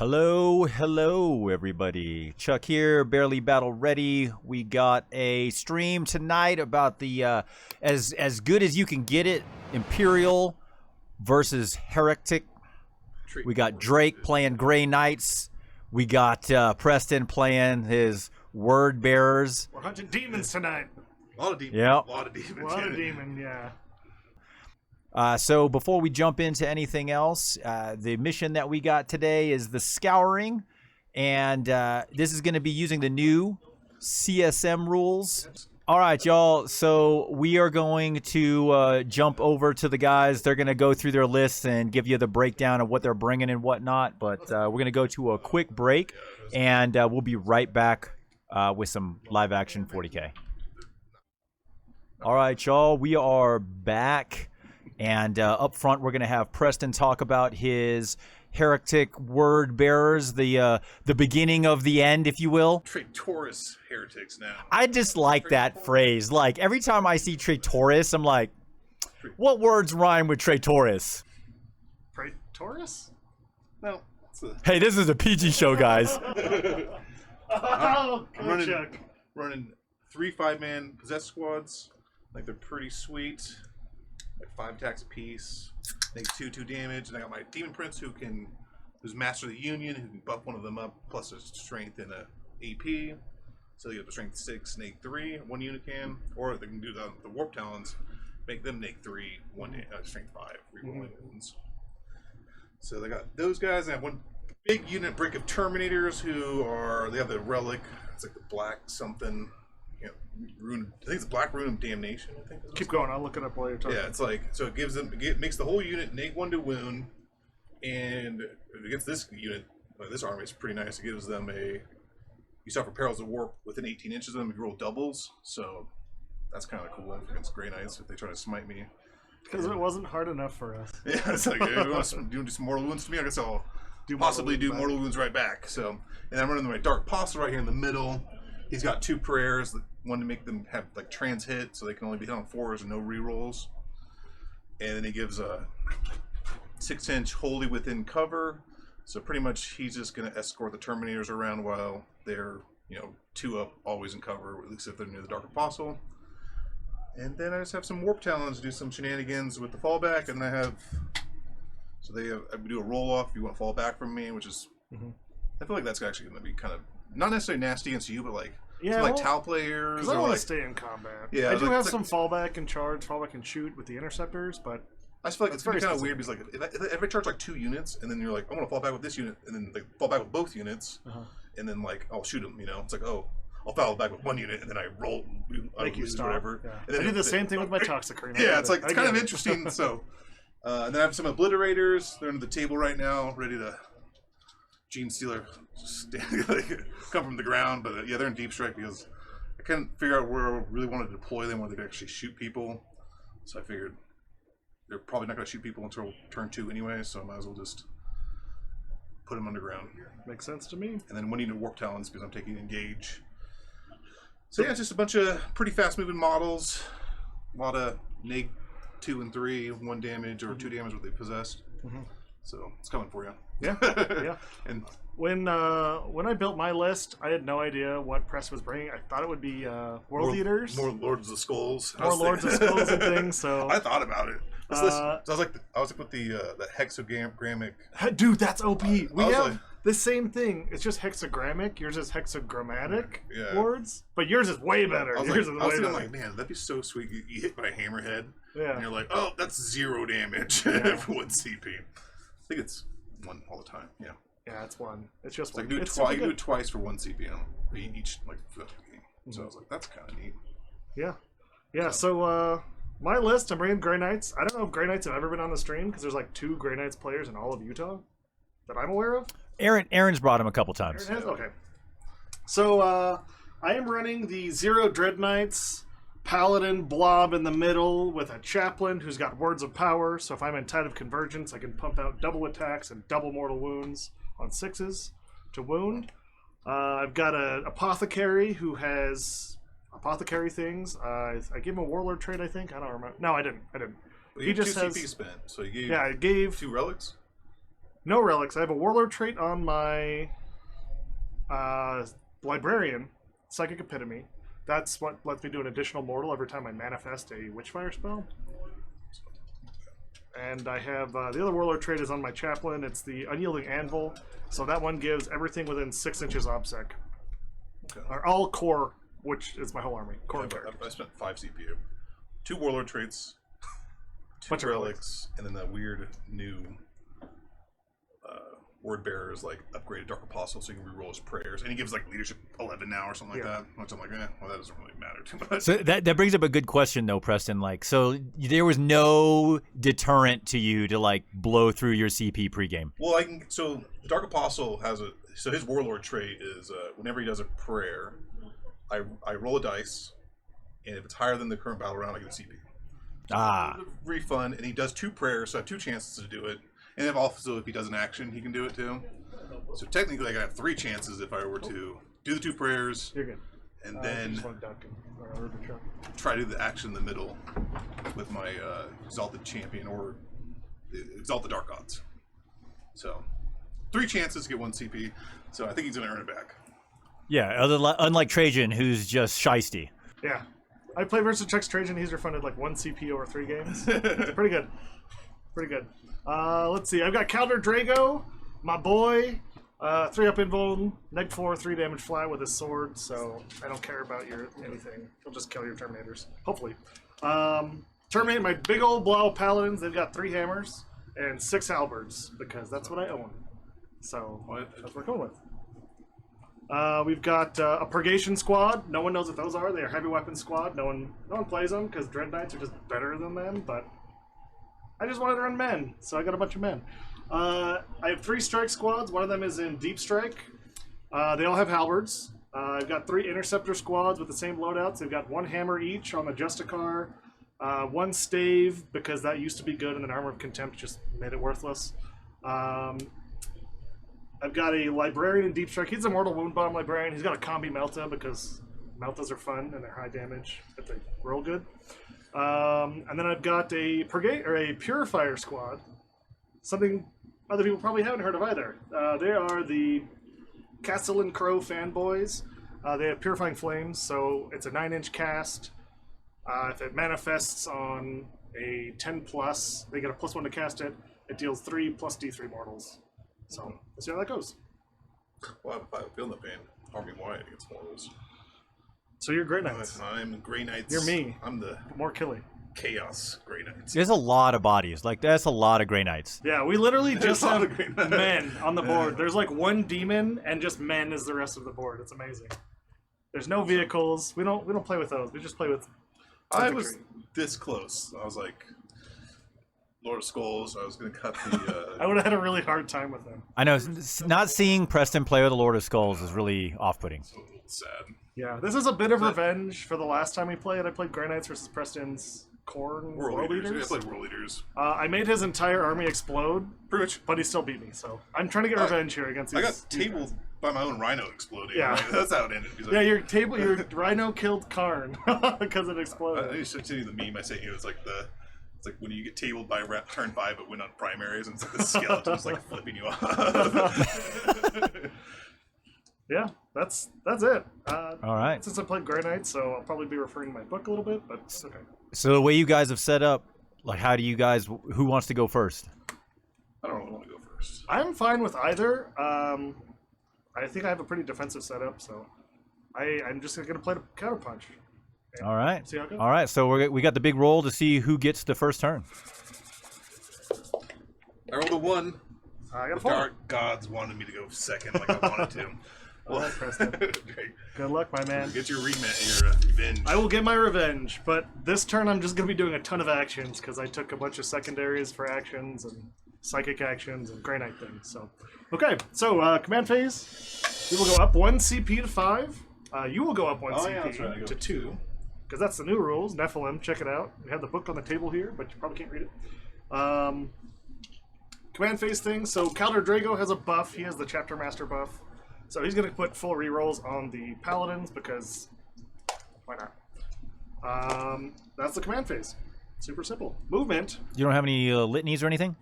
Hello, everybody. Chuck here, barely battle ready. We got a stream tonight about the as good as you can get it, Imperial versus Heretic. We got Drake playing Grey Knights. We got Preston playing his Word Bearers. We're hunting demons tonight. A lot of demons. Yep. A lot of demons. A lot of demon, yeah. So before we jump into anything else, the mission that we got today is the Scouring, and this is going to be using the new CSM rules. All right, y'all, so we are going to jump over to the guys. They're going to go through their lists and give you the breakdown of what they're bringing and whatnot, but we're going to go to a quick break, and we'll be right back with some live action 40K. All right, y'all, we are back. And up front, we're going to have Preston talk about his Heretic Word Bearers, the beginning of the end, if you will. Traitorous heretics now. I just like that phrase. Like, every time I see Traitorous, I'm like, what words rhyme with Traitorous? Traitorous? No. Hey, this is a PG show, guys. Oh, I'm Chuck. running 3 5-man possessed squads. Like, they're pretty sweet. Like 5 attacks apiece, make 2 damage, and I got my Demon Prince who's Master of the Union, who can buff one of them up, plus a strength and a AP. So they get the strength 6, neg 3, 1 unit can, or they can do the Warp Talons, make them neg 3, strength 5, rerolling wounds. So they got those guys. I have one big unit brick of Terminators they have the relic. It's like the black something. Rune, I think it's Black Rune of Damnation. I think. Keep going. I'll look it up while you're talking. Yeah, it's like so. It makes the whole unit neg 1 to wound, and against this unit, this army is pretty nice. It gives them you suffer perils of warp within 18 inches of them if you roll doubles. So that's kind of cool against Grey Knights if they try to smite me. Because it wasn't hard enough for us. Yeah, it's like hey, you want to do some mortal wounds to me? I guess I'll possibly do mortal wounds right back. So, and I'm running my Dark Apostle right here in the middle. He's got 2 prayers. One to make them have like trans hit, so they can only be hit on 4s and no rerolls. And then he gives a 6-inch wholly within cover. So pretty much he's just going to escort the Terminators around while they're 2 up, always in cover, at least if they're near the Dark Apostle. And then I just have some Warp Talons, do some shenanigans with the fallback, and I do a roll off if you want to fall back from me, which is I feel like that's actually going to be kind of not necessarily nasty against you, but like. Yeah, like Tau players. Because I don't want to stay in combat. Yeah, I do have some fallback and charge, fallback and shoot with the interceptors, but I just feel like it's very kind of weird because like if I charge like 2 units and then you're like, I want to fall back with this unit, and then like fall back with both units, and then like I'll shoot them. It's like I'll fall back with 1 unit and then I roll, make you stop. whatever. Yeah. And then I do the same thing with my Toxic Ring. Yeah, it's like it's kind of interesting. So, and then I have some Obliterators. They're under the table right now, ready to Gene Stealer come from the ground. But yeah, they're in deep strike because I couldn't figure out where I really wanted to deploy them, where they could actually shoot people. So I figured they're probably not going to shoot people until turn 2 anyway, so I might as well just put them underground. Makes sense to me. And then 1 unit Warp Talons because I'm taking Engage. So yeah, it's just a bunch of pretty fast-moving models. A lot of neg 2 and 3, 1 damage or 2 damage what they possessed. So it's coming for you. Yeah, yeah. And when I built my list, I had no idea what Press was bringing. I thought it would be World Eaters, more Lords of Skulls, more Lords of Skulls and things. So I thought about it. So I was like with the hexagrammic. Dude, that's OP. We have like, the same thing. It's just hexagrammic. Yours is hexagrammatic words, but yours is way better. I was like, man, that'd be so sweet. You hit by a hammerhead, and you're like, oh, that's 0 damage for 1 CP. I think it's 1 all the time. Yeah. Yeah, it's 1. It's just 1. I can do it twice for 1 CP each like game. So I was like, that's kind of neat. Yeah. Yeah. So my list, I'm bringing Grey Knights. I don't know if Grey Knights have ever been on the stream because there's like 2 Grey Knights players in all of Utah that I'm aware of. Aaron's brought him a couple times. Aaron has? Okay. So I am running the 0 Dread Knights, Paladin blob in the middle with a Chaplain who's got Words of Power. So if I'm in Tide of Convergence, I can pump out double attacks and double mortal wounds on 6s to wound. I've got an Apothecary who has Apothecary things. I gave him a Warlord trait, I think. I don't remember. No, I didn't. But he just has 2 CP spent, so you gave I gave 2 relics. No relics. I have a Warlord trait on my Librarian, Psychic Epitome. That's what lets me do an additional mortal every time I manifest a Witchfire spell. And I have the other Warlord trait is on my Chaplain. It's the Unyielding Anvil. So that one gives everything within 6 inches OBSEC. Okay. Or all core, which is my whole army. Core and I characters. spent 5 CPU. 2 Warlord traits, 2 Bunch of relics, and then that weird new Word Bearer is like upgraded Dark Apostle, so you can reroll his prayers, and he gives like leadership 11 now or something like that. Which I'm like, well, that doesn't really matter too much. So that brings up a good question though, Preston. Like, so there was no deterrent to you to like blow through your CP pregame. Well, so the Dark Apostle has so his Warlord trait is whenever he does a prayer, I roll a dice, and if it's higher than the current battle round, I get a CP. So refund, and he does 2 prayers, so I have 2 chances to do it. And then also, if he does an action, he can do it too. So technically, I have 3 chances if I were to do the 2 prayers. You're good. And then just want to duck and, try to do the action in the middle with my Exalted Champion or Exalt the Dark Gods. So 3 chances to get 1 CP. So I think he's going to earn it back. Yeah, unlike Trajan, who's just shiesty. Yeah. I play versus Chuck's Trajan. He's refunded like 1 CP over 3 games. It's pretty good. Pretty good. Let's see. I've got Calder Drago, my boy. 3-up invuln, -4, 3 damage flat with his sword, so I don't care about your anything. He'll just kill your Terminators, hopefully. Terminate my big old Blau Paladins. They've got 3 hammers and 6 halberds, because that's what I own. So that's what we're going with. We've got a Purgation Squad. No one knows what those are. They are heavy weapon squad. No one plays them because Dread Knights are just better than them, but I just wanted to run men, so I got a bunch of men. I have 3 strike squads. One of them is in Deep Strike. They all have halberds. I've got 3 interceptor squads with the same loadouts. They've got 1 hammer each on the Justicar, 1 stave, because that used to be good, and then Armor of Contempt just made it worthless. I've got a Librarian in Deep Strike. He's a Mortal Wound Bomb Librarian. He's got a Combi Melta because Meltas are fun and they're high damage, but they roll good. And then I've got a Purifier Squad. Something other people probably haven't heard of either. They are the Castellan Crow fanboys. They have Purifying Flames, so it's a 9-inch cast. If it manifests on a 10+, they get a +1 to cast it. It deals 3 plus D3 mortals. So let's see how that goes. Well, I feel the pain. Army wide against mortals. So you're Grey Knights. I'm Grey Knights. You're me. I'm the More killy. Chaos Grey Knights. There's a lot of bodies. Like, that's a lot of Grey Knights. Yeah, we literally just a lot have of Grey Knights. men on the board. There's like 1 demon and just men is the rest of the board. It's amazing. There's no vehicles. We don't play with those. We just play with I was this close. I was like Lord of Skulls. I was going to cut the. I would have had a really hard time with them. I know, not seeing Preston play with the Lord of Skulls is really off-putting. So sad. Yeah, this is a bit of revenge for the last time we played. I played Grey Knights versus Preston's Corn World Leaders. I played World Leaders. I made his entire army explode, Pretty much. but he still beat me. So I'm trying to get revenge here against these. I got tabled by my own rhino exploding. Yeah. Right? That's how it ended. He's like, Yeah, your rhino killed Karn because it exploded. I used to send you the meme I sent you. It's like when you get tabled by turn 5 but win on primaries, and it's like the skeleton's like flipping you off. Yeah, that's it. All right. Since I played Grey Knights, so I'll probably be referring to my book a little bit, but it's okay. So the way you guys have set up, like, how do you guys? Who wants to go first? I don't really want to go first. I'm fine with either. I think I have a pretty defensive setup, so I'm just gonna play the counterpunch. All right. See how it goes? All right. So we got the big roll to see who gets the first turn. I rolled a 1. I got a The 4. Dark Gods wanted me to go second, like I wanted to. All right, Preston. Great. Good luck, my man. Get your revenge. I will get my revenge, but this turn I'm just going to be doing a ton of actions because I took a bunch of secondaries for actions and psychic actions and Grey Knight things. So, okay, so command phase. We will go up 1 CP to 5. You will go up 1 CP to 2 because that's the new rules. Nephilim, check it out. We have the book on the table here, but you probably can't read it. Command phase thing. So Calder Drago has a buff. He has the Chapter Master buff. So he's going to put full rerolls on the Paladins because why not? That's the command phase. Super simple. Movement. You don't have any litanies or anything?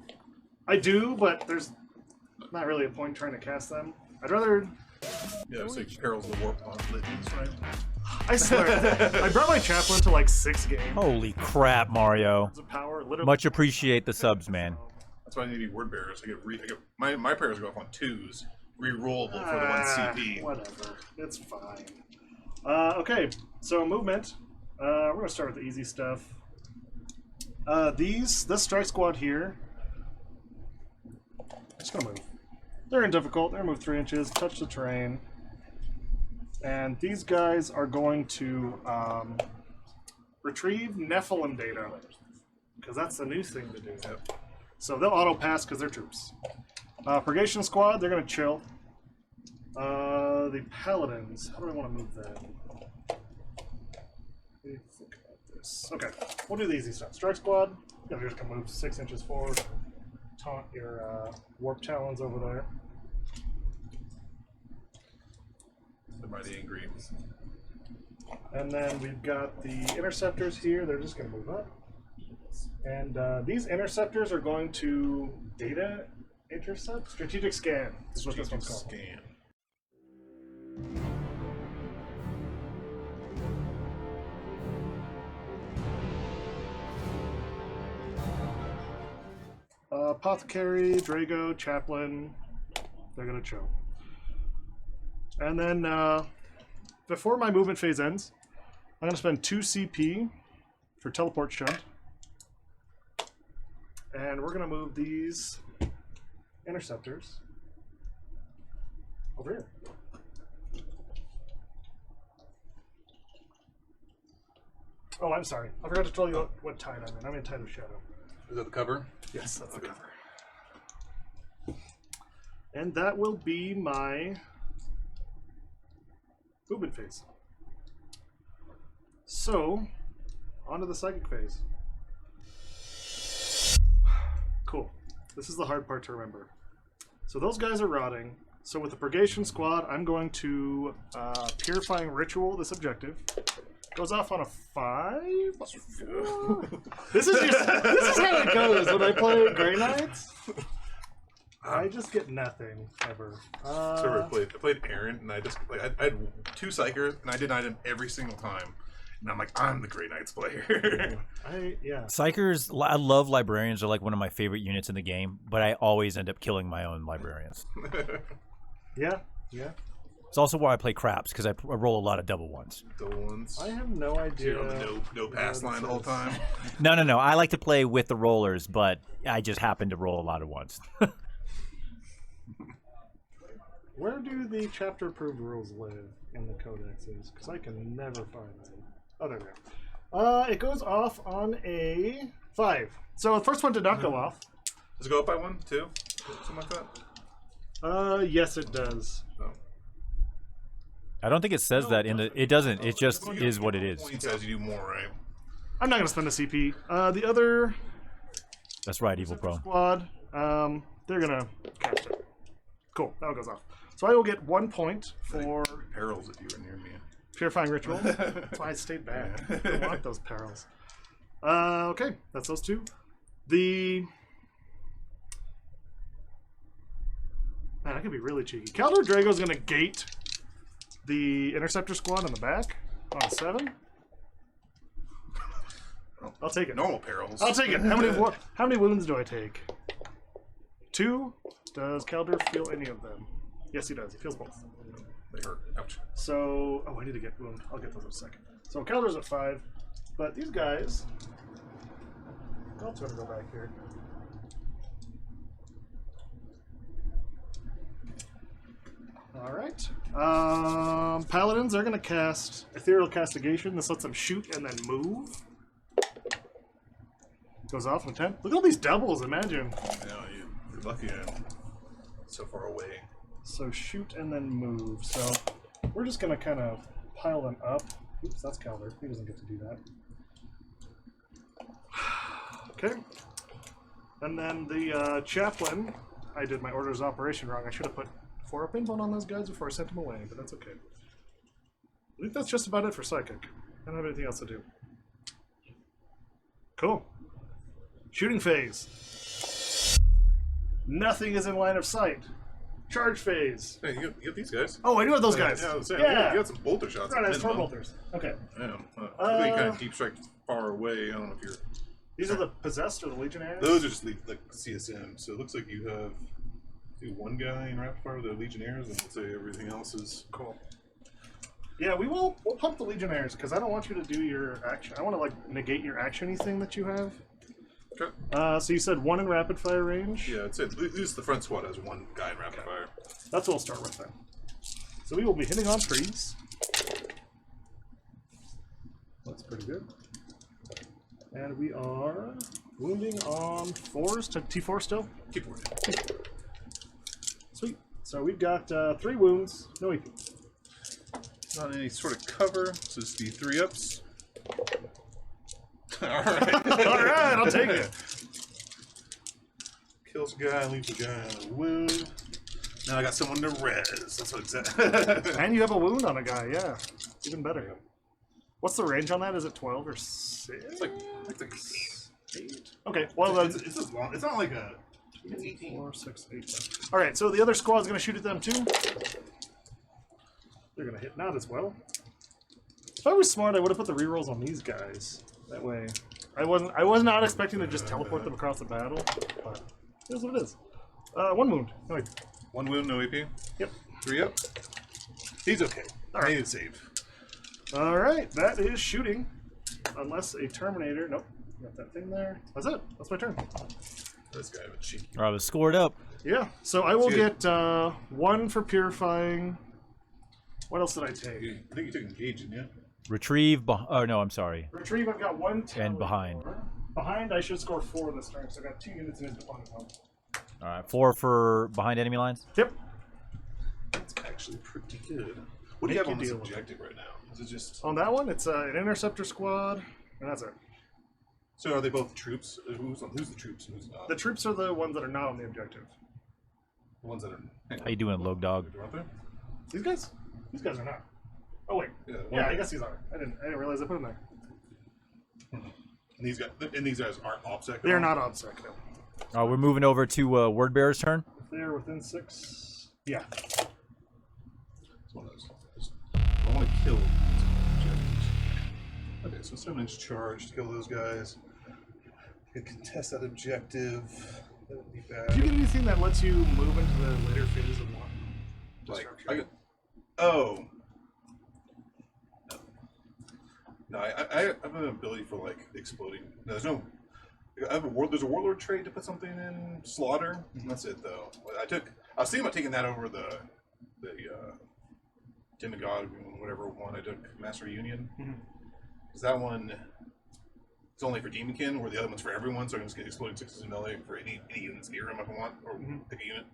I do, but not really a point trying to cast them. I'd rather. Yeah, it's like Perils of the Warp on Litanies, right? I swear, I brought my chaplain to like 6 games. Holy crap, Mario. Of power, literally. Much appreciate the subs, man. That's why I need to be word bearers. I get my prayers go off on 2s, re-rollable for the 1 CP. Whatever, it's fine. Okay, so movement. We're gonna start with the easy stuff. This strike squad here. Just gonna move. They're in difficult. They're gonna move 3 inches, touch the terrain, and these guys are going to retrieve Nephilim data because that's the new thing to do. Yep. So they'll auto pass because they're troops. Purgation squad, they're gonna chill. The paladins, how do I want to move them? Let me think about this. Okay, we'll do the easy stuff. Strike squad, you're just gonna move 6 inches forward. Taunt your warp talons over there. The mighty angry. And then we've got the interceptors here. They're just gonna move up. And these interceptors are going to data intercept? Strategic scan is what this one's called. Scan. Apothecary, Drago, Chaplain, they're gonna chill. And then before my movement phase ends, I'm gonna spend 2 CP for teleport shunt. And we're gonna move these interceptors over here. Oh, I'm sorry. I forgot to tell you what tide I'm in. I'm in Tide of Shadow. Is that the cover? Yes, that's the cover. And that will be my movement phase. So, on to the psychic phase. Cool. This is the hard part to remember. So those guys are rotting. So with the Purgation Squad, I'm going to Purifying Ritual this objective. Goes off on a 5? This is how it goes when I play Grey Knights. I just get nothing ever. So I played Aaron, and I had 2 psychers, and I denied him every single time. And I'm like, I'm the Grey Knights player. Yeah. Psychers, I love librarians. They're like one of my favorite units in the game, but I always end up killing my own librarians. Yeah. It's also why I play craps, because I roll a lot of double ones. Double ones. I have no idea. You're on the no pass line the whole time. No. I like to play with the rollers, but I just happen to roll a lot of ones. Where do the chapter-approved rules live in the codexes? Because I can never find them. Oh, there they are. It goes off on a 5. So the first one did not go off. Does it go up by 1, 2? Something like that? Yes, it does. Oh. I don't think it says that in the. It doesn't. It just is what it is. It says you do more, right? I'm not going to spend a CP. The other That's right, Evil Pro. squad, they're going to cast it. Cool, that one goes off. So I will get 1 point for Perils if you were near me. Purifying Ritual. That's why I stayed back. I don't want those perils. Okay, that's those 2. Man, I could be really cheeky. Caldor Drago's going to gate the Interceptor squad in the back on a 7. I'll take it. Normal Perils. I'll take it. How many wounds do I take? 2. Does Caldor feel any of them? Yes, he does. He feels both. They hurt. Ouch. So, I need to get wound. I'll get those in a second. So Caldor's at 5, but these guys. I'll try to go back here. All right. Paladins are going to cast Ethereal Castigation. This lets them shoot and then move. Goes off on 10. Look at all these doubles, imagine. Yeah, you're lucky I'm so far away. So shoot and then move. So we're just going to kind of pile them up. Oops, that's Caldor. He doesn't get to do that. Okay. And then the Chaplain, I did my orders of operation wrong. I should have put 4 up inbound on those guys before I sent them away, but that's okay. I think that's just about it for Psychic. I don't have anything else to do. Cool. Shooting phase. Nothing is in line of sight. Charge phase. Hey, you got these guys. Oh, I do have those guys. Yeah, I was saying, Yeah. you got some bolter shots. Right, I at have 4 minimum. bolters. Okay. Yeah. They kind of deep strike far away. I don't know if you're. These are the possessed or the legionnaires? Those are just like CSM. So it looks like you have one guy in rapid fire with the legionnaires, and let's say everything else is Cool. Yeah, we'll pump the legionnaires because I don't want you to do your action. I want to like negate your actiony thing that you have. Okay. So you said 1 in rapid fire range. Yeah, it's at least the front squad has 1 guy in rapid fire. That's what we'll start with then. So we will be hitting on trees. That's pretty good. And we are wounding on 4s to T4 still. T4. Sweet. So we've got 3 wounds, no EP. Not any sort of cover, so it's the 3-ups. Alright. Alright, I'll take it. Kills a guy, leaves a guy on a wound. Now I got someone to res. That's what exactly. And you have a wound on a guy, yeah. Even better. What's the range on that? Is it 12 or 6? It's like 8. Okay, well then. it's as long. It's not like a. It's 18. 4, 6, 8. Alright, so the other squad's gonna shoot at them too. They're gonna hit not as well. If I was smart, I would have put the rerolls on these guys. That way, I was not expecting to just teleport them across the battle, but it is what it is. 1 wound. No, wait. 1 wound, no AP. Yep. 3-up. He's okay. All right. Made it save. All right, that is shooting. Unless a Terminator. Nope. Got that thing there. That's it. That's my turn. This guy with cheeky. All right, was scored up. Yeah. So I will Good. get 1 for purifying. What else did I take? I think you took engage, didn't you? Retrieve. Oh no, I'm sorry. Retrieve. I've got 1. And behind. Behind, I should score 4 this turn. So I got 2 units in his deployment zone. All right, 4 for behind enemy lines. Yep. That's actually pretty good. What do you Make have on you this deal with objective right now? Is it just? On that one, it's an interceptor squad, and that's it. So are they both troops? Who's the troops and who's not? The troops are the ones that are not on the objective. The ones that are. How you doing, Log Dog? Aren't they? These guys? These guys are not. Oh wait. Yeah, I guess these are. I didn't realize I put them there. And these guys aren't OPSEC. They are not obsec. No. All right, we're moving over to Word Bearer's turn. If they're within 6. Yeah. It's one of those. I want to kill these objectives. Okay, so 7-inch charge to kill those guys. I could contest that objective. That would be bad. Do you get anything that lets you move into the later phase of one? Like, I got. Oh. No, I have an ability for like exploding. No, there's no. There's a warlord trait to put something in slaughter. That's it though. I was thinking about taking that over the Demigod, whatever one I took, Master Union. Because that one is only for Demonkin, where the other one's for everyone. So I can just get exploding 6s in melee for any units near him if I want, or pick a unit.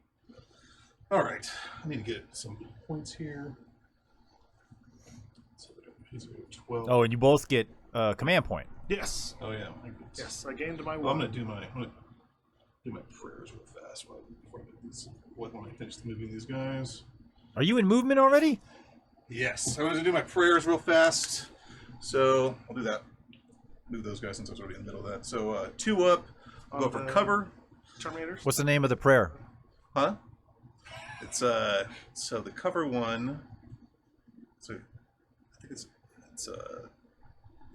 All right, I need to get some points here. So he's 12. Oh, and you both get command point. Yes. Oh yeah. Yes, I gained my Well, I'm one. gonna do my prayers real fast before I get these. When I finish moving these guys. Are you in movement already? Yes, I was gonna do my prayers real fast, so I'll do that. Move those guys since I was already in the middle of that. So 2 up. I'll go for cover. Terminators. What's the name of the prayer? Huh? It's so the cover one. So I think it's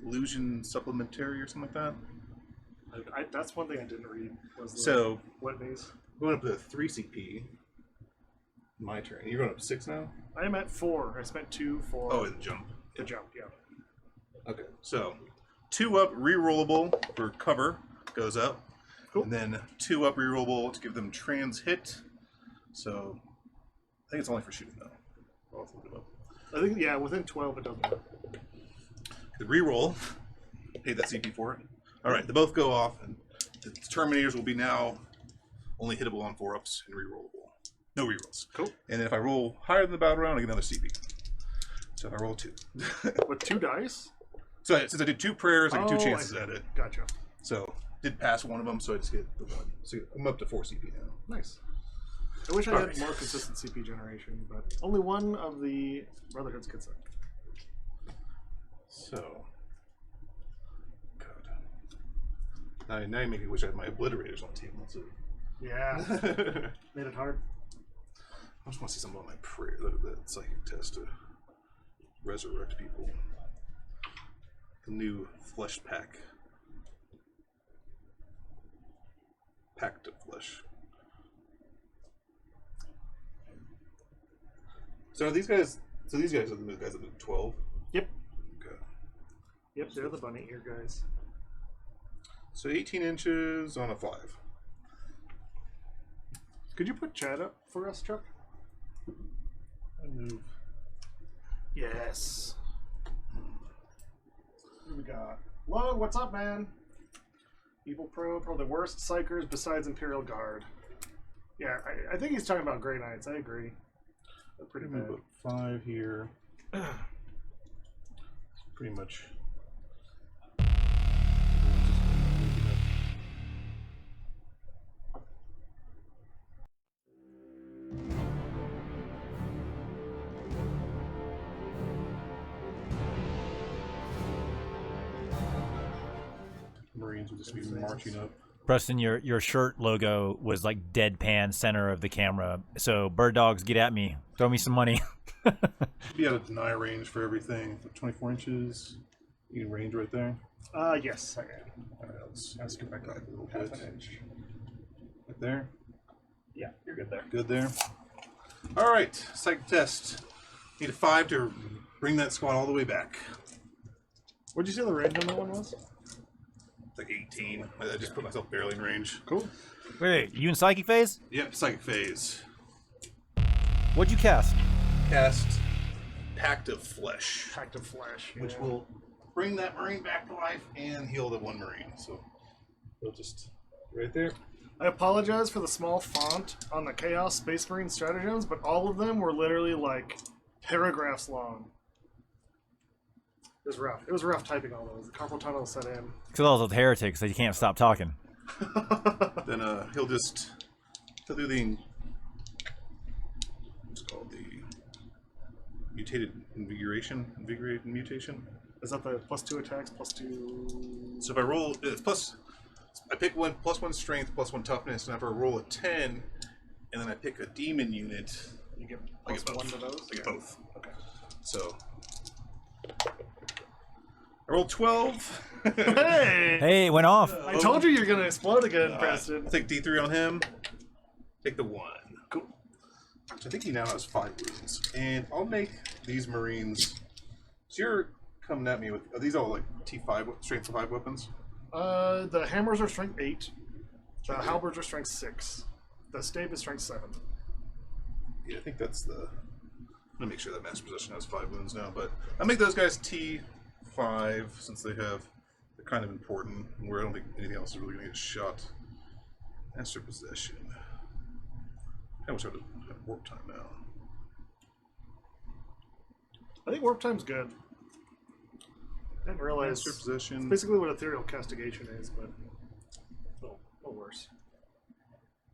illusion supplementary or something like that. That's one thing I didn't read. Was the So what days? going up to 3 CP. My turn. You're going up to 6 now. I am at 4. I spent 2 for Oh, and jump. the jump. Yeah. Okay, so 2 up rerollable for cover goes up, Cool. and then 2 up rerollable to give them trans hit. So I think it's only for shooting though. I'll have to look it up. I think within 12 it doesn't work. The reroll, paid that CP for it. All right, they both go off, and the Terminators will be now only hittable on 4-ups and rerollable. No rerolls. Cool. And then if I roll higher than the battle round, I get another CP. So if I roll 2. With 2 dice? So since I did 2 prayers, I get 2 I chances see. at it. Gotcha. So did pass one of them, so I just get the 1. So I'm up to 4 CP now. Nice. I wish I All had right. more consistent CP generation, but only one of the Brotherhoods gets it. So, God. Now you make me wish I had my obliterators on team. Let's see. Yeah. Made it hard. I just want to see something on my prayer. Look at that psychic test to resurrect people. The new flesh pack. Pact of flesh. So are these guys? So these guys are the guys that move 12. Yep. Okay. Yep, they're the bunny ear guys. So 18 inches on a 5. Could you put chat up for us, Chuck? I move. Yes. What do we got? Whoa, what's up, man? Evil Pro, probably the worst psychers besides Imperial Guard. Yeah, I think he's talking about Grey Knights. I agree. They're pretty bad. Move 5 here. Pretty much. Marines will just be marching up. Preston, your shirt logo was like deadpan center of the camera. So bird dogs, get at me. Throw me some money. Be out of deny range for everything. 24 inches. You can range right there. Yes, I can. Alright, let's get back up a little half bit. an inch. Right there. Yeah, you're good there. Good there. Alright, psych test. Need a 5 to bring that squad all the way back. What'd you say the range on that one was? It's like 18. I just put myself barely in range. Cool. Wait, you in psychic phase? Yep, psychic phase. What'd you cast? Cast Pact of Flesh, Pact of Flesh. which will bring that Marine back to life and heal the one Marine. So we'll just right there. I apologize for the small font on the Chaos Space Marine stratagems, but all of them were literally like paragraphs long. It was rough. It was rough typing all those. The carpal tunnel set in. Because all those heretics that you can't stop talking. Then he'll do the what's it called, the mutated invigorated mutation. Is that the +2 attacks, +2? So if I roll, it's plus, I pick one +1 strength, +1 toughness, and if I roll a 10, and then I pick a demon unit, You get I get both. +1 to those? I get both. Okay. So I rolled 12. Hey! Hey, it went off. I told you you're going to explode again, Preston. I'll take D3 on him. Take the 1. Cool. So I think he now has 5 wounds. And I'll make these Marines. So you're coming at me with, are these all like T5, strength 5 weapons? The hammers are strength 8. The halberds are strength 6. The stave is strength 7. Yeah, I think that's the. I'm gonna make sure that Master Possession has 5 wounds now, but I make those guys T5 since they're kind of important, where I don't think anything else is really gonna get shot. Master Possession. I wish I would have warp time now. I think warp time's good. I didn't realize. Master Possession. Basically what ethereal castigation is, but a little worse.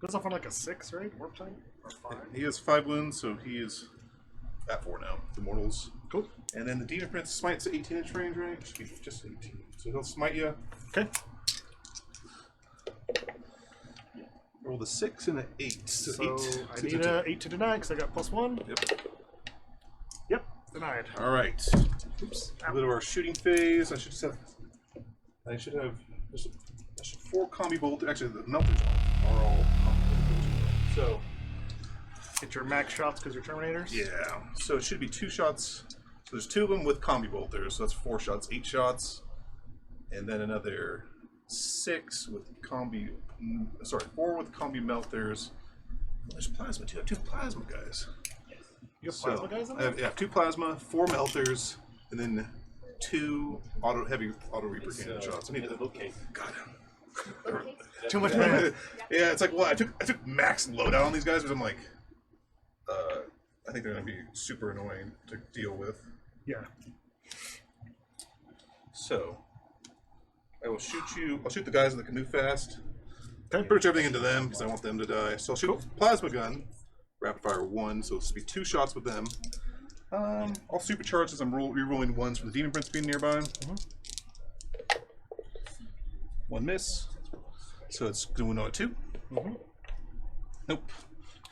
Goes off on like a 6, right? Warp time? Or 5? He has 5 wounds, so he is at 4 now. The mortals. Cool. And then the Demon Prince smites at 18-inch range, right? Should be just 18. So he'll smite you. Okay. Roll the 6 and an 8. So, So 8. I need a 8 to deny because I got +1. Yep. Yep, denied. All right. Oops. A bit of our shooting phase. I should have 4 combi bolters. Actually, the melters are all combi bolters. So Get your max shots because you're Terminators. yeah. So it should be 2 shots. So there's 2 of them with combi bolters. So that's 4 shots, 8 shots, and then another 6 with combi. Sorry, 4 with combi melters. There's plasma too. I have 2 plasma guys. You have plasma guys in I there? have, 2 plasma, 4 melters, and then 2 heavy auto reaper cannon shots. I need to. Okay. God. Too much mana. Yeah, it's like, well, I took max loadout on these guys, because I'm like, I think they're gonna be super annoying to deal with. Yeah. So I will shoot you. I'll shoot the guys in the canoe fast. Okay. Pretty much everything into them because I want them to die. So I'll shoot a plasma gun, rapid fire 1. So it's be 2 shots with them. I'll supercharge as I'm re-rolling 1s for the Demon Prince being nearby. 1 miss. So it's doing on a 2. Nope.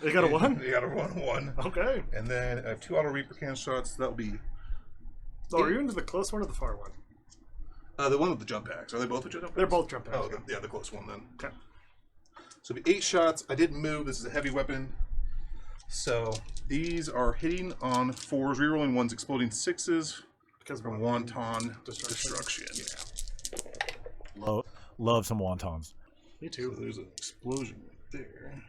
They got a 1? They got a 1/1. Okay. And then I have 2 auto Reaper can shots. That'll be Oh, are you into the close one or the far one? the one with the jump packs. Are they both with jump packs? They're both jump packs. Oh, yeah, the close one then. Okay. So it'll be 8 shots. I didn't move. This is a heavy weapon. So these are hitting on 4s, rerolling 1s, exploding 6s. Because of Wanton destruction. Yeah. Love some wontons. Me So too. there's an explosion right there.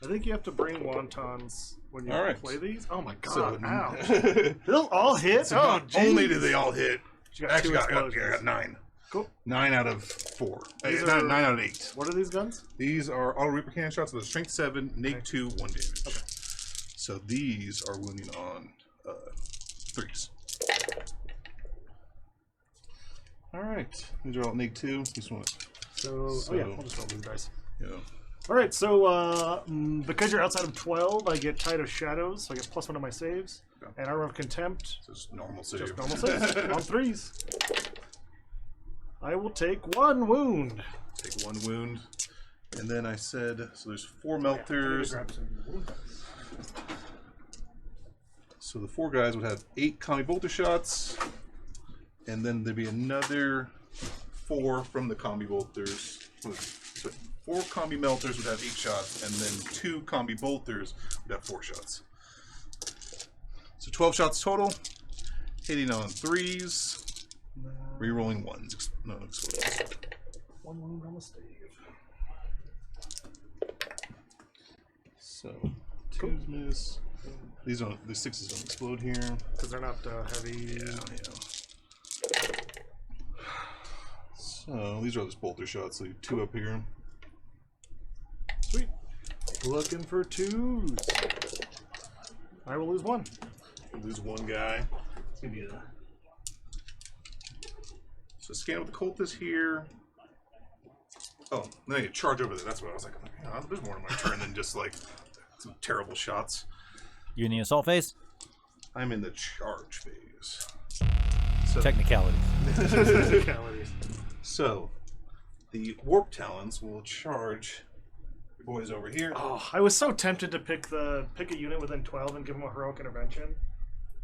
I think you have to bring wontons when you All right. play these. Oh my god! So, Ow! They'll all hit. So Oh, not only did jeez. they all hit, You got actually two I got explosions. 9. Cool. 9 out of 4. These 9, are- 9 out of 8. What are these guns? These are auto Reaper cannon shots with a strength 7, neg 2, 1 damage. Okay. So these are wounding on 3s. All right, these are all neg 2. This one, So, oh yeah, we'll just roll these dice. yeah. All right, so because you're outside of 12, I get Tide of Shadows, so I get +1 to my saves, Okay. and Armor of Contempt, Just normal save. just normal saves on 3s. I will take 1 wound. Take 1 wound, and then I said so. There's 4 melters. Grab some wound dice. So the 4 guys would have 8 combi bolter shots, and then there'd be another 4 from the combi bolters. So 4 combi melters would have 8 shots, and then 2 combi bolters would have 4 shots. So 12 shots total, hitting on 3s, rerolling 1s. No, exploding. 1 wound on the stave. So 2s miss. These 6s don't explode here. Because they're not heavy. Yeah. So these are just bolter shots. So 2 up here. Sweet. Looking for 2s. I will lose 1. Lose 1 guy. Maybe a... So scan with the cultist here. Oh, then I get charge over there. That's what I was like. There's more in my turn than just like some terrible shots. You in the assault phase? I'm in the charge phase. So, Technicalities. Technicalities. so the warp talons will charge the boys over here. Oh, I was so tempted to pick a unit within 12 and give them a heroic intervention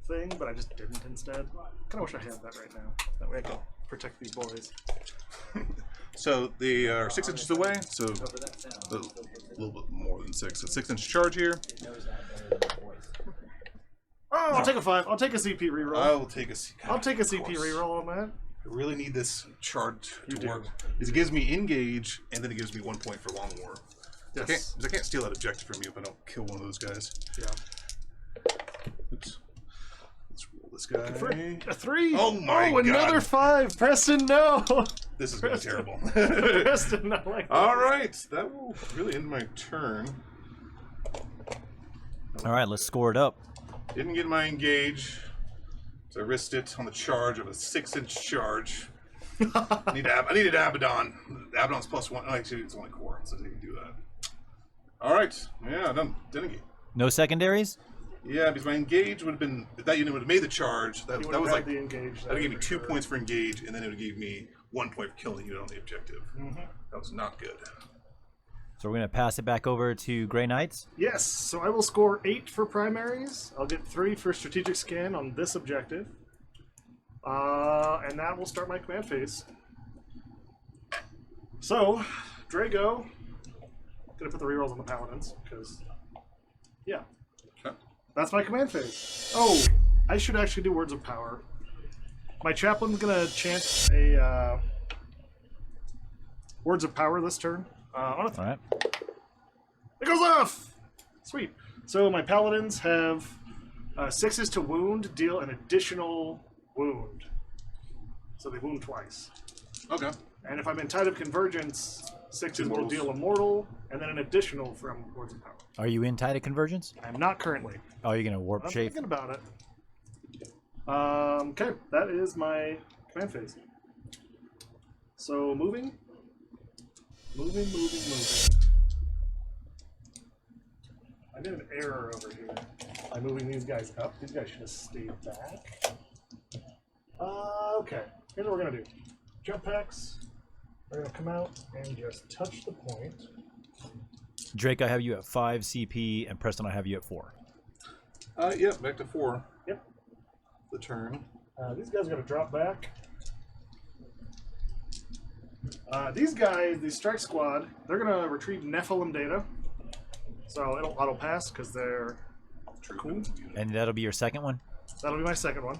thing, but I just didn't instead. Kind of wish I had that right now. That way I could protect these boys. So they are 6 inches away, so a little bit more than 6. So 6-inch charge here. Oh, I'll take a 5. I'll take a CP reroll. I will take a. I'll take a Of CP course. reroll on that. I really need this charge You to do. work. Because it gives me engage, and then it gives me 1 point for long war. Yes. I can't steal that objective from you if I don't kill one of those guys. Yeah. Oops. Let's roll this guy. For a 3. Oh my Oh, another God. 5. Preston, no. This is going to be terrible. Preston, not like All right, that will really end my turn. All right, let's score it up. Didn't get my engage, so I risked it on the charge of a 6-inch charge. I needed Abaddon. Abaddon's +1. Oh, actually, it's only core, so I didn't do that. All right, yeah, done. Didn't get. No secondaries? Yeah, because my engage would have been, if that unit would have made the charge, that You was would've like, had the engage. that would give me for 2 sure. points for engage, and then it would give me 1 point for killing the unit on the objective. That was not good. So we're going to pass it back over to Grey Knights. Yes, so I will score 8 for primaries. I'll get 3 for strategic scan on this objective. And that will start my command phase. So, Drago. Gonna put the rerolls on the paladins, because, yeah. Okay. That's my command phase. Oh, I should actually do Words of Power. My chaplain's gonna chant a Words of Power this turn. On a All right. It goes off! Sweet. So my paladins have 6s to wound, deal an additional wound. So they wound twice. Okay. And if I'm in Tide of Convergence, 6s will Immortals. deal a mortal, and then an additional from Words of Power. Are you in Tide of Convergence? I'm not currently. Oh, you're going to warp I'm shape? thinking about it. Okay, that is my command phase. So moving. Moving. I did an error over here by moving these guys up. These guys should have stayed back. Okay, here's what we're gonna do. Jump packs. We're gonna come out and just touch the point. Drake, I have you at 5 CP, and Preston, I have you at 4. Yeah, back to 4. Yep. The turn. These guys are going to drop back. These guys, the strike squad, they're going to retrieve Nephilim data. So it'll auto pass because they're cool. And that'll be your second one? That'll be my second one.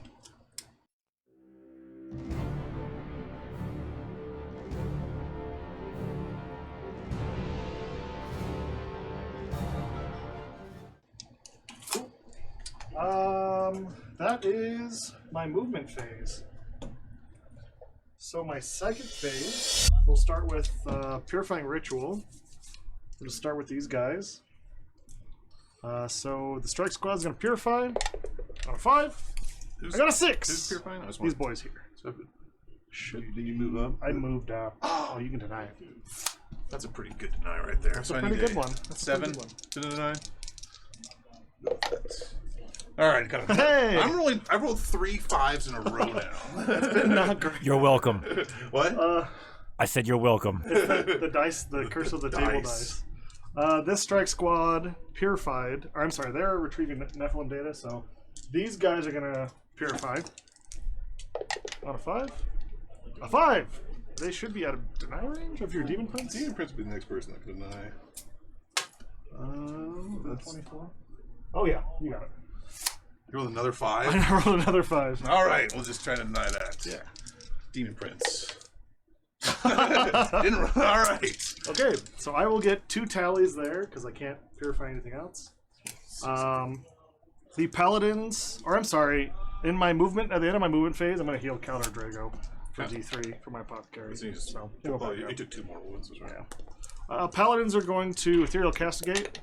That is my movement phase. So my second phase, we'll start with Purifying Ritual. We'll just start with these guys. So the Strike Squad is going to Purify. On a 5. I got a 6. Who's purifying? These boys here. So, did you move up? I moved up. Oh, you can deny it. That's a pretty good deny right there. That's a pretty good one. That's 7 a pretty to the deny. All right, got it. Hey! I rolled 3 5s in a row now. That's been not great. You're welcome. What? I said you're welcome. The dice, the curse of the table dice. This Strike Squad purified. Or I'm sorry, they're retrieving Nephilim data, so these guys are gonna purify. On a 5? A 5! They should be out of deny range of your Demon Prince? Demon Prince would be the next person that could deny. That's 24. Oh yeah, you got it. You rolled another 5? I rolled another 5. All right, we'll just try to deny that. Yeah. Demon Prince. Didn't roll. All right. Okay, so I will get 2 tallies there because I can't purify anything else. The Paladins, or I'm sorry, in my movement, at the end of my movement phase, I'm going to heal Counter Drago for D3 for my Apothecary. So, you took 2 more wounds. Right? Yeah. Paladins are going to Ethereal Castigate.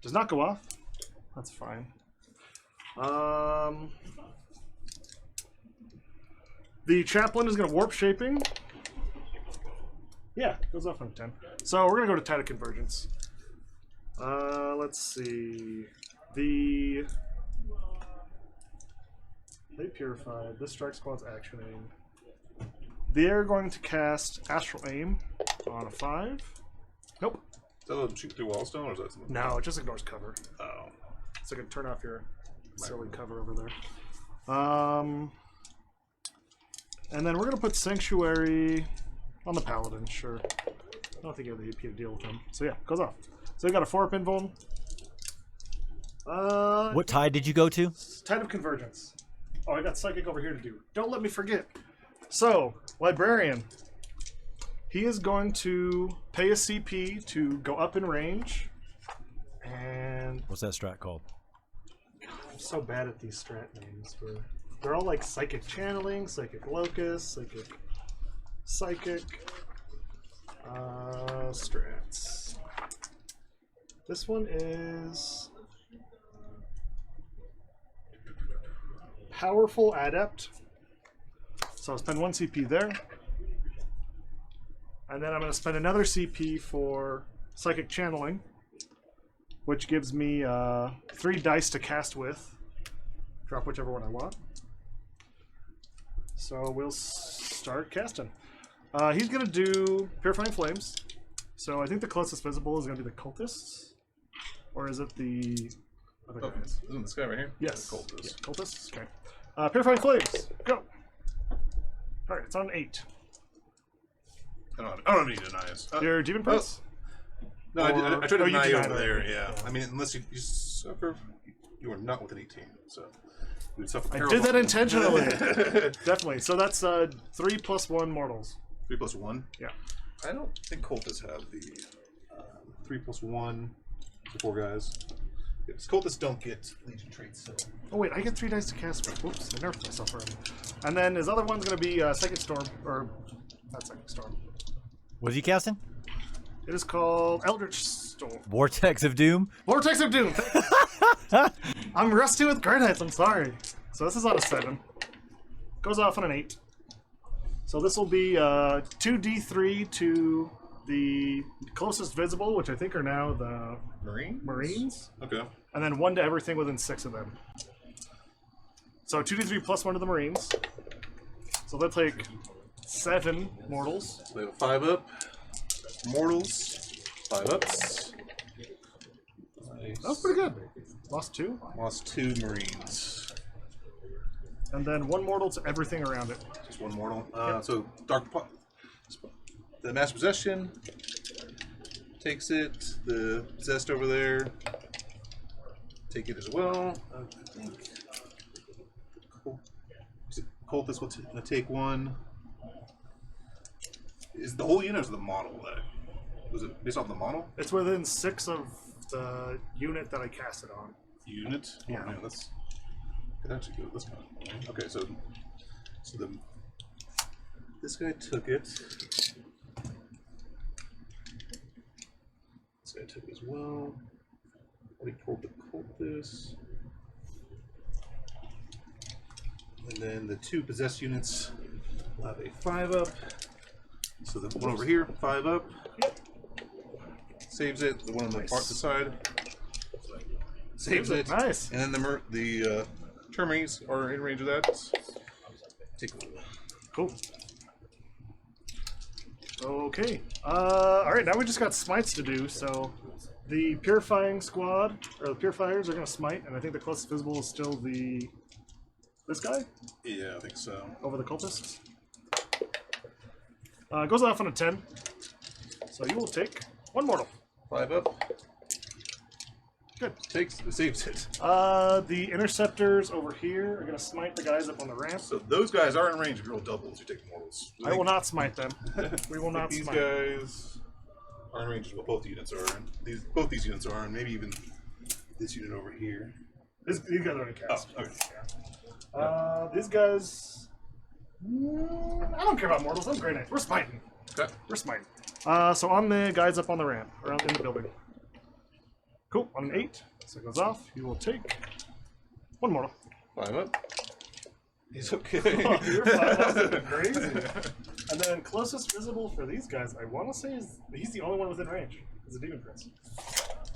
Does not go off. That's fine. The Chaplain is going to Warp Shaping. Yeah, goes off on 10. So we're going to go to Tide of Convergence. Let's see. They purified. This Strike Squad's actioning. They're going to cast Astral Aim on a 5. Nope. Is that a shoot through wallstone, or is that something? No, it just ignores cover. Oh. So I can turn off your silly cover over there. And then we're going to put Sanctuary on the Paladin, sure. I don't think you have the AP to deal with him. So yeah, goes off. So we got a 4-up invuln. What tide did you go to? Tide of Convergence. Oh, I got Psychic over here to do. Don't let me forget. So, Librarian. He is going to pay a CP to go up in range. And What's that strat called? I'm so bad at these strat names. They're all like Psychic Channeling, Psychic Locus, Psychic strats. This one is Powerful Adept. So I'll spend 1 CP there. And then I'm going to spend another CP for Psychic Channeling, which gives me 3 dice to cast with. Drop whichever one I want. So we'll start casting. He's going to do Purifying Flames. So I think the closest visible is going to be the Cultists. Or is it the other guys? Isn't this guy right here? Yes. Cultist. Yeah, Cultists. Okay. Purifying Flames. Go. Alright, it's on 8. I don't need to deny us. Your Demon Prince? No, I tried to deny you denied over it. there, yeah. I mean, unless you suffer, you are not with an 18, so you would suffer. I did that intentionally. Definitely. So that's 3 + 1 mortals. 3 + 1? Yeah. I don't think cultists have the 3 + 1 to 4 guys. Yes, cultists don't get Legion traits, so. Oh wait, I get 3 dice to cast. Whoops, I nerfed myself already. And then his other one's going to be Second Storm, or not Second Storm. What are you casting? It is called Eldritch Storm. Vortex of Doom? Vortex of Doom! I'm rusty with Granites, I'm sorry. So this is on a 7. Goes off on an 8. So this will be 2d3 to the closest visible, which I think are now the Marines. Okay. And then 1 to everything within 6 of them. So 2d3 + 1 to the Marines. So they'll take 7 mortals. So they have a 5 up. Mortals. 5 ups. Nice. That was pretty good. Lost 2. Lost 2 Marines. And then 1 mortal to everything around it. Just 1 mortal. So the Mass Possession takes it. The Possessed over there take it as well. I think Cultist will take 1. Is the whole unit or is the model that? Was it based off the model? It's within 6 of the unit that I cast it on. Unit? Yeah. Oh, man, that's could actually go this kind. Okay, so this guy took it. This guy took it as well. We pulled the Cultist. And then the 2 possessed units will have a 5 up. So the one over here, 5 up. Saves it. The one on the part the side saves it. Nice. And then the Termies are in range of that. Take 1. Cool. Okay. Alright, now we just got smites to do, so the Purifying Squad, or the Purifiers, are going to smite, and I think the closest visible is still this guy? Yeah, I think so. Over the Cultists. It goes off on a 10. So you will take 1 mortal. 5 up. Good. Saves it. The Interceptors over here are going to smite the guys up on the ramp. So those guys are in range of your doubles. You take mortals. I will not smite them. We will not these smite. guys are in range of what both units are. Both these units are, and maybe even this unit over here. These guys are already cast. Oh, okay. Yeah. These guys... I don't care about mortals. I'm great at it. We're smiting. Okay. We're smiting. So on the guys up on the ramp, or in the building. Cool. On an 8, so it goes off. You will take 1 mortal. 5 up. He's okay. Oh, your 5 ups have been crazy. And then closest visible for these guys, I want to say he's the only one within range. Is a Demon Prince.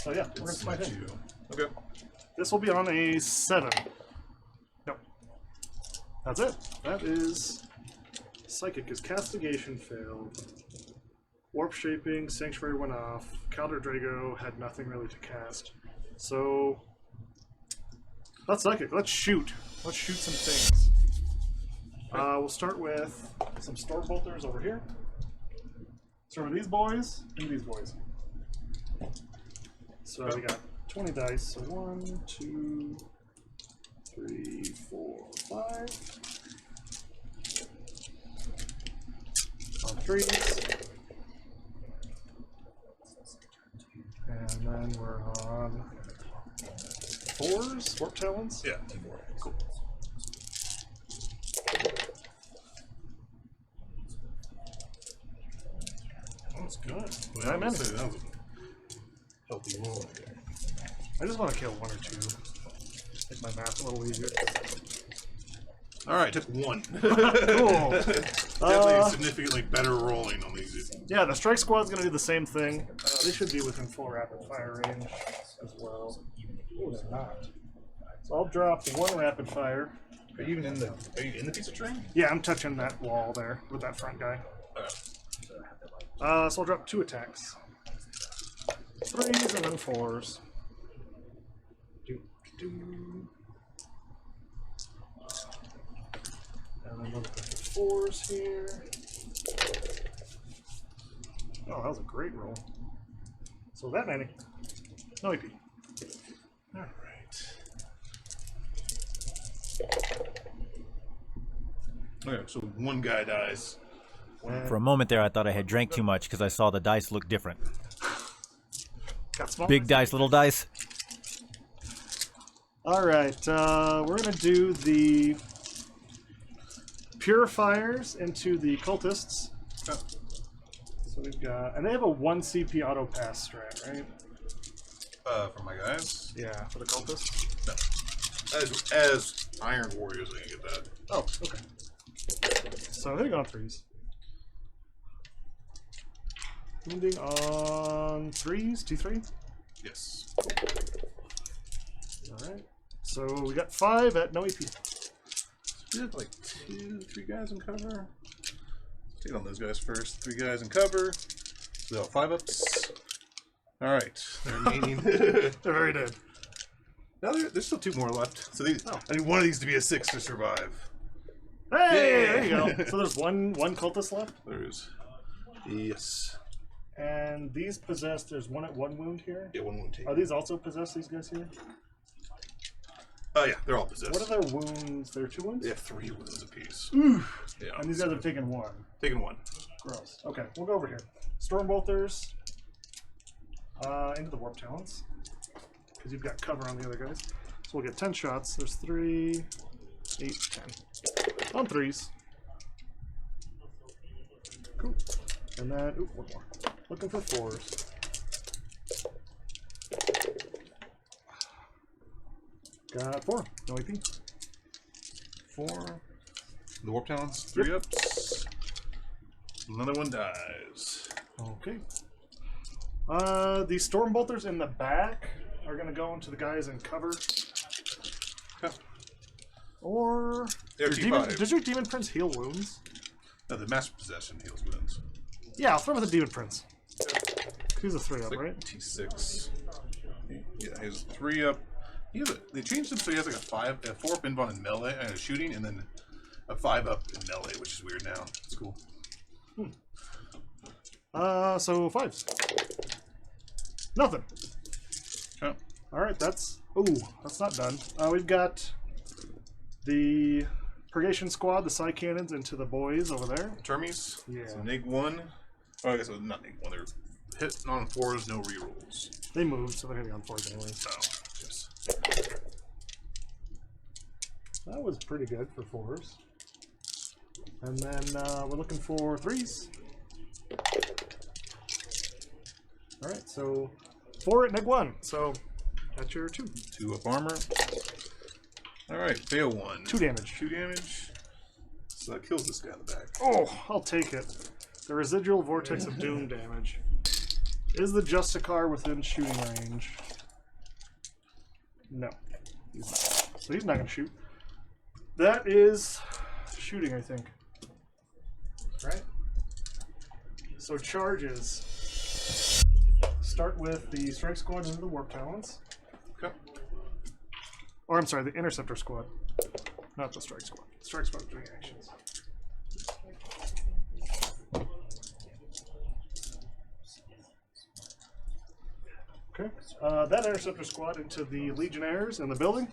So yeah, we're gonna smite him. Okay. This will be on a 7. No. That's it. That is Psychic, because Castigation failed. Warp Shaping, Sanctuary went off. Calder Drago had nothing really to cast. So that's Psychic. Let's shoot. Let's shoot some things. We'll start with some Storm Bolters over here. Start with these boys and these boys. So we got 20 dice. So 1, 2, 3, 4, 5. On 3s. And then we're on 4s, Warp Talons? Yeah. Cool. That was good. 9 minutes. That was a healthy roll there. I just want to kill 1 or 2. Make my math a little easier. Alright, took 1. Cool. Definitely significantly better rolling on these. Yeah, the Strike Squad's going to do the same thing. They should be within full rapid fire range as well. Oh, they're not. So I'll drop 1 rapid fire. Are you in the piece of train? Yeah, I'm touching that wall there with that front guy. So I'll drop 2 attacks. 3s and then 4s. And then look at the 4s here. Oh, that was a great roll. So that many. No AP. Alright. Okay, so 1 guy dies. For a moment there, I thought I had drank too much because I saw the dice look different. Got small. Big dice, little dice. Alright, we're going to do the Purifiers into the Cultists. Oh. So we've got, and they have a 1 CP auto pass strat, right? For my guys? Yeah, for the Cultists. No. As Iron Warriors, I can get that. Oh, okay. So hitting on 3s. Wounding on 3s, 2-3. Yes. Alright. So we got 5 at no AP. We have like 2, 3 guys in cover. Take on those guys first. 3 guys in cover. So they have 5 ups. All right. The remaining. They're very dead. No, there's still 2 more left. So I need one of these to be a 6 to survive. Hey, Yeah. there you go. So there's one cultist left. There's. Yes. And these possessed, there's one at 1 wound here. Yeah, 1 wound take. Are these also possessed, these guys here? Oh, yeah, they're all possessed. What are their wounds? There are 2 wounds? They have 3 wounds apiece. Oof. Yeah. And these guys have taken 1. Taking 1. Gross. Okay, we'll go over here. Stormbolters. Into the Warp Talons. Because you've got cover on the other guys. So we'll get 10 shots. There's 3, 8, 10. On 3s. Cool. And then, ooh, 1 more. Looking for 4s. Got 4. No AP. 4. The Warp Talons, 3 ups. Another one dies. Okay. The Stormbolters in the back are going to go into the guys in cover. Okay. Or... They're T5. Does your Demon Prince heal wounds? No, the Master Possession heals wounds. Yeah, I'll throw with the Demon Prince. He's a 3 up, Like right? T6. Yeah, he has a 3 up. They changed him so he has like a 4 up invuln in melee and shooting, and then a 5 up in melee, which is weird now. It's cool. So 5s. Nothing. Okay. Alright, that's... Ooh, that's not done. We've got the Purgation Squad, the Psy Cannons, into the boys over there. Termies. Yeah. So neg 1. Oh, I guess it's not neg 1. They're hitting on 4s, no rerolls. They moved, so they're hitting on 4s anyway. So, yes. That was pretty good for 4s. And then we're looking for 3s. Alright, so 4 at neg 1. So that's your 2. 2 up armor. Alright, fail 1. 2 damage. 2 damage. So that kills this guy in the back. Oh, I'll take it. The residual Vortex of Doom damage. Is the Justicar within shooting range? No. He's not. So he's not going to shoot. That is shooting, I think. Right? So charges. Start with the Strike Squad into the Warp Talons. Okay. Or I'm sorry, the Interceptor Squad. Not the Strike Squad. Strike Squad is doing actions. Okay. That Interceptor Squad into the Legionnaires in the building.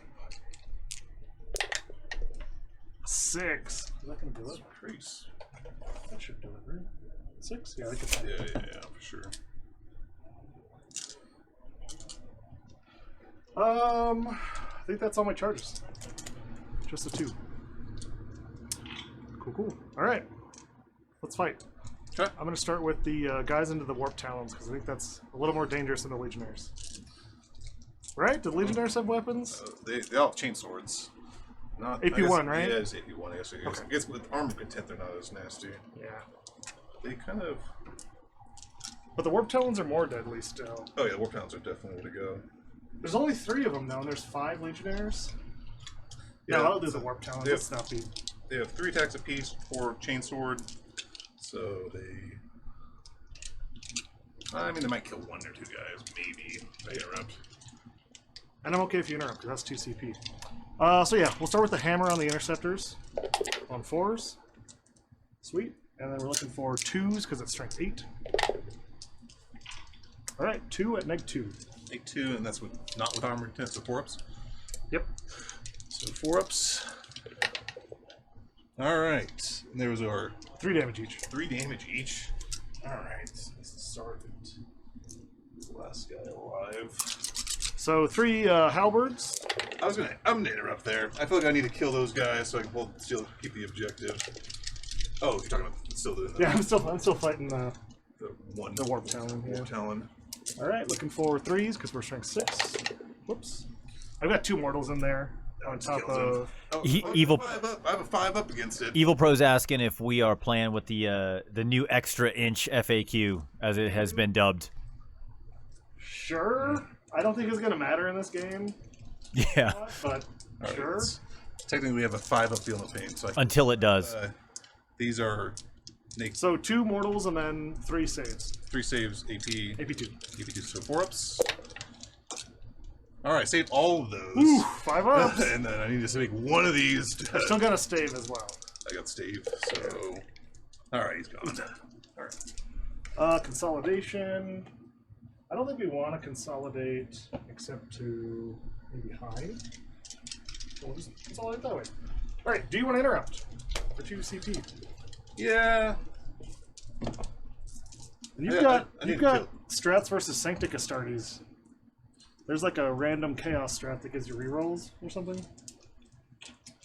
6. Is that going to do it? Increase. That should do it, right? 6? Yeah, I could do it. Yeah, for sure. I think that's all my charges. Just the 2. Cool. Alright. Let's fight. Okay. I'm going to start with the guys into the Warp Talons, because I think that's a little more dangerous than the Legionnaires. Right? Do the Legionnaires have weapons? They all have chain swords. Not AP1, I guess, right? Yeah, it's AP1. I guess. I guess with armor content, they're not as nasty. Yeah. They kind of. But the Warp Talons are more deadly still. Oh yeah, Warp Talons are definitely the way to go. There's only 3 of them now, and there's 5 Legionnaires. Yeah, No, I'll do the Warp Talons. they have- Let's not be... They have 3 attacks apiece, 4 chain sword. So they. I mean, they might kill 1 or 2 guys, maybe. If I interrupt. And I'm okay if you interrupt, because that's 2 CP. So yeah, we'll start with the hammer on the Interceptors. On 4s. Sweet. And then we're looking for 2s, because it's strength 8. Alright, 2 at neg 2. Neg 2, and that's with not with armor content, so 4 ups. Yep. So 4 ups. Alright. And there was our 3 damage each. 3 damage each. Alright. This is Sergeant. Last guy alive. So 3 halberds. I'm gonna interrupt there. I feel like I need to kill those guys so I can still keep the objective. Oh, you're talking about still the Yeah, I'm still fighting the one Warp Talon here. Warp Talon. Alright, looking for 3s, because we're strength 6. Whoops. I've got 2 mortals in there on top kills of... Oh, Evil- I have a 5 up against it. Evil Pro's asking if we are playing with the new extra inch FAQ, as it has been dubbed. Sure. I don't think it's going to matter in this game, Yeah, but Alright, sure. technically, we have a 5 up Feel No Pain. So until it does. these are So 2 mortals and then 3 saves. 3 saves, AP. AP2. AP2, so 4 ups. Alright, save all of those. Ooh, 5 ups. And then I need to make one of these. Still got a stave as well. I got Stave, so. Alright, he's gone. Alright. Consolidation. I don't think we want to consolidate except to maybe hide. So we'll just consolidate that way. Alright, do you want to interrupt? For 2 CP. Yeah. And I you've got strats versus Sanctic Astartes. There's like a random chaos strat that gives you rerolls or something.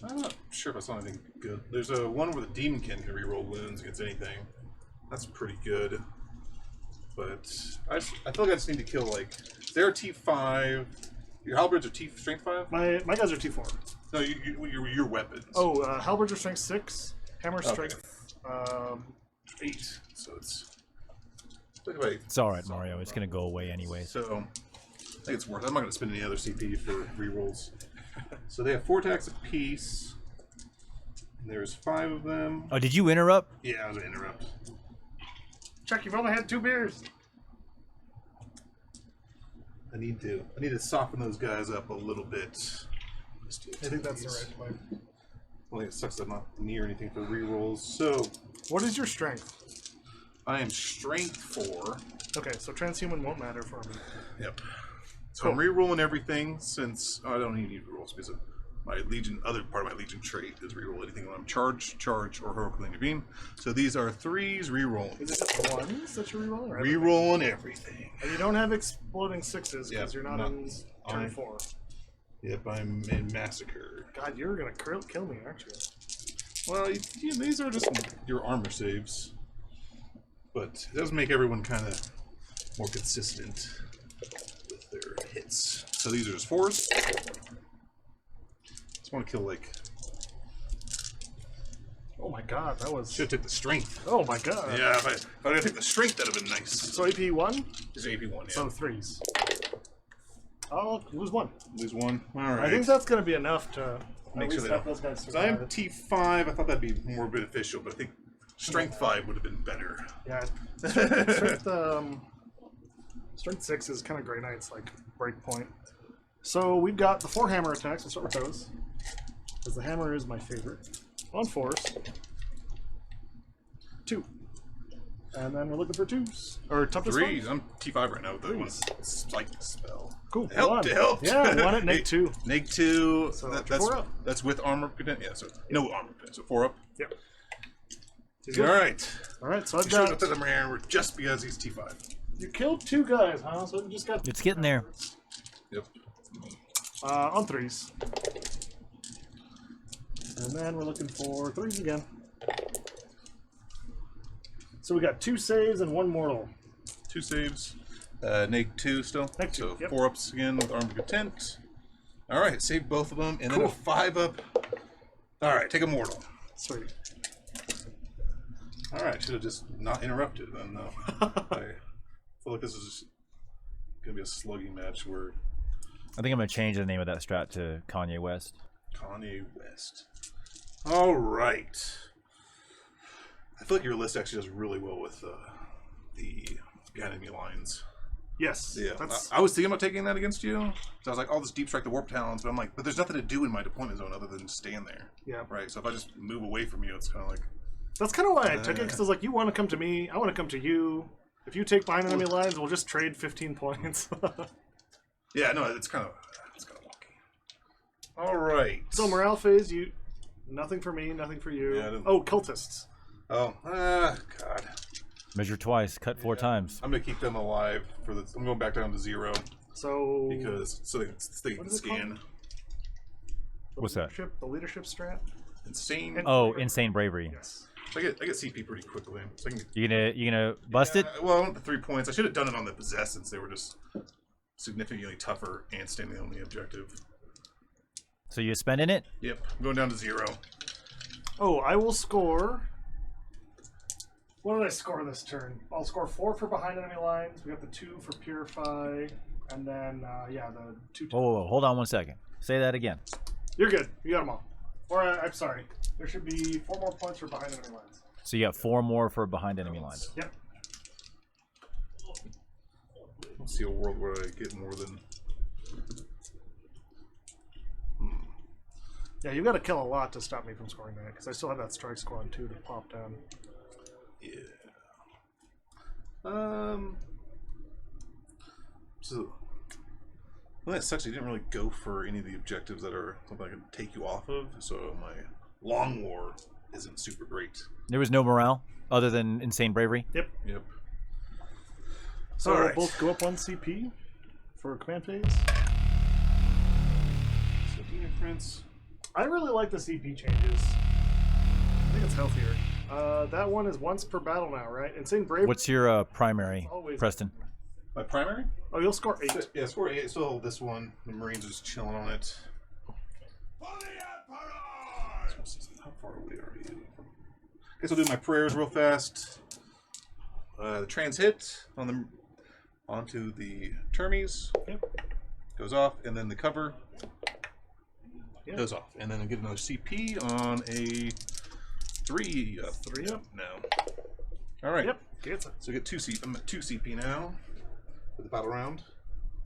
I'm not sure if I saw anything good. There's a one where the Demonkin can reroll wounds against anything. That's pretty good. But I feel like I just need to kill like. They're T5. Your halberds are strength 5? My guys are T4. No, your weapons. Oh, halberds are strength 6. Hammer strength 8. So it's. Anyway, It's all right, Mario. It's gonna go away anyway. so I think it's worth it. I'm not going to spend any other CP for rerolls. So they have 4 attacks apiece. And there's 5 of them. Oh, did you interrupt? Yeah, I was going to interrupt. Chuck, you've only had 2 beers. I need to soften those guys up a little bit. I think that's the right play. Well, it sucks that I'm not near anything for rerolls. So What is your strength? I am strength 4. Okay, so transhuman won't matter for me. Yep. So Cool. I'm rerolling everything since I don't need rerolls because of my Legion. Other part of my Legion trait is reroll anything when I'm charge, or heroically intervene. So these are 3s rerolling. Is it just 1s that you're rerolling? Or Rerolling everything. and you don't have exploding 6s because Yep, you're not not- in turn 4. Yep, I'm in massacre. God, you're gonna kill me, aren't you? Well, these are just your armor saves, but it does make everyone kind of more consistent with their hits. So these are just 4s. Just want to kill like. Oh my God, that was. Should have took the strength. Oh my God. Yeah, if I would have taken the strength, that'd have been nice. So AP 1. It's AP1, yeah. So 3s. I'll lose 1. Lose 1. All right. I think that's gonna be enough to Make at sure least they have those guys So I am survive. T5. I thought that'd be more beneficial, but I think strength 5 would have been better. Yeah, strength 6 is kind of Grey Knight's like break point. So we've got the 4 hammer attacks. We'll start with those, because the hammer is my favorite. On 4s, 2, and then we're looking for 2s or toughness 3s. 5s. I'm T5 right now with the one 3s. psych spell. Cool. Help 1. to help. Yeah, 1 at Nate 2. Neg 2. So that's 4 up. That's with armor content. Yeah. So no armor content. So 4 up. Yep. All right. All right. So I've You should have got. put them here just because he's T5. You killed 2 guys, huh? So we just got. It's getting there. Yep. On 3s. And then we're looking for 3s again. So we got 2 saves and 1 mortal. 2 saves. Neg 2 still. Neg 2, So yep. 4 ups again with armor content. All right. Save both of them, and then Cool. a 5 up. All right. Take a mortal. Sweet. All right. Should have just not interrupted then. I feel like this is just gonna be a slugging match where I think I'm gonna change the name of that strat to Kanye West. Kanye West. All right. I feel like your list actually does really well with the enemy lines. Yes. Yeah, That's, I was thinking about taking that against you. So I was like, oh, this deep strike the warp talons, but I'm like, but there's nothing to do in my deployment zone other than stand there. yeah. Right. So if I just move away from you, it's kind of like, That's kind of why I took it, because I was like, you want to come to me, I want to come to you. If you take behind enemy lines, we'll just trade 15 points. yeah, no, it's kind of wonky. All right. So morale phase, you nothing for me, nothing for you. Yeah, I didn't- Oh, cultists. Oh, God. Measure twice, cut 4 times. I'm gonna keep them alive for the. I'm going back down to 0 So because so they What can is it scan. called? What's that? The leadership strat. Insane. Oh, insane bravery. Yes. So I get CP pretty quickly. So I can, You gonna bust it? Well, I want the 3 points. I should have done it on the possess since they were just significantly tougher and standing on the objective. So you spending it? Yep, I'm going down to 0. Oh, I will score. What did I score this turn? I'll score 4 for behind enemy lines. We got the 2 for purify, and then yeah, the 2. Whoa, hold on 1 second. Say that again. You're good. You got them all. Or I'm sorry. There should be 4 more points for behind enemy lines. So you got 4 more for behind enemy lines. Yep. don't see a world where I get more than. Yeah, you've got to kill a lot to stop me from scoring that, because I still have that strike squad too to pop down. Yeah. So. Well, that sucks. You didn't really go for any of the objectives that are something I can take you off of. So my long war isn't super great. There was no morale other than insane bravery. Yep. Yep. So All right. both go up 1 CP for command phase. So Demon Prince. I really like the CP changes. I think it's healthier. That one is once per battle now, right? Insane bravery. What's your primary, Always. Preston? My primary? Oh, you'll score 8. So, yeah, score 8. Still this one. The Marines are just chilling on it. How far away are you? Guess I'll do my prayers real fast. The trans hit on the onto the termies. Yep. Goes off, and then the cover Yep. goes off, and then I get another CP on a 3 up. 3 up. now. All right. Yep. Gets it. So I get 2 CP. I'm at 2 CP now for the battle round.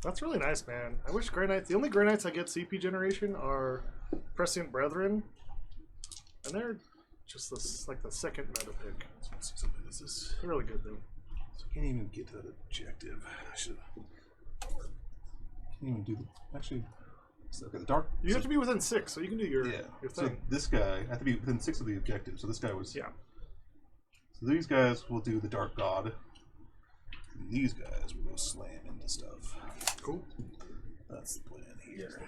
That's really nice, man. I wish Grey Knights. The only Grey Knights I get CP generation are Prescient Brethren, and they're just this, like the second meta pick. Let's see something. Is this? They're really good though. So I can't even get to that objective. I should. Can't even do the. Actually, okay, the dark. You so, have to be within 6, so you can do your Yeah. thing. So this guy, I have to be within 6 of the objective. So this guy was. Yeah. So these guys will do the Dark God. And these guys will go slam into stuff. Cool. That's the plan here.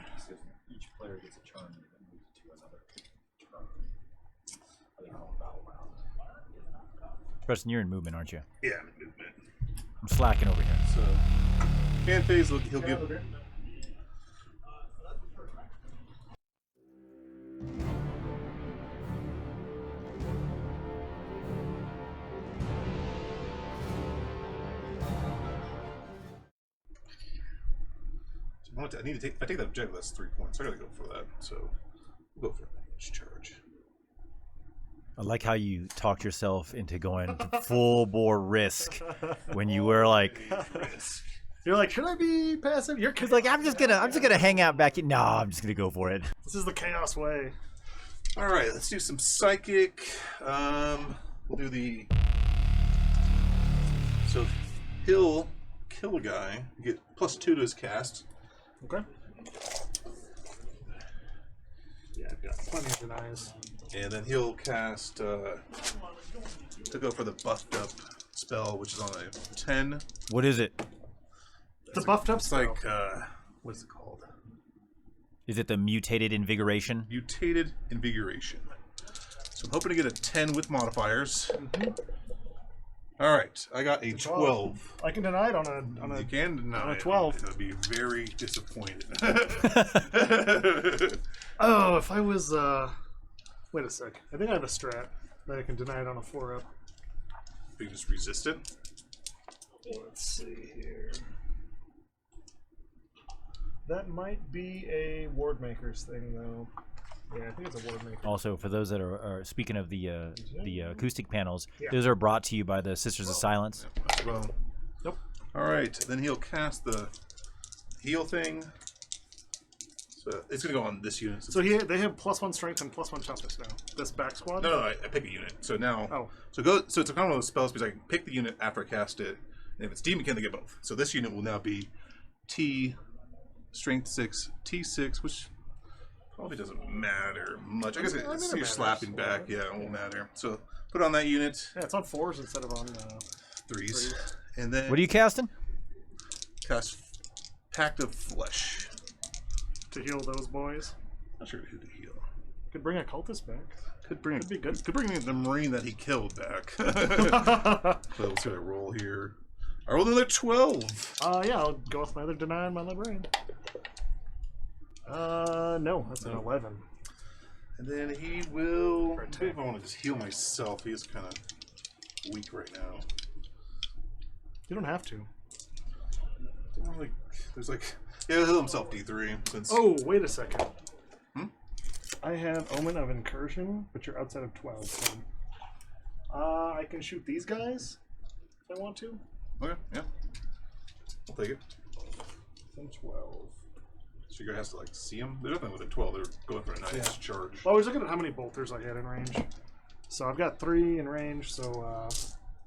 Each player gets a turn and then moves to another turn. I think on battle round. Preston, you're in movement, aren't you? Yeah, I'm in movement. I'm slacking over here. So, hand phase, he'll give. Okay. I need to take. If I take that objective, that's 3 points. I gotta go for that. So, we'll go for it. Just charge. I like how you talked yourself into going full bore risk when you were like, You're like, should I be passive? You're "Cause like I'm just gonna hang out back in." No, I'm just gonna go for it. This is the chaos way. All right, let's do some psychic. We'll do the. So, he'll kill a guy, get +2 to his cast. Okay. Yeah, I've got plenty of denies. And then he'll cast to go for the buffed up spell, which is on a 10. What is it? The buffed up It's spell. like what's it called? Is it the mutated invigoration? Mutated invigoration. So I'm hoping to get a 10 with modifiers. All right, I got a 12. I can deny it on a. You can deny on a it. 12. I'd be very disappointed. Oh, if I was. Wait a sec. I think I have a strat that I can deny it on a 4 up. You just resist it. Let's see here. That might be a Ward Maker's thing, though. Yeah, I think it's a Ward Maker. Also, for those that are speaking of the acoustic panels, Yeah. those are brought to you by the Sisters of Silence. Well, Nope. all right, then he'll cast the heal thing. So it's gonna go on this unit. So they have +1 strength and +1 toughness now. This back squad? No, I pick a unit. So now, Oh. so it's a kind of one of those spells because I can pick the unit after I cast it, and if it's Demonkin, they get both. So this unit will now be T, Strength 6, T6, which probably doesn't matter much. I guess I mean, it you're matters. slapping back. Yeah, it won't matter. So put on that unit, Yeah, it's on 4s instead of on 3s, and then What are you casting? cast Pact of Flesh. to heal those boys. Not sure who to heal. Could bring a cultist back. Could bring Could be good. Could bring the Marine that he killed back. So let's see what I roll here. I rolled another 12. Yeah, I'll go with my other deny on my librarian. No, that's an 11. And then he will. I think I want to just heal myself. He is kind of weak right now. You don't have to. Like, there's like, yeah, he'll heal himself D3 since. Oh, wait a second. Hmm? I have Omen of Incursion, but you're outside of 12. So, I can shoot these guys if I want to. Okay, yeah. I'll take it. 10, 12. So your guy has to like see them. They're definitely within 12. They're going for a nice Yeah. charge. Well, I was looking at how many bolters I had in range. So I've got 3 in range, so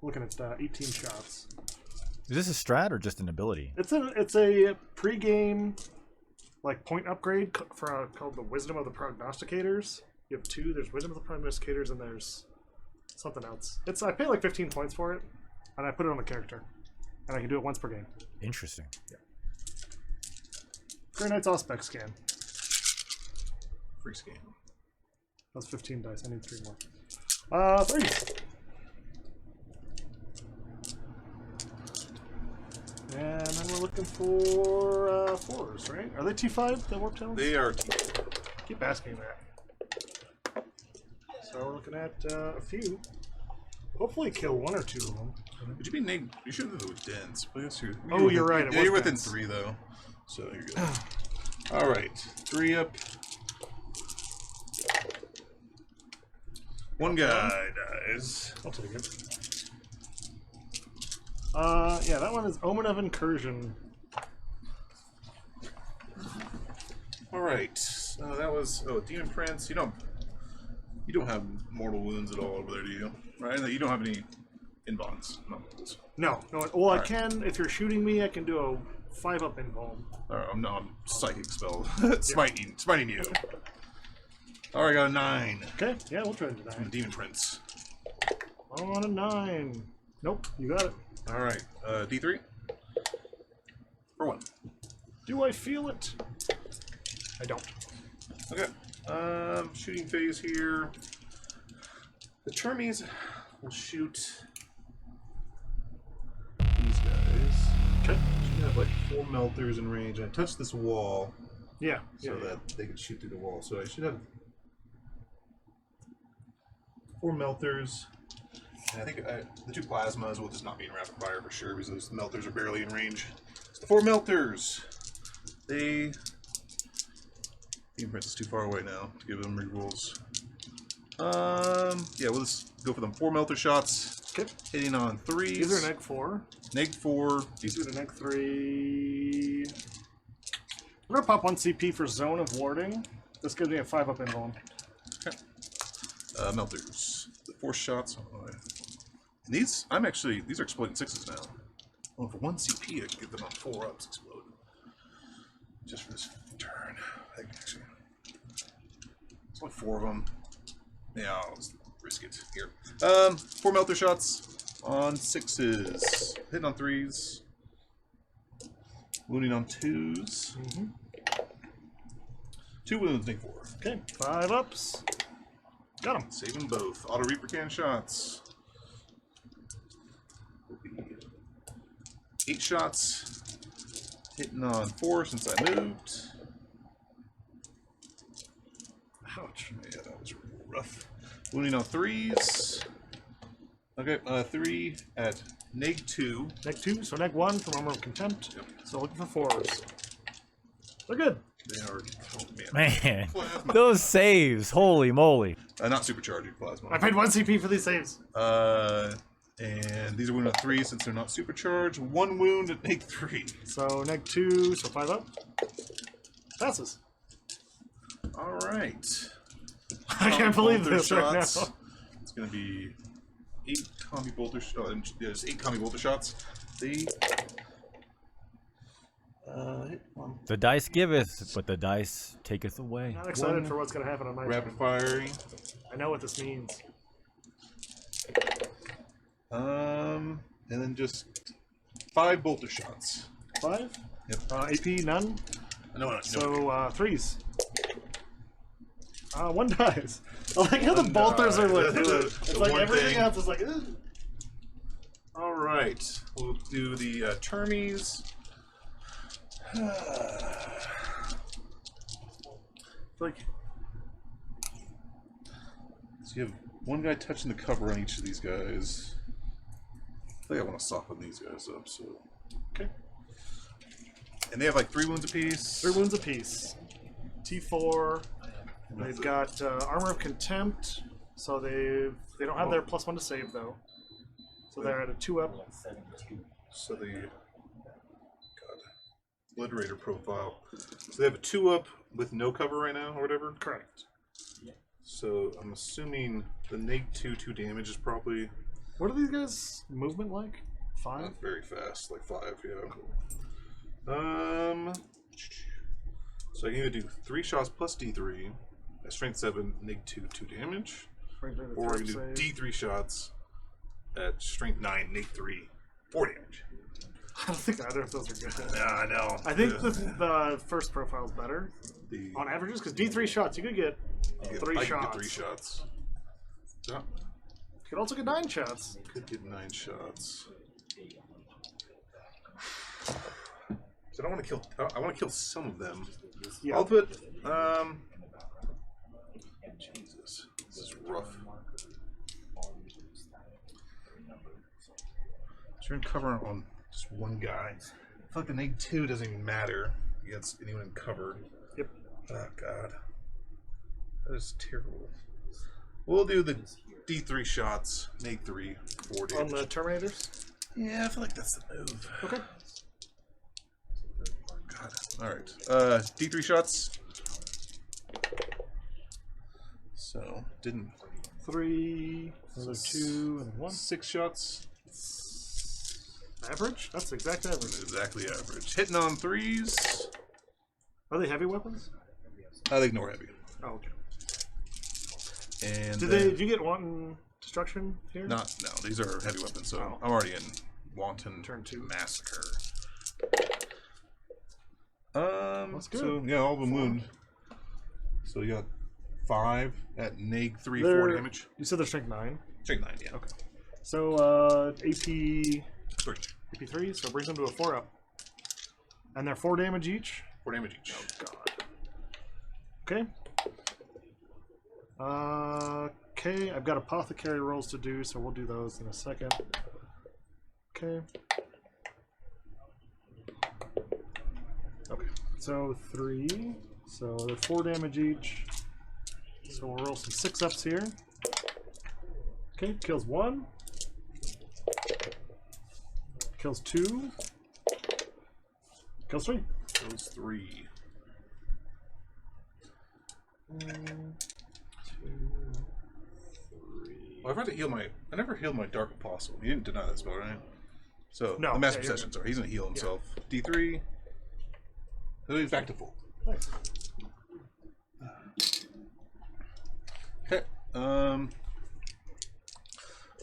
looking at 18 shots. Is this a strat or just an ability? It's a pre-game like point upgrade called the Wisdom of the Prognosticators. You have 2. There's Wisdom of the Prognosticators and there's something else. I pay like 15 points for it, and I put it on the character, and I can do it once per game. Interesting. Yeah. Grey Knight's Auspex scan. Free scan. That's 15 dice. I need 3 more. 3. And then we're looking for 4s, right? Are they T5, the Warp Talons? They are. Keep asking that. So we're looking at a few. Hopefully kill 1 or 2 of them. Would you be named? You should have been with dense. But I guess you're. Oh, you're right. It Yeah, was you're within dense. 3 though. So you're good. All right, 3 up. 1 guy dies. I'll take it. Yeah, that one is Omen of Incursion. All right, so that was Demon Prince. You don't have mortal wounds at all over there, do you? Right? You don't have any invulns. No. Well, I Alright. can, if you're shooting me, I can do a 5-up invuln. I'm psychic spell. Smiting you. All right, I got a 9. Okay, yeah, we'll try to do I'm the that. Demon Prince. On a 9. Nope, you got it. All right, D3 for 1. Do I feel it? I don't. Okay. Shooting phase here. The Termies will shoot these guys. Okay. Should have like 4 melters in range. And I touched this wall Yeah. so yeah. that they could shoot through the wall. So I should have 4 melters. And I think the 2 plasmas will just not be in rapid fire for sure because those melters are barely in range. So the 4 melters. Demon Prince is too far away now to give them rerolls. Yeah, we'll just go for them 4 melter shots. Okay. Hitting on 3s. These are neg 4. Neg 4. These are the neg 3. We're gonna pop 1 CP for Zone of Warding. This gives me a 5-up invuln. Okay. Melters. The 4 shots. Oh, yeah. And these are exploding 6s now. Well, for 1 CP, I can get them on 4-ups explode. Just for this turn. I think actually. There's only 4 of them. Yeah, I'll just risk it. Here. 4 melter shots on 6s. Hitting on 3s. Wounding on 2s. 2 wounds, Neg 4. Okay, 5-ups. Got him. Saving both. Auto Reaper can shots. Will be 8 shots. Hitting on 4 since I moved. Ouch. Yeah, that was rough. Wounding on 3s. Okay, 3 at neg 2. Neg 2, so neg 1 from Armor of Contempt. Yep. So looking for 4s. They're good. They are, oh man. Man, Plasma. those saves. Holy moly. Not supercharging plasma. I paid 1 CP for these saves. And these are wounded on 3 since they're not supercharged. 1 wound at neg 3. So neg 2, so 5-up. Passes. Alright. I can't believe Bolter this right now. shots. It's going to be 8 combi bolter shots. There's 8 combi bolter shots. They hit 1. The dice giveth, but the dice taketh away. Not excited 1 for what's going to happen on my rapid turn. firing. I know what this means. And then just 5 bolter shots. 5? Yep. AP, none. No. So 3s. 1 dies. I like how the One bolters are dies. like doing. It's The like one everything thing. else is like, ugh. All right, we'll do the termies. Like, So you have 1 guy touching the cover on each of these guys. I think I want to soften these guys up. So okay. and they have like 3 wounds apiece. 3 wounds apiece. T4. They've got Armor of Contempt, so they don't have their +1 to save though. So they're at a 2-up. So they Obliterator profile. So they have a 2-up with no cover right now, or whatever? Correct. So I'm assuming the -2, 2 damage is probably What are these guys' movement like? 5? not very fast, like 5, yeah. So I can either do 3 shots plus D3 at strength 7, -2, 2 damage, or I can do D3 shots at strength 9, -3, 4 damage. I don't think either of those are good. Yeah, I know. I think the first profile is better The on averages because D3 shots you could get I can 3 get shots. 3 shots. Yeah, You could also get 9 shots. could get 9 shots. So I don't want to kill. I want to kill some of them. Yeah. I'll put. Jesus, this is rough. Turn cover on just one guy. I feel like the -2 doesn't even matter against anyone in cover. Yep. Oh God, that is terrible. We'll do the D3 shots, -3, 4 On damage. the Terminators. Yeah, I feel like that's the move. Okay. God. All right. D3 shots. So didn't 3, another 2, and 1. 6 shots. Average? That's the exact average. Exactly average. Hitting on 3s. Are they heavy weapons? I think more heavy. Oh, okay. And Did you get wanton destruction here? no, these are heavy weapons. So I'm already in wanton Turn 2. massacre. That's good. So yeah, all of them wound. So you got 5 at -3, 4 damage. You said they're strength 9. Strength 9, yeah. Okay. So AP 3. AP3, so it brings them to a 4-up. And they're 4 damage each. 4 damage each. God. Okay. Okay, I've got apothecary rolls to do, so we'll do those in a second. Okay. Okay, so 3. So they're 4 damage each. So we'll roll some 6-ups here. Okay, kills 1. Kills 2. Kills 3. Those 3. 1, 2, 3. Well, I've had to heal my. I never healed my Dark Apostle. You didn't deny that spell, right? So No, the Master yeah, you're Possession. Sorry, he's gonna heal himself. D3. So he's back to full. Nice. Okay.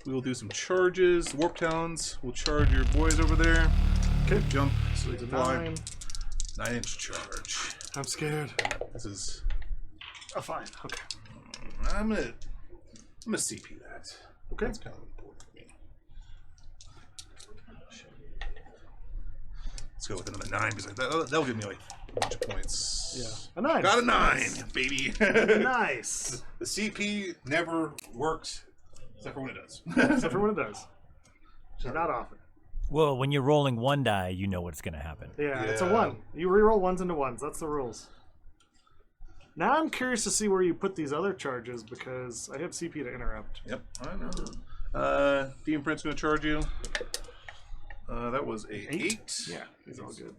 We will do some charges. Warp Talons. We'll charge your boys over there. Okay, Jump. So they it's a can fly. 9. 9-inch charge. I'm scared. This is. Oh, fine. Okay. I'm gonna CP that. Okay. That's kind of important to me. Let's go with another 9 because that'll give me like a bunch of points. Yeah. A 9. Got a 9, baby. Nice. The CP never works except for when it does. Except for when it does. Not often. Well, when you're rolling one die, you know what's going to happen. Yeah, it's a Yeah. 1. You reroll 1s into 1s. That's the rules. Now I'm curious to see where you put these other charges because I have CP to interrupt. Yep, I know. Demon Prince gonna charge you. That was a 8. Yeah, it's all good.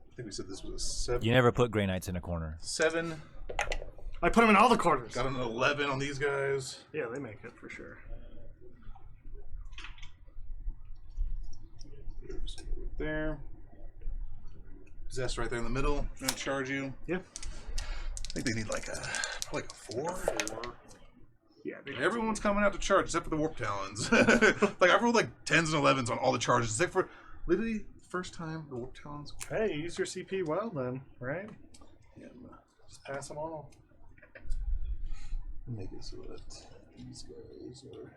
I think we said this was a 7. You never put Grey Knights in a corner. 7. I put them in all the corners. Got an 11 on these guys. Yeah, they make it for sure. Oops, right there. Possessed right there in the middle. Gonna charge you. Yeah. I think they need like a 4. 4. Yeah, they Everyone's coming out to charge except for the Warp Talons. Like I've rolled like 10s and 11s on all the charges except for literally first time the Warp Talons. Hey, use your CP well then, right? Yeah, Just pass them all. make it so that these guys are.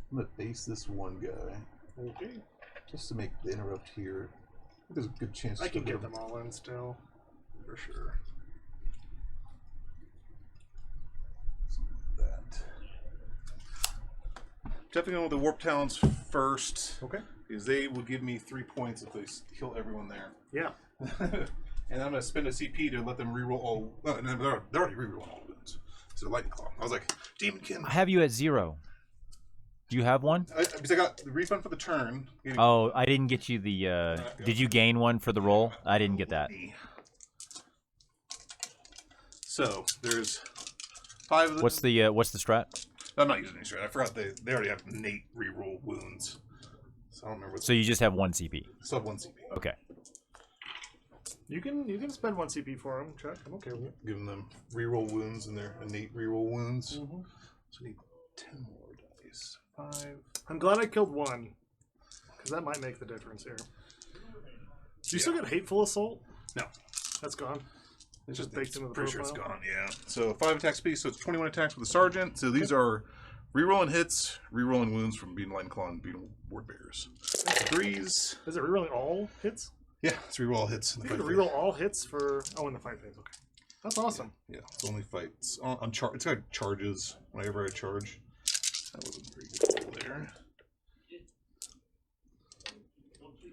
I'm gonna base this one guy Okay. just to make the interrupt here. I think there's a good chance I to can get get them all in still. for sure. Something like that. Definitely going with the Warp Talons first. Okay. Because they will give me 3 points if they kill everyone there. Yeah. And I'm going to spend a CP to let them reroll all. No, they're already rerolling all wounds. So Lightning Claw. I was like, Demonkin. I have you at 0. Do you have one? Because I got the refund for the turn. Oh, I didn't get you the. Did you gain one for the roll? I didn't get that. So there's 5 of them. What's the strat? I'm not using any strat. I forgot they already have innate reroll wounds. So I don't remember. So you just have 1 CP. Still have 1 CP. Okay. You can spend 1 CP for them, Chuck. I'm okay with it. Giving them reroll wounds and their innate reroll wounds. Mm-hmm. So I need 10 more dice. 5. I'm glad I killed 1, because that might make the difference here. Do you still get Hateful Assault? No. That's gone. It's just baked into the Pretty profile. sure it's gone, yeah. So 5 attacks apiece, so it's 21 attacks with the sergeant. So these are rerolling hits, rerolling wounds from being line claw and being ward bearers. 3s. Is it rerolling all hits? Yeah, it's reroll all hits. In the You can fight reroll all hits for... Oh, in the fight phase. Okay. That's awesome. Yeah, it's only fights. It's got charges whenever I charge. That wasn't very good roll there.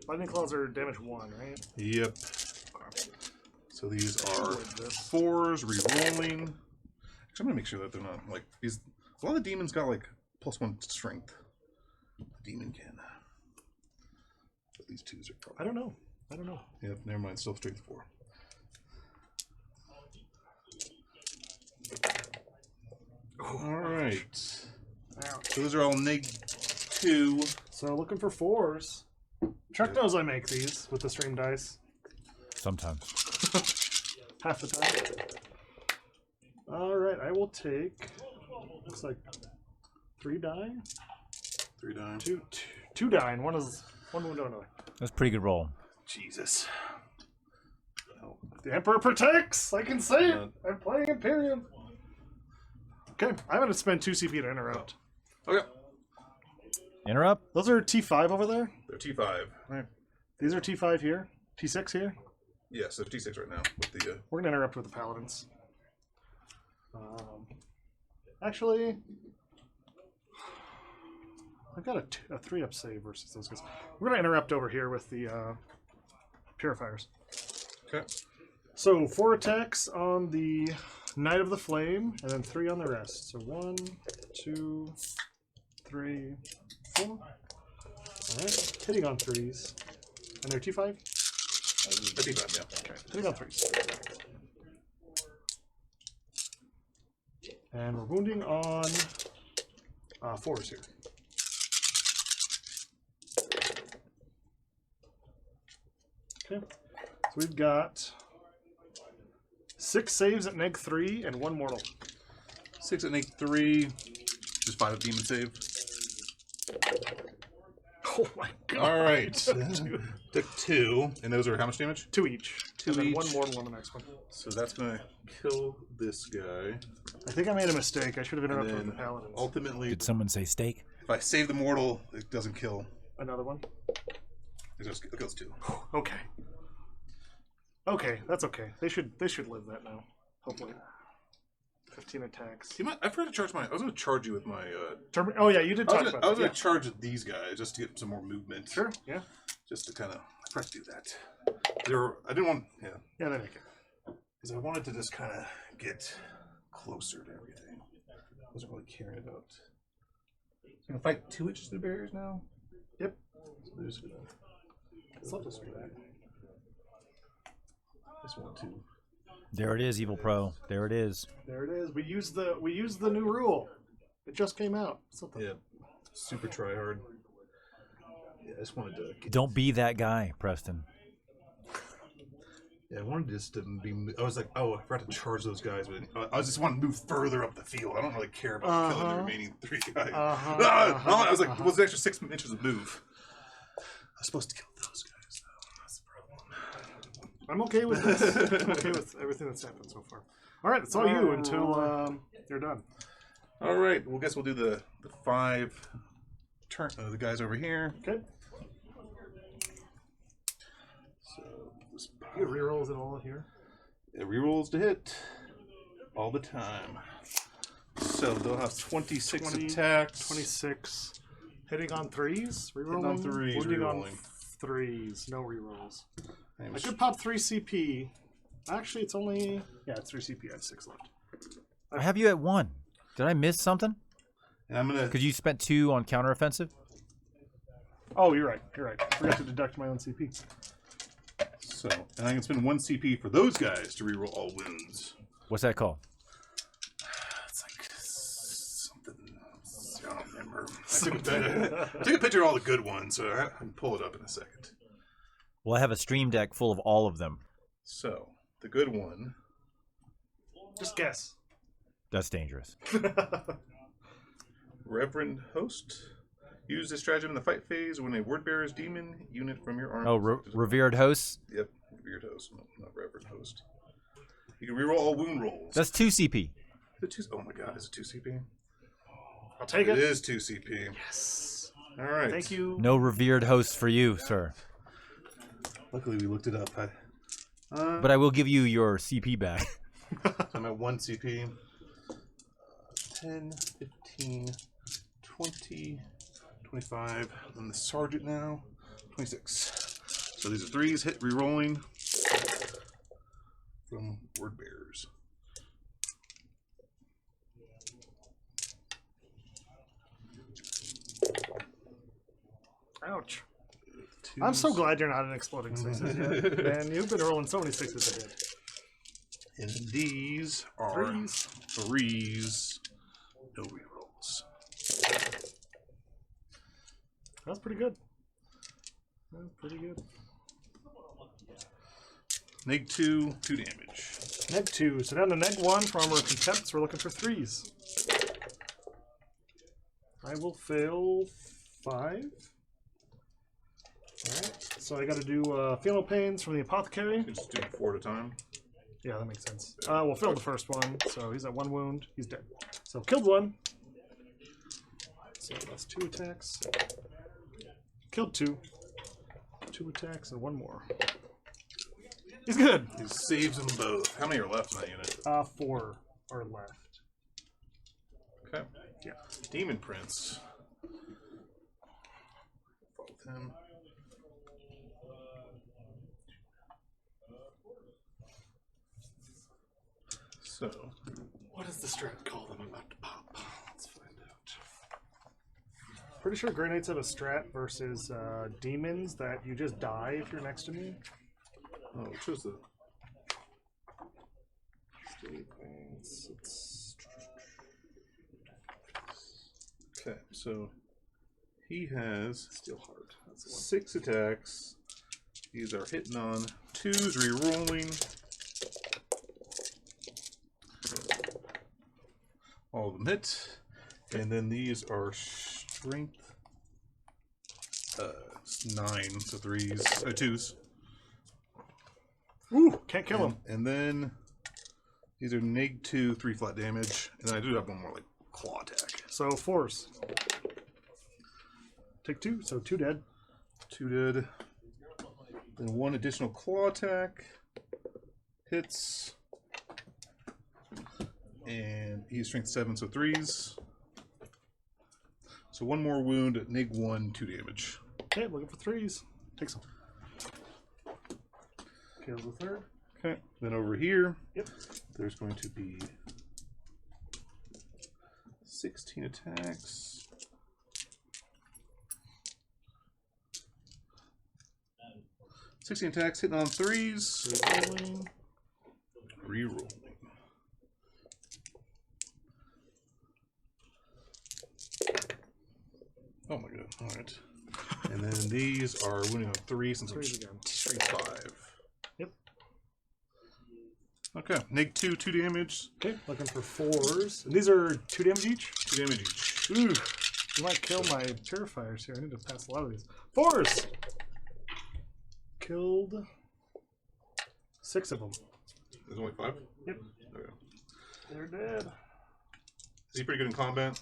Lightning Claws are damage 1, right? Yep. So these are 4s, rerolling. Actually, I'm gonna make sure that they're not like these. A lot of the demons got like +1 strength. The demon can. But these 2s are probably. I don't know. Yep, never mind. Still strength 4. All right. So those are all -2. So looking for 4s. Chuck knows I make these with the stream dice. Sometimes. Half the time. Alright, I will take... Looks like 3 die? 3 die. Two die, and one wound on another. That's a pretty good roll. Jesus. The Emperor protects! I can say it! I'm playing Imperium! Okay, I'm going to spend 2 CP to interrupt. Okay. Interrupt? Those are T5 over there? They're T5. Right. These are T5 here. T6 here. Yes, they're T6 right now with the. We're going to interrupt with the Paladins. Actually, I've got a 3-up save versus those guys. We're going to interrupt over here with the Purifiers. Okay. So 4 attacks on the Knight of the Flame, and then 3 on the rest. So 1, 2, 3, 4. Alright, hitting on 3s. And they're T5? They're T5, yeah. Okay, hitting on 3s. And we're wounding on 4s here. Okay, so we've got 6 saves at neg 3 and 1 mortal. 6 at neg 3. Just 5 at demon save. Oh my god. Alright. Took 2. And those are how much damage? 2 each. 2 and then each. 1 mortal on the next one. So that's going to kill this guy. I think I made a mistake. I should have And interrupted with then the Paladins. ultimately, Did someone say steak? if I save the mortal, it doesn't kill. Another one. It goes 2. Okay. Okay, that's okay. They should live that now. Hopefully. 15 attacks. I forgot to charge my. I was going to charge you with my. Oh yeah, you did talk about I was that. going to charge these guys just to get some more movement. Sure, yeah. Just to kind of. I forgot to do that. I didn't want. Yeah. Yeah, they make it. Because I wanted to just kind of get closer to everything. I wasn't really caring about. So I'm going to fight 2 inches through barriers now? Yep. So there's going to. It's not just for that. This one, too. There it is, Evil Pro. There it is. There it is. We used the new rule. It just came out. Something. Yeah. Super try hard. Yeah, I just wanted to get. Don't be that guy, Preston. Yeah, I wanted just to be. I was like, oh, I forgot to charge those guys, but I just want to move further up the field. I don't really care about killing the remaining 3 guys. I was like, what's the extra 6 inches of move? I was supposed to kill those guys, though. That's the problem. I'm okay with this. I'm okay with everything that's happened so far. All right, it's all you until you're done. All right, well, guess we'll do the 5 turn. The guys over here. Okay. So this You get rerolls and all here. yeah, rerolls to hit all the time. So they'll have 26 attacks. 26. Hitting on 3s. Rerolling. on 3s, Wounding on rerolling. 3s. No rerolls. I'm I could pop 3 CP. Actually, it's only... Yeah, it's 3 CP. I have 6 left. I have you at 1. Did I miss something? And I'm gonna. Because you spent 2 on counteroffensive. Oh, you're right. You're right. I forgot to deduct my own CP. So, and I can spend 1 CP for those guys to reroll all wounds. What's that called? It's like something. I don't remember. I took a picture of all the good ones, so I can pull it up in a second. Well, I have a stream deck full of all of them. So, the good one. Just guess. That's dangerous. Reverend Host. Use this stratagem in the fight phase when a word bearer's demon unit from your army. Oh, revered hosts. Yep, revered host, not Reverend Host. You can reroll all wound rolls. That's 2 CP. Oh my god, is it 2 CP? I'll take it. It is 2 CP. Yes. All right. Thank you. No revered hosts for you, sir. Luckily, we looked it up. But I will give you your CP back. So I'm at 1 CP. 10, 15, 20, 25. I'm the sergeant now. 26. So these are 3s, hit rerolling from word bearers. Ouch. 2s. I'm so glad you're not an exploding sixes yet. Man, you've been rolling so many sixes a bit. And these are 3s. No rerolls. That's pretty good. That's pretty good. Neg 2, 2 damage. Neg 2. So down to neg 1 for armor of contempt. So we're looking for 3s. I will fail 5. Alright. So I got to do Pheno Pains from the Apothecary. You can just do 4 at a time. Yeah, that makes sense. We'll fail the first one. So he's at 1 wound. He's dead. So killed 1. So that's 2 attacks. Killed 2. 2 attacks and 1 more. He's good. He saves them both. How many are left in that unit? 4 are left. Okay. Yeah. Demon Prince. Follow with him. So, What is the strat called I'm about to pop? Let's find out. Pretty sure Grey Knights have a strat versus demons that you just die if you're next to me. oh, which was the okay? So he has Steelheart. That's the one. 6 attacks. These are hitting on 2s, rerolling. All of them hit, and then these are strength 9, so 3s, 2s. Ooh, can't kill him. And then these are neg 2, 3 flat damage, and then I do have one more like claw attack. So 4s. Take 2, so 2 dead. 2 dead. Then 1 additional claw attack. Hits. And he's strength 7, so 3s. So 1 more wound at neg 1, 2 damage. Okay, looking for 3s. Take some. Kills the 3rd. Okay. Then over here, Yep. there's going to be 16 attacks. Hitting on 3s. Rerolling. Rerolling. Oh my god. Alright. And then these are winning on 3 since I'm 3s again. strength 5. Yep. Okay. Neg 2, 2 damage. Okay, looking for 4s. And these are 2 damage each? 2 damage each. Ooh. You might kill my purifiers here. I need to pass a lot of these. 4s! Killed 6 of them. There's only 5? Yep. Okay. They're dead. Is he pretty good in combat?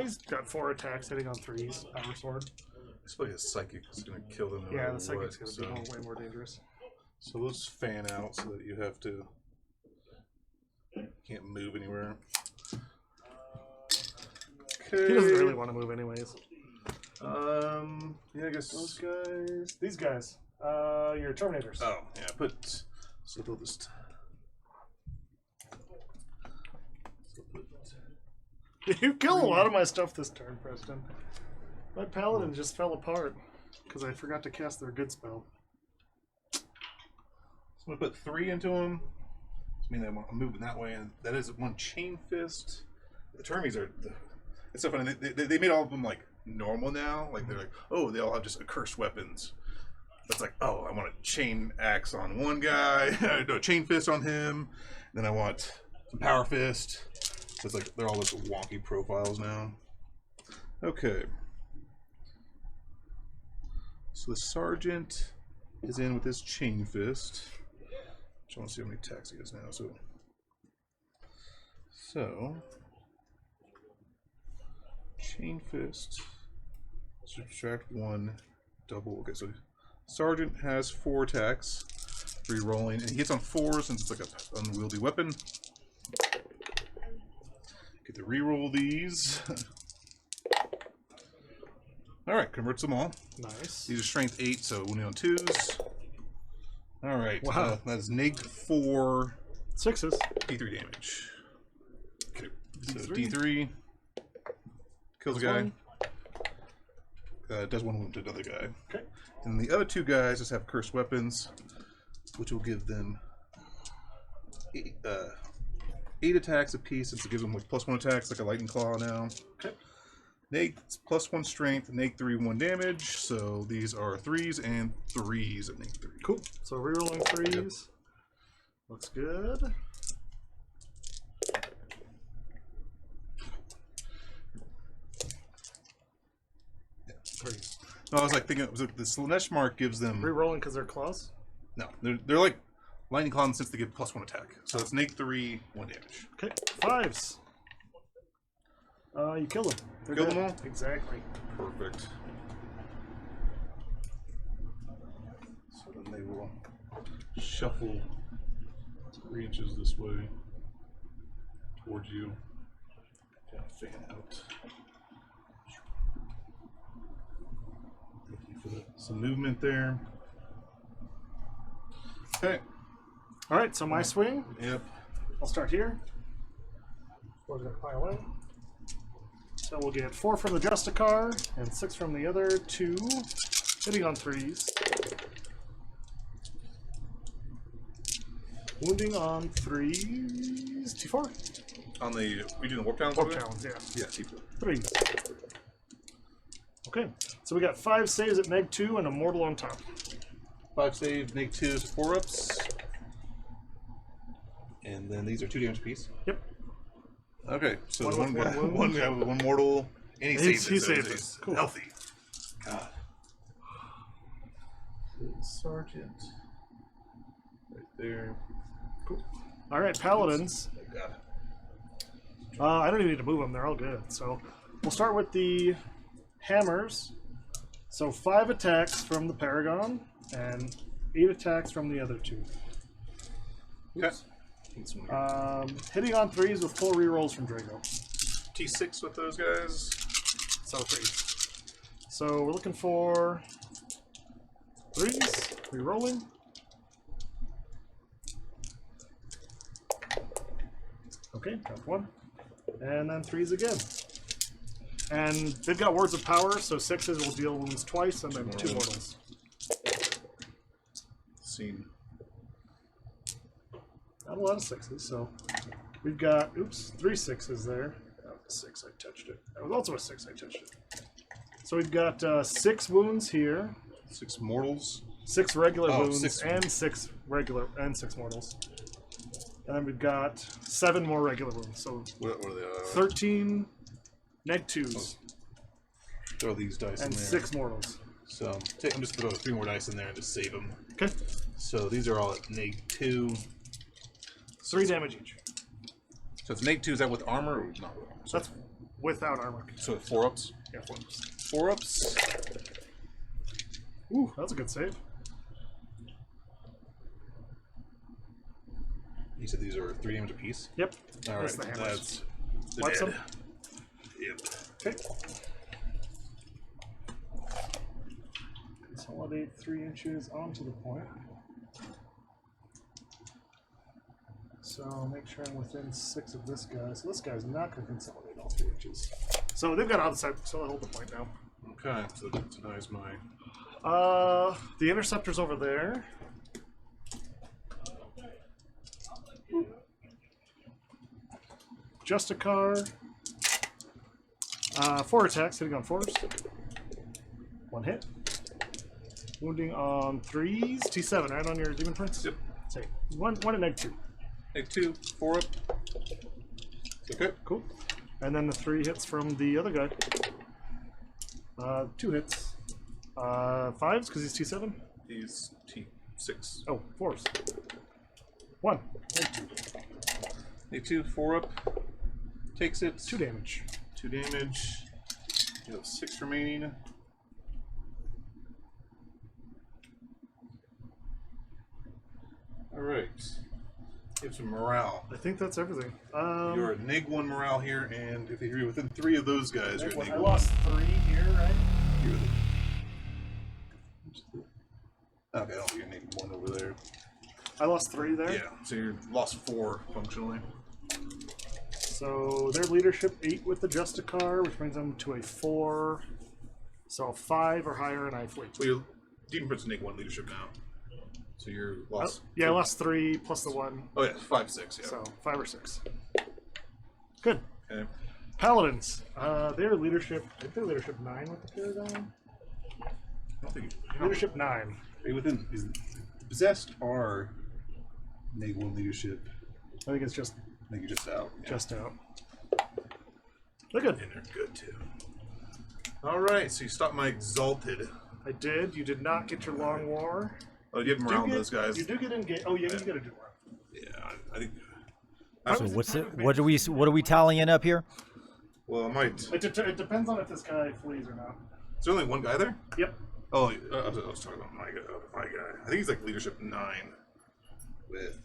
He's got 4 attacks hitting on 3s. Power sword. It's probably a psychic is going to kill them. No Yeah, matter the psychic's what, going to be way more dangerous. So let's fan out so that you have to. Can't move anywhere. Okay. He doesn't really want to move anyways. Yeah, I guess Those guys. These guys. Your Terminators. Oh, yeah. Put. So they'll just. So put You killed a lot of my stuff this turn, Preston. My paladin just fell apart because I forgot to cast their good spell. So I'm gonna put 3 into him. I mean, I'm moving that way, and that is 1 chain fist. The Termies are. It's so funny. They made all of them like normal now. Like they're like, oh, they all have just accursed weapons. That's like, oh, I want a chain axe on one guy, no, a chain fist on him. Then I want some power fist. So it's like they're all those wonky profiles now. Okay. So the sergeant is in with his chain fist. Just want to see how many attacks he has now. So chain fist. Subtract 1, double. Okay, so sergeant has 4 attacks, re-rolling, and he hits on 4 since it's like an unwieldy weapon. Get to re-roll these. All right, converts them all. Nice. These are strength 8, so only on 2s. All right, wow. that's neg 4. 6s. D3 damage. Okay, so D3. D3 kills a guy. One. Does 1 wound to another guy. Okay. And the other 2 guys just have cursed weapons, which will give them 8 attacks apiece, since it gives them like +1 attacks, like a lightning claw now. Okay. Neg +1 strength, neg 3 1 damage. So these are 3s and 3s at neg 3. Cool. So rerolling 3s. Yep. Looks good. No, I was like thinking the Slanesh mark gives them Rerolling because they're claws? No, they're like lightning claw since they get +1 attack. So it's neg 3 1 damage. Okay, 5s. You kill them. Kill them all? Exactly. Perfect. So then they will shuffle 3 inches this way towards you. Kind of fan out. Thank you for some movement there. Okay. All right, so my swing. Yep. I'll start here. 4's gonna pile in. So we'll get 4 from the Justicar and 6 from the other 2. Hitting on 3s. Wounding on 3s. T4? On the we do the warp talons. Warp talons, yeah. Yeah, T4. 3s. Okay, so we got 5 saves at neg 2 and a mortal on top. 5 save, neg 2s, 4-ups. And then these are 2 damage apiece. Yep. Okay, so One one wound. guy with 1 mortal, and he saves it. He so saved he's it. Cool. Healthy. God. Sergeant. Right there. Cool. All right, Paladins. Oh, God. I don't even need to move them. They're all good. So we'll start with the hammers. So 5 attacks from the Paragon and 8 attacks from the other 2. Okay. Hitting on 3s with 4 rerolls from Drago. T6 with those guys. So 3s. So we're looking for 3s. Rerolling. Okay, got 1. And then 3s again. And they've got words of power, so 6s will deal wounds twice, and then 2 mortals. Scene. Not a lot of 6s, so we've got 3 6s there. That was a 6, I touched it. That was also a 6, I touched it. So we've got 6 wounds here. 6 mortals. 6 regular wounds 6. and 6 regular and 6 mortals. And then we've got 7 more regular wounds. So What are they? 13 neg 2s Throw these dice and in there. 6 mortals. So I'm just throw 3 more dice in there and just save them. Okay. So these are all at neg 2. 3 damage each. So it's neg 2. Is that with armor or not with armor? So That's without armor. So 4-ups. Yeah, 4s. 4-ups. Ooh, that's a good save. You said these are 3 damage apiece? Yep. All That's right. the hammers. That's What's dead. them? Yep. Okay. Consolidate 3 inches onto the point. So make sure I'm within 6 of this guy. So this guy's not going to consolidate all 3 inches. So they've got outside, so they'll hold the point now. Okay, so that denies my. The interceptor's over there. Just a car. 4 attacks, hitting on 4s. 1 hit. Wounding on 3s. T7, right on your Demon Prince? Yep. Say, 1 and -2. -2, 4 up. Okay. Cool. And then the 3 hits from the other guy. 2 hits. 5s, because he's T7. He's T6. Oh, 4s. 1. -2, 4 up. Takes it. 2 damage. 2 damage. You have 6 remaining. Alright. You have some morale. I think that's everything. You're a -1 morale here, and if you're within 3 of those guys, you're at I -1. lost 3 here, right? Okay, I don't think you're -1 over there. I lost 3 there. Yeah, so you lost 4 functionally. So their leadership 8 with the Justicar, which brings them to a 4. So 5 or higher, and I flee. Well, your Demon Prince is -1 leadership now. So you're lost. Yeah, I lost 3 plus the 1. Oh, yeah, 5, 6, yeah. So 5 or 6. Good. Okay. Paladins. Their leadership, I think they're leadership 9 with the Paragon. I don't think Leadership 9. within possessed are -1 leadership. I think it's just I think you're just out. Yeah. just out. They're good. And they're good too. Alright, so you stopped my exalted. I did. You did not get your long war. Oh, you have morale on those guys. You do get engaged. Oh, yeah, you got to do more. Yeah, I think. So what's it? What are we tallying up here? Well, I might. It depends on if this guy flees or not. Is there only one guy there? Yep. Oh, I was talking about my guy. I think he's like leadership 9 with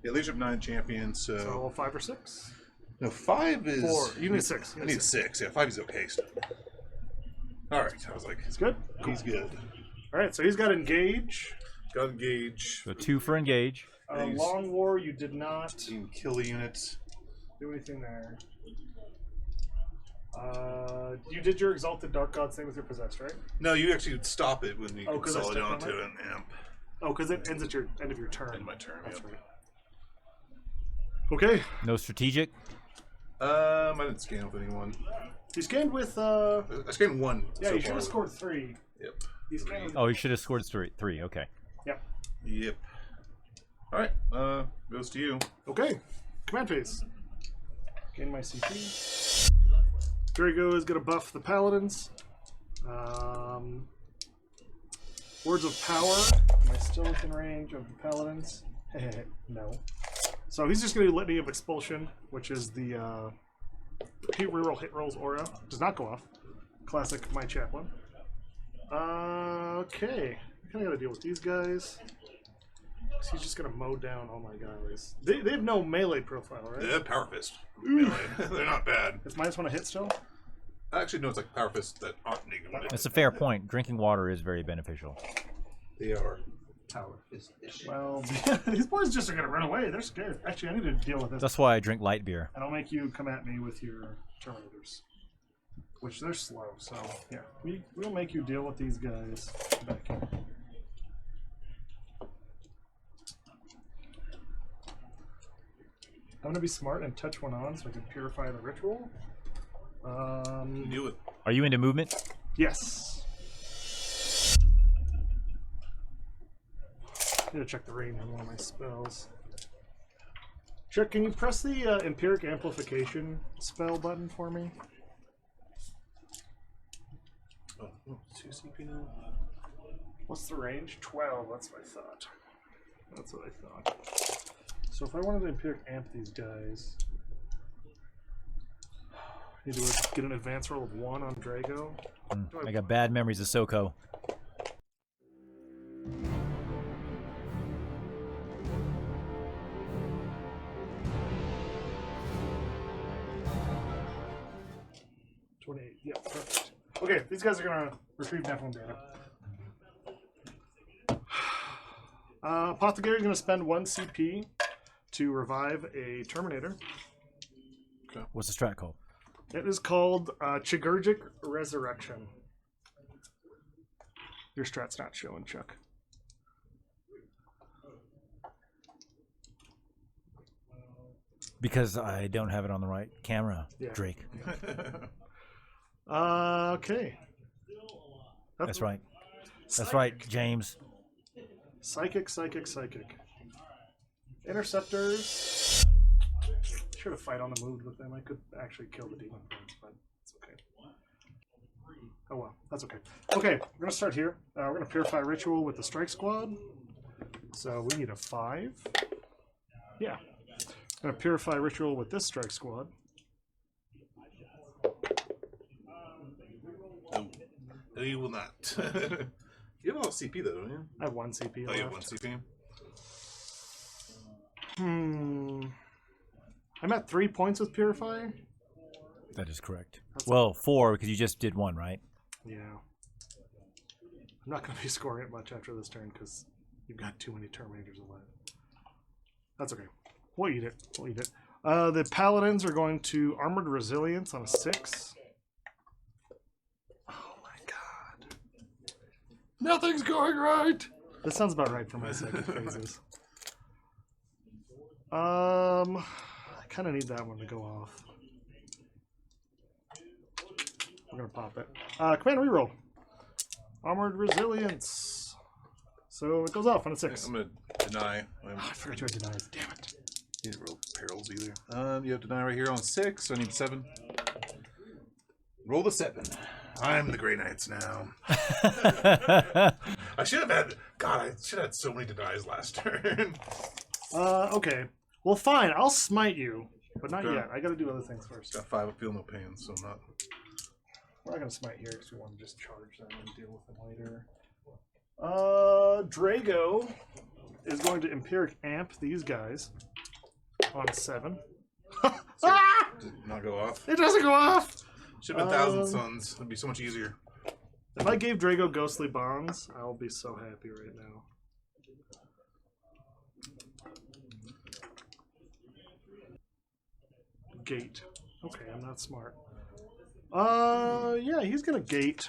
leadership 9 champion. So 5 or 6. No, 5 is 4. You need 6. I need 6. Yeah, 5 is okay still. All right, I was like, He's good. he's good. All right, so he's got engage. Got engage. So 2 for engage. He's- Long war, you did not You can kill the units. do anything there. You did your exalted dark gods thing with your possessed, right? No, you actually stop it when you 'cause I consolidate stepped on onto it? an amp. Oh, because it ends at your end of your turn. End of my turn, That's yep. right. Okay, No strategic. I didn't scan with anyone. he scanned with. I scanned 1. Yeah, so you should far. have scored 3. Yep. He scanned with. Oh, he should have scored 3. Okay. Yep. Yep. All right. Goes to you. Okay, command phase. Gain my CP. Drago is going to buff the paladins. Words of power. Am I still within range of the paladins? No. So he's just going to do Litany of Expulsion, which is the reroll hit rolls aura. Does not go off. Classic My Chaplain. Okay. I kind of got to deal with these guys. So he's just going to mow down all my guys. They have no melee profile, right? They have Power Fist. Melee. They're not bad. It's -1 to hit still? Actually, no, it's like Power Fist that aren't negative. That's a fair point. Drinking water is very beneficial. They are. Power is issue. Well, these boys just are going to run away. They're scared. Actually, I need to deal with this. That's why I drink light beer. And I'll make you come at me with your Terminators. Which they're slow, so yeah. We'll make you deal with these guys back here. I'm going to be smart and touch one on so I can purify the ritual. Knew it. Are you into movement? Yes. Need to check the range on one of my spells. Chuck, can you press the Empiric Amplification spell button for me? Oh, 2 CP now. What's the range? 12, that's what I thought. That's what I thought. So if I wanted to Empiric Amp these guys, I need to get an advance roll of 1 on Drago. I got bad memories of Soko. Yeah, perfect. Okay, these guys are gonna retrieve Nephilim data. Apothecary is gonna spend 1 CP to revive a Terminator. What's the strat called? It is called Chigurgic Resurrection. Your strat's not showing, Chuck. Because I don't have it on the right camera, Yeah. Drake. Okay. That's right. That's right, James. Psychic. Interceptors. Should have fight on the move with them. I could actually kill the demon prince, but it's okay. Oh well, that's okay. Okay, we're gonna start here. We're gonna purify ritual with the strike squad. So we need a 5. Yeah. Gonna purify ritual with this strike squad. No, you will not. You have a lot of CP though, don't you? I have 1 CP. Oh, you have left. 1 CP? I'm at 3 points with purify. That is correct. Well, 4 because you just did 1, right? Yeah. I'm not going to be scoring it much after this turn because you've got too many Terminators away. That's okay. We'll eat it. The Paladins are going to Armored Resilience on a 6. Oh my god. Nothing's going right! That sounds about right for my second phases. I kind of need that one to go off. We're going to pop it. Command reroll. Armored Resilience. So it goes off on a 6. I'm going to deny. I forgot you had denies. Damn it. You didn't roll perils either. You have deny right here on 6, so I need 7. Roll the 7. I'm the Grey Knights now. I should have had... God, I should have had so many denies last turn. Okay. Well, fine. I'll smite you. But not Okay. yet. I got to do other things first. Got 5, I feel no pain, so I'm not... We're not going to smite here because we want to just charge them and deal with them later. Drago is going to Empiric Amp these guys on 7. Did not go off. It doesn't go off! Should have been Thousand Suns. It'd be so much easier. If I gave Drago Ghostly Bonds, I'll be so happy right now. Gate. Okay, I'm not smart. Yeah, he's gonna gate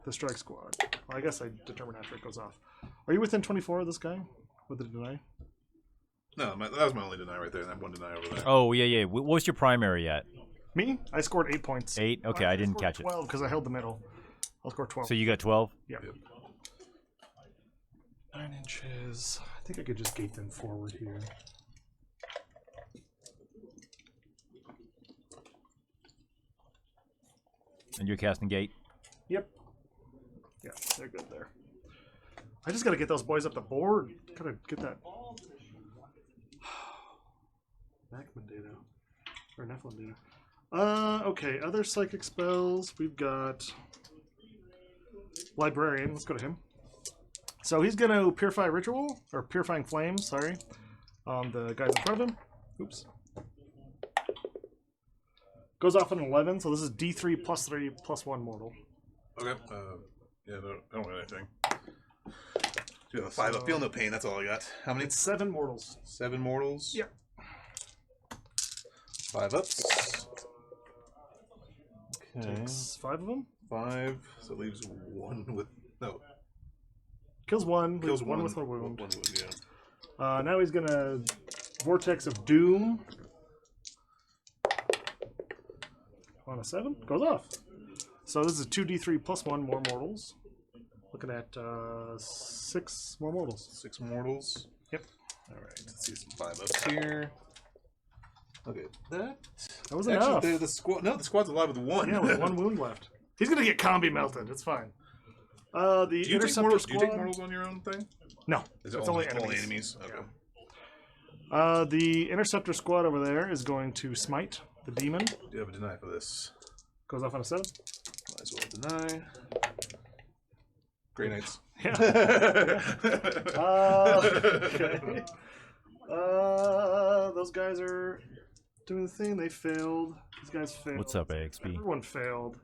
the strike squad. Well, I guess I determine after it goes off. Are you within 24 of this guy with the deny? No, that was my only deny right there, and I have 1 deny over there. Oh, yeah. What was your primary at? Me? I scored 8 points. 8? Okay, I didn't catch it. 12 because I held the middle. I'll score 12. So you got 12? Yeah. Yep. 9 inches. I think I could just gate them forward here. And you're casting gate? Yep. Yeah, they're good there. I just gotta get those boys up the board. Gotta get that. Macman data. Or Nephilim data. Okay, other psychic spells. We've got Librarian. Let's go to him. So he's gonna Purify Ritual, or Purifying Flames, sorry. The guys in front of him. Oops. Goes off an 11, so this is D3 plus 3 plus 1 mortal. Okay. Yeah, no, I don't got anything. Do a 5 up. Feel no pain. That's all I got. How many? It's 7 mortals. 7 mortals. Yep. 5 ups. Okay. Takes 5 of them. 5. So it leaves 1 with no. Kills 1. Kills Leaves 1 1 with a wound. 1 wound. Yeah. Now he's gonna Vortex of Doom. On a 7. Goes off. So this is 2d3 plus 1 more mortals. Looking at 6 more mortals. 6 mortals. Yep. All right. Let's see some 5 ups here. Okay, that was actually enough. the squad. No, the squad's alive with 1. Yeah, with 1 wound left. He's gonna get combi melted. It's fine. The Do you take Interceptor mortals? Do squad. you take mortals on your own thing? No, Is it's it only only enemies. enemies? Okay. Yeah. The Interceptor squad over there is going to smite the demon. Do you have a deny for this? Goes off on a 7. Might as well deny. Grey Knights. Yeah. Okay. Those guys are doing the thing. They failed. These guys failed. What's up, AXP? Everyone failed.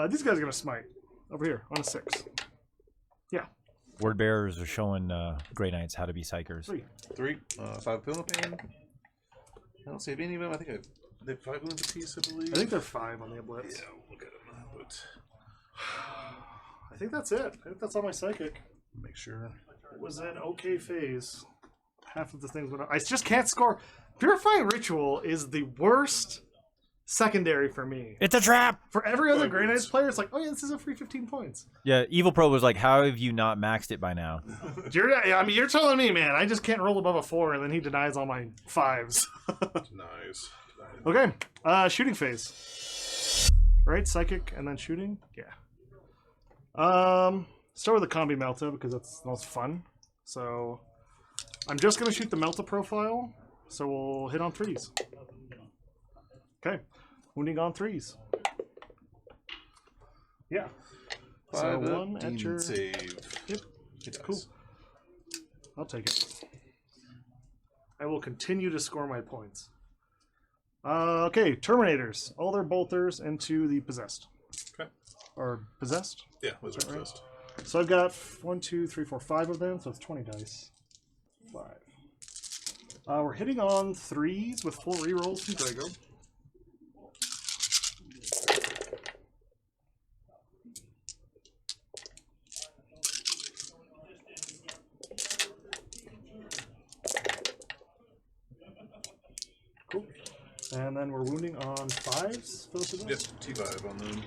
These guys are gonna smite over here on a 6. Yeah. Word bearers are showing Grey Knights how to be psychers. 3. 3. 5 pill no pain. I don't save any of them. I think They have 5 wounds apiece, I believe. I think they're 5 on the Blitz. Yeah, we'll look at them. But I think that's it. I think that's all my psychic. make sure. It was an okay phase. Half of the things went up. I just can't score. Purifying Ritual is the worst secondary for me. It's a trap. For every other Five Grey Knights points. player, it's like, oh yeah, this is a free 15 points. Yeah, Evil Pro was like, how have you not maxed it by now? You're telling me, man. I just can't roll above a 4, and then he denies all my 5s. Nice. Okay, shooting phase. Right, psychic, and then shooting. Yeah. Start with the combi Melta because that's the most fun. So I'm just gonna shoot the Melta profile. So we'll hit on 3s. Okay, wounding on 3s. Yeah. So 5 one at your. save. Yep, it's cool. I'll take it. I will continue to score my points. Okay, Terminators. All their bolters into the Possessed. Okay. Or Possessed? Yeah, wizard right? possessed. So I've got 1, 2, 3, 4, 5 of them, so it's 20 dice. 5. We're hitting on 3s with full rerolls from Drago. Cool. And then we're wounding on 5s for the Possessed? Yep, T5 on them.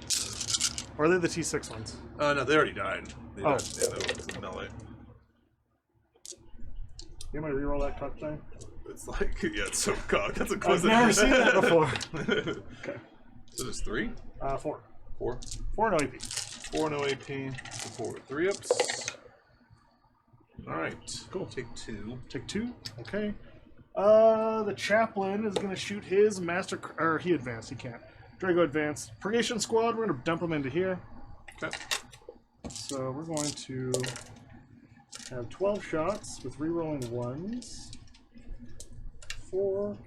Or are they the T6 ones? No, they already died. They Oh. died. Yeah, that was melee. You want me to reroll that cock thing? It's like, yeah, it's so cocked. That's a I've close. never seen that before. Okay. So there's 3? 4. 4? 4 no AP. 4 no AP. 4 3 ups. Alright. Cool. Take 2. Take 2. Okay. The Chaplain is going to shoot his Master... Or he advanced. He can't. Drago advanced. Purgation Squad, we're going to dump him into here. Okay. So we're going to have 12 shots with rerolling 1s. 4.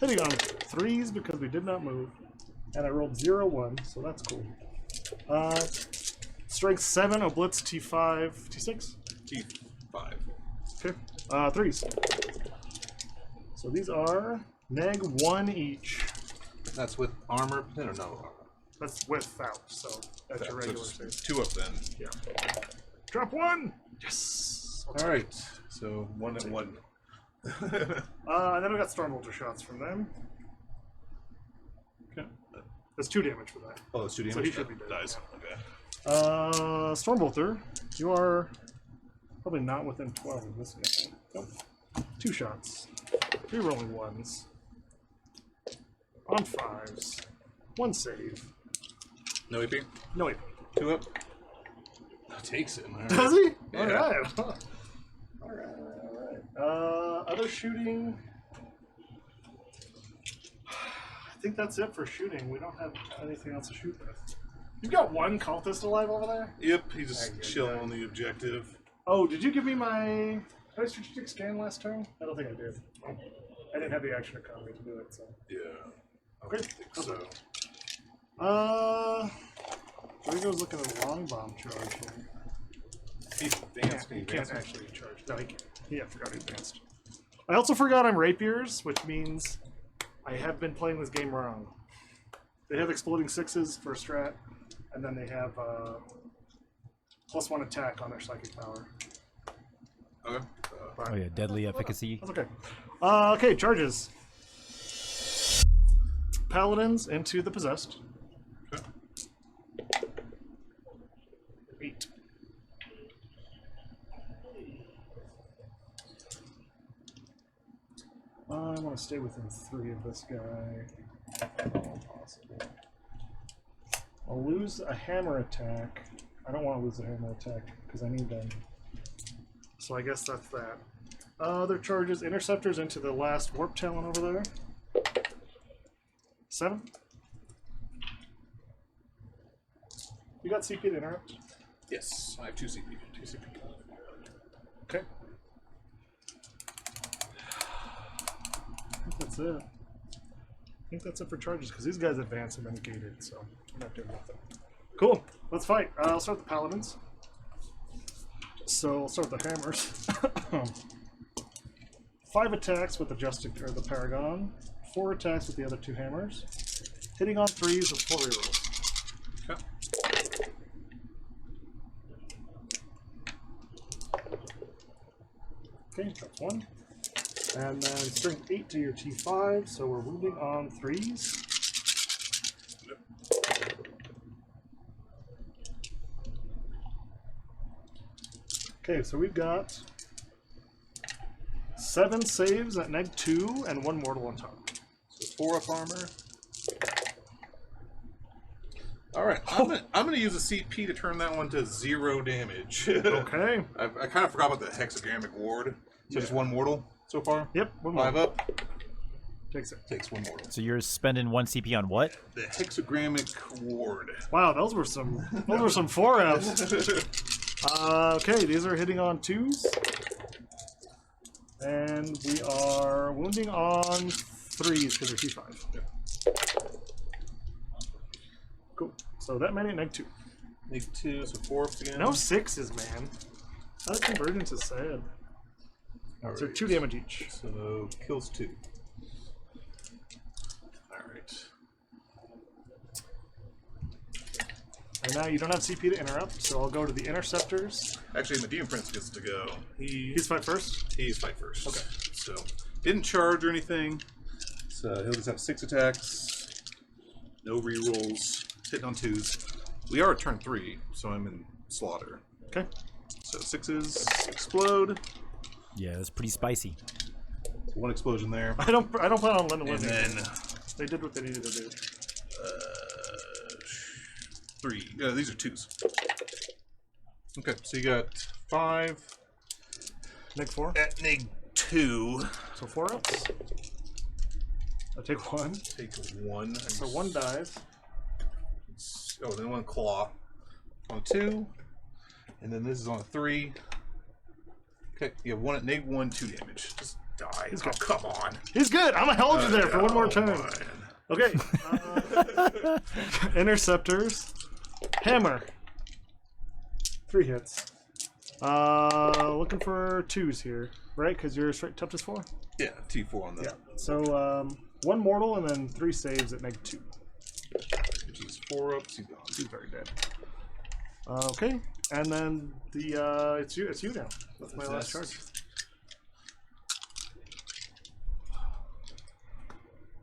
Hitting on 3s because we did not move. And I rolled 0, 1, so that's cool. Strength 7, Oblitz T5, T6? T5. Okay. 3s. So these are neg 1 each. That's with armor, or no armor? That's without, so that's your So regular just space. 2 up then. Yeah. Drop 1! Yes! Alright. So 1 and 1. And then we got Stormbolter shots from them. Okay. That's 2 damage for that. Oh, it's 2 damage. So he should be dead. Dies. Yeah. Okay. Stormbolter, you are probably not within 12 of this guy. Nope. 2 shots. 3 rolling 1s. On 5s. 1 save. No AP? No AP. 2 up. Takes it. All Does right. he? Yeah. Alright. Alright. Other shooting. I think that's it for shooting. We don't have anything else to shoot with. You've got 1 cultist alive over there? Yep, he's just Alright, good, chilling good. on the objective. Oh, did you give me my... Did I strategic scan last turn? I don't think I did. I didn't have the action economy to do it, so... Yeah. Okay. I think so. Drago's looking at a long bomb charge here. He's advanced. He can't actually charge. No, he can't. Yeah, I forgot he advanced. I also forgot I'm rapiers, which means I have been playing this game wrong. They have exploding 6s for strat, and then they have +1 attack on their psychic power. Okay. Oh yeah, deadly efficacy. That's okay. Okay, charges. Paladins into the Possessed. Okay. 8. I want to stay within 3 of this guy. If at all possible. I'll lose a hammer attack. I don't want to lose a hammer attack because I need them. So I guess that's that. Other charges, interceptors into the last warp talon over there. 7. You got CP to interrupt? Yes, I have 2 CP. 2 CP. Okay. I think that's it. I think that's it for charges because these guys advance and then gated, so I'm not doing nothing. Cool. Let's fight. I'll start with the paladins. So I'll start with the hammers. 5 attacks with the Paragon. 4 attacks with the other 2 hammers, hitting on 3s with 4 rerolls. Okay, that's 1. And then strength 8 to your T5, so we're wounding on 3s. Okay, so we've got 7 saves at -2 and 1 mortal on top. So 4 up armor. All right, I'm gonna use a CP to turn that one to 0 damage. Okay. I kind of forgot about the hexagrammic ward. So just 1 mortal so far. Yep, 1 5 mortal. up. Takes it. Takes 1 mortal. So you're spending 1 CP on what? The hexagrammic ward. Wow, those were some 4Fs. Okay, these are hitting on 2s. And we are wounding on 3s because they're T5. Yep. Cool. So that many at -2. -2, so 4 ups again. No 6s, man. That convergence is sad. All So right. 2 damage each. So kills 2. Alright. And now you don't have CP to interrupt, so I'll go to the interceptors. Actually, the Demon Prince gets to go. He's fight first? He's fight first. Okay. So, didn't charge or anything. So, he'll just have 6 attacks. No rerolls. Hitting on 2s. We are at turn 3, so I'm in slaughter. Okay. So, 6s explode. Yeah, that's pretty spicy. So 1 explosion there. I don't plan on letting And them then They did what they needed to do. 3. Yeah, these are 2s. Okay, so you got 5 -4. at -2. So 4 ups. I take 1. Take 1. So 1 dies. Oh, then 1 claw. On 2. And then this is on a 3. Okay, you have 1 at -1, 2 damage. Just die. He's Oh, good. come on. He's good. I'm gonna hold you there for 1 more turn. man. Okay. Interceptors. Hammer. 3 hits. Looking for 2s here, right? Because your straight toughness 4. Yeah, T4 on that. Yeah. So 1 mortal and then 3 saves at -2. Which is 4 ups. He's gone. He's very dead. Okay, and then the it's you now. That's my last charge.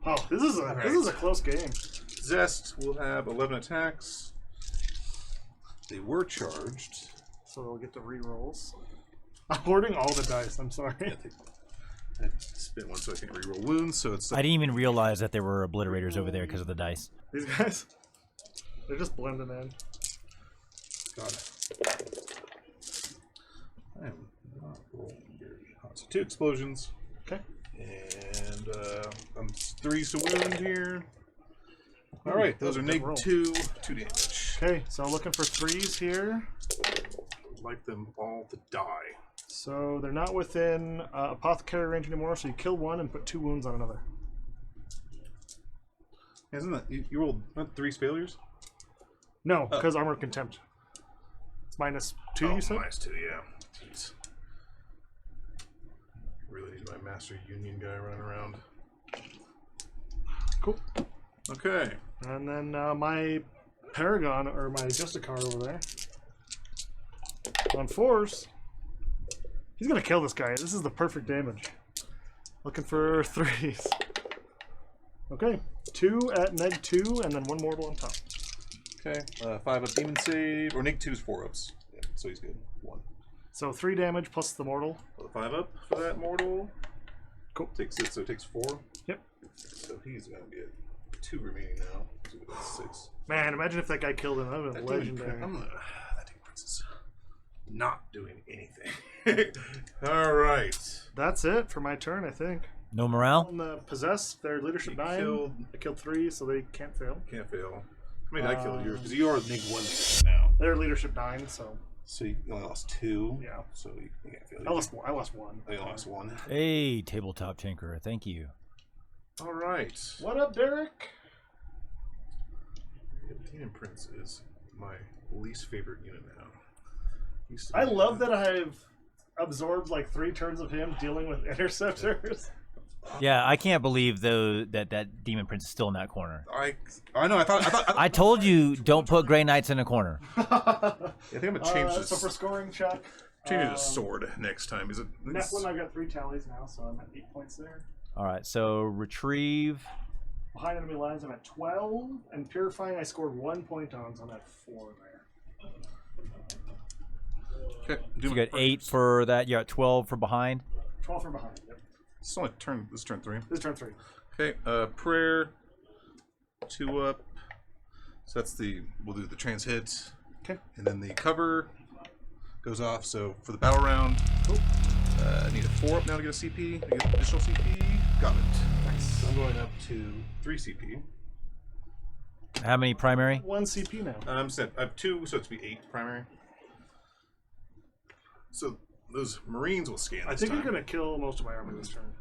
Oh, this is a close game. Zest will have 11 attacks. They were charged. So they'll get the re-rolls. I'm hoarding all the dice. I'm sorry. I spent 1 so I can reroll wounds. So it's I didn't even realize that there were obliterators over there because of the dice. These guys, they're just blending in. God. I am not rolling very hot. So 2 explosions. Okay. And I'm 3 to wound here. All right, those are Good roll. -2, 2 damage. Okay, so looking for 3s here. I'd like them all to die. So they're not within apothecary range anymore. So you kill 1 and put 2 wounds on another. Isn't that you rolled not 3 failures? No, because armor contempt. It's -2. You said. -2, yeah. Jeez. Really need my Master Union guy running around. Cool. Okay. And then my Paragon, or my Justicar over there. On 4s. He's going to kill this guy. This is the perfect damage. Looking for 3s. Okay. 2 at -2, and then 1 mortal on top. Okay. 5 up demon save. Or -2 is 4 ups. Yeah, so he's good. 1. So 3 damage plus the mortal. 5 up for that mortal. Cool. Takes 6, so it takes 4. Yep. So he's going to be at 2 remaining now. So we've got 6. Man, imagine if that guy killed him. That would have been legendary. That Demon Prince is not doing anything. Alright. That's it for my turn, I think. No morale? On the Possessed, their leadership 9. I killed 3, so they can't fail. Can't fail. I mean, I killed yours because you are -1 now. Their leadership 9, so So you only lost 2. yeah. So you can't fail. I lost 1. I lost 1. I lost 1. Hey, tabletop tinkerer, thank you. All right. What up, Derek? Demon Prince is my least favorite unit now. I love that I've absorbed like 3 turns of him dealing with interceptors. Yeah, I can't believe though that Demon Prince is still in that corner. I know. I thought. I told you don't put Grey Knights in a corner. I think I'm gonna change this. So for scoring, Chuck. Change it to sword next time. Is it? Nephilim, I've got 3 tallies now, so I'm at 8 points there. All right, so retrieve. Behind enemy lines, I'm at 12, and purifying, I scored 1 point on, so I'm at 4 there. Okay. So you got 8 for that. You're at 12 for behind. 12 from behind. Yep. It's only turn. This is turn 3. This is turn 3. Okay. Prayer. 2 up. So that's the. We'll do the trans hit. Okay. And then the cover goes off. So for the battle round, I need a 4 up now to get a CP. I get additional CP. Got it. Nice. I'm going up to 3 CP. How many primary? 1 CP now. I have 2, so it's be 8 primary. So those Marines will scan. I think you're going to kill most of my army this turn.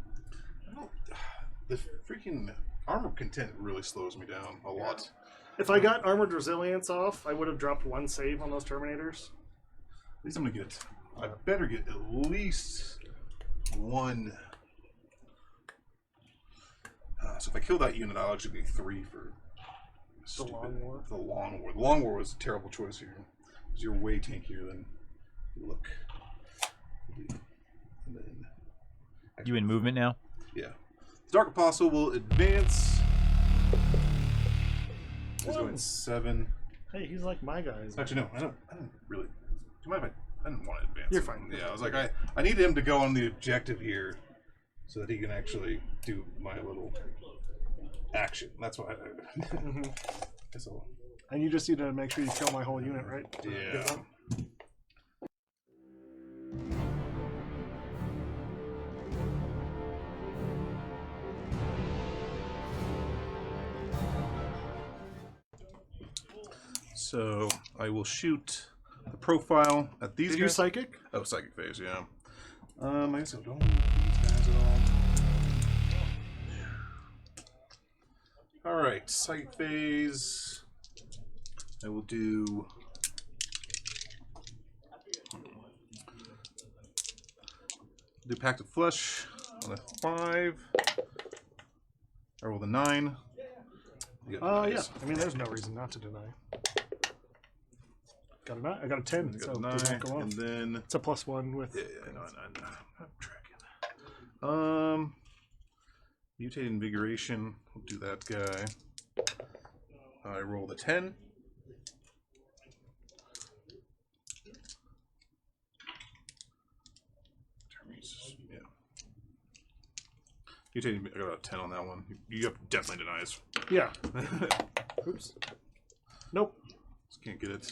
The freaking armor content really slows me down a lot. If I got Armored Resilience off, I would have dropped 1 save on those Terminators. At least I'm gonna get. I better get at least 1. So if I kill that unit, I'll actually be 3 for The Long War. The Long War. The Long War was a terrible choice here, because you're way tankier than you look. And then, You in movement now? yeah, the Dark Apostle will advance. He's going 7. Hey, he's like my guys. Actually, no, I don't really. Do you mind if I didn't want to advance? You're him. fine. Yeah, I was like, I need him to go on the objective here, so that he can actually do my little action. That's why. Guess I'll. And you just need to make sure you kill my whole unit, right? Yeah. So I will shoot the profile at these Did you guys. psychic? Oh, psychic phase, yeah. I guess I don't need these guys at all. Alright, psychic phase. I will do. Do Pact of Flesh on a 5. I roll the 9. Yeah. I mean, there's no reason not to deny. Got a 9. I got a 10, so Got a it does 9, not go off. and then It's a +1 with. yeah, no, I'm tracking. Mutate Invigoration. We'll do that guy. I roll the 10. Yeah. Mutating. I got a 10 on that one. You have definitely denies. Yeah. Oops. Nope. Just can't get it.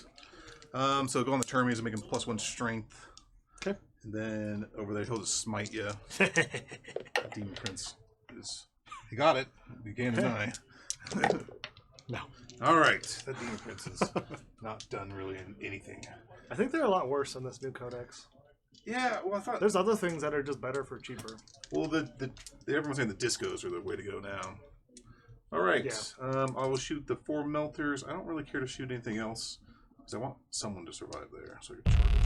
So go on the Termies and make him +1 strength. Okay. And then over there, he'll just smite you. Demon Prince is. He got it. He can't deny. No. Alright. That Demon Prince is not done really in anything. I think they're a lot worse in this new codex. Yeah, well, I thought. There's other things that are just better for cheaper. Well, everyone's saying the discos are the way to go now. Alright. Yeah. I will shoot the 4 melters. I don't really care to shoot anything else, because I want someone to survive there, so I can charge it.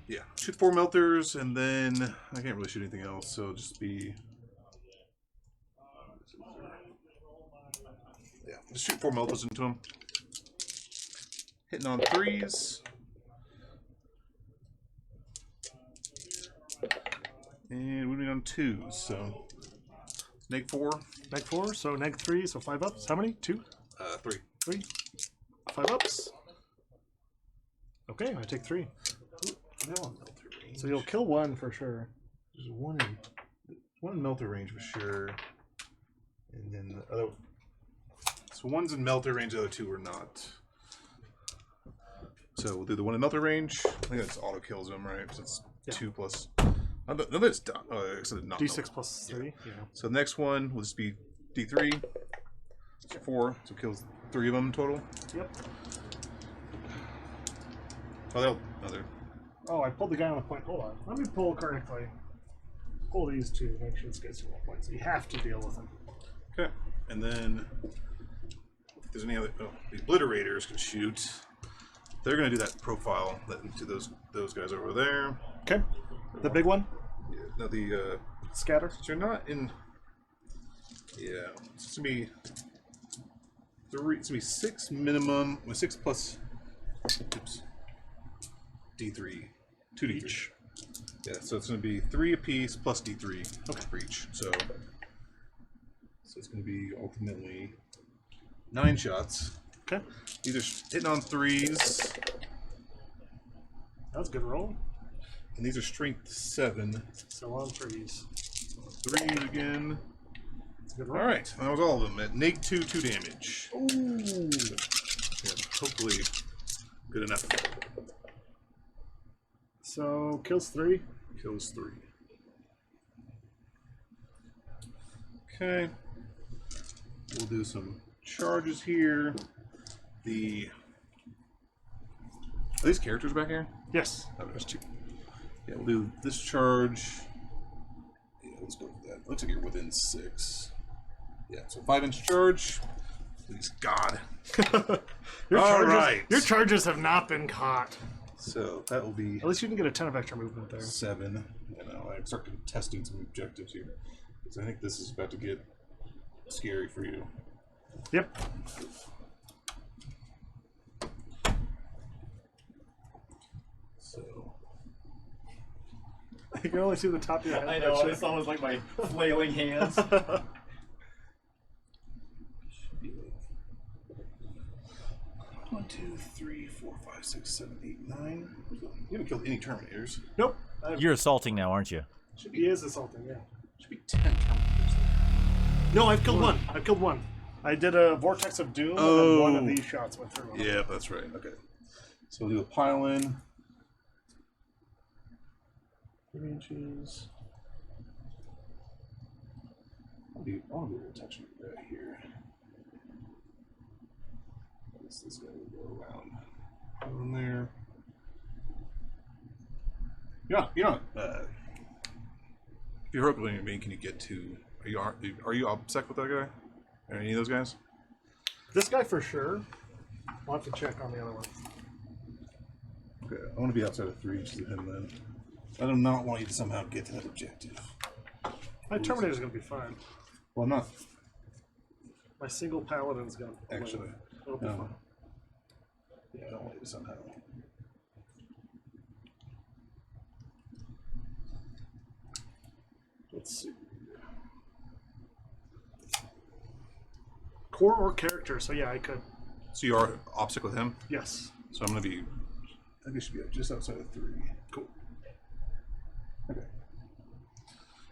Yeah, shoot 4 melters, and then I can't really shoot anything else, so it'll just be. Yeah, just shoot 4 melters into him. Hitting on 3s. And moving on 2s, so. Neg 4. Neg 4, so neg 3, so 5 ups. How many? 2? 3. 3. 5 ups. Okay, I take 3. So you'll kill 1 for sure. There's one in melter range for sure, and then the other. So one's in melter range, the other 2 are not. So we'll do the one in melter range. I think that's auto kills him, right? So it's 2 plus. No, that's done. So not D6 plus 3. Yeah. So the next one will just be D3. So 4. So it kills 3 of them total. Yep. Oh, Oh, I pulled the guy on the point. Hold on. Let me pull correctly. Pull these 2. Make sure this gets to 1 point. So you have to deal with them. okay. And then if there's any other, the obliterators can shoot. They're gonna do that profile that to those guys over there. Okay. The big one? Yeah. No, the Scatter. so you're not in. Yeah, it's gonna be 3. It's gonna be 6 minimum. With 6 plus. Oops. D3, 2 D3. Each. Yeah, so it's gonna be 3 apiece plus D3 for each. So it's gonna be ultimately 9 shots. Okay. These are hitting on 3s, That was a good roll. and these are strength 7. So on 3s. 3s again. That's a good roll. All right, that was all of them at -2, 2 damage. Ooh. Yeah, hopefully, good enough. So kills 3. Kills 3. Okay. We'll do some charges here. Are these characters back here? Yes. Oh, there's 2. Yeah, we'll do this charge. Yeah, let's go with that. Looks like you're within 6. Yeah, so 5-inch charge. Please, God. All right. Your charges have not been caught. So that will be At least you can get a 10 of extra movement there. 7. You know, I start contesting some objectives here. Because I think this is about to get scary for you. Yep. So You can only see the top of your head. I know, it's almost like my flailing hands. should be like 1, 2, 3, 4, 5, 6, 7, 8, 9. You haven't killed any Terminators. Nope. You're assaulting now, aren't you? He is assaulting, yeah. Should be 10 Terminators. No, I've killed one. I've killed one. I did a Vortex of Doom, and then one of these shots went through him. Yeah, that's right. Okay. So we'll do a pile in. 3 inches. I'll do a little touch right here. This guy will go around on there. Yeah, you know, if you're heroically me, can you get to? Are you obsec with that guy? Or any of those guys? This guy for sure. I'll have to check on the other one. Okay, I want to be outside of 3 inches of him then. I do not want you to somehow get to that objective. My Terminator's gonna be fine. Well, I'm not My single Paladin's gonna actually. It'll be No. fine. Yeah, I don't want you to somehow. Let's see. Core or character, so yeah, I could. So you are obstacle with him? Yes. So I'm going to be. I think it should be just outside of 3. Cool. Okay.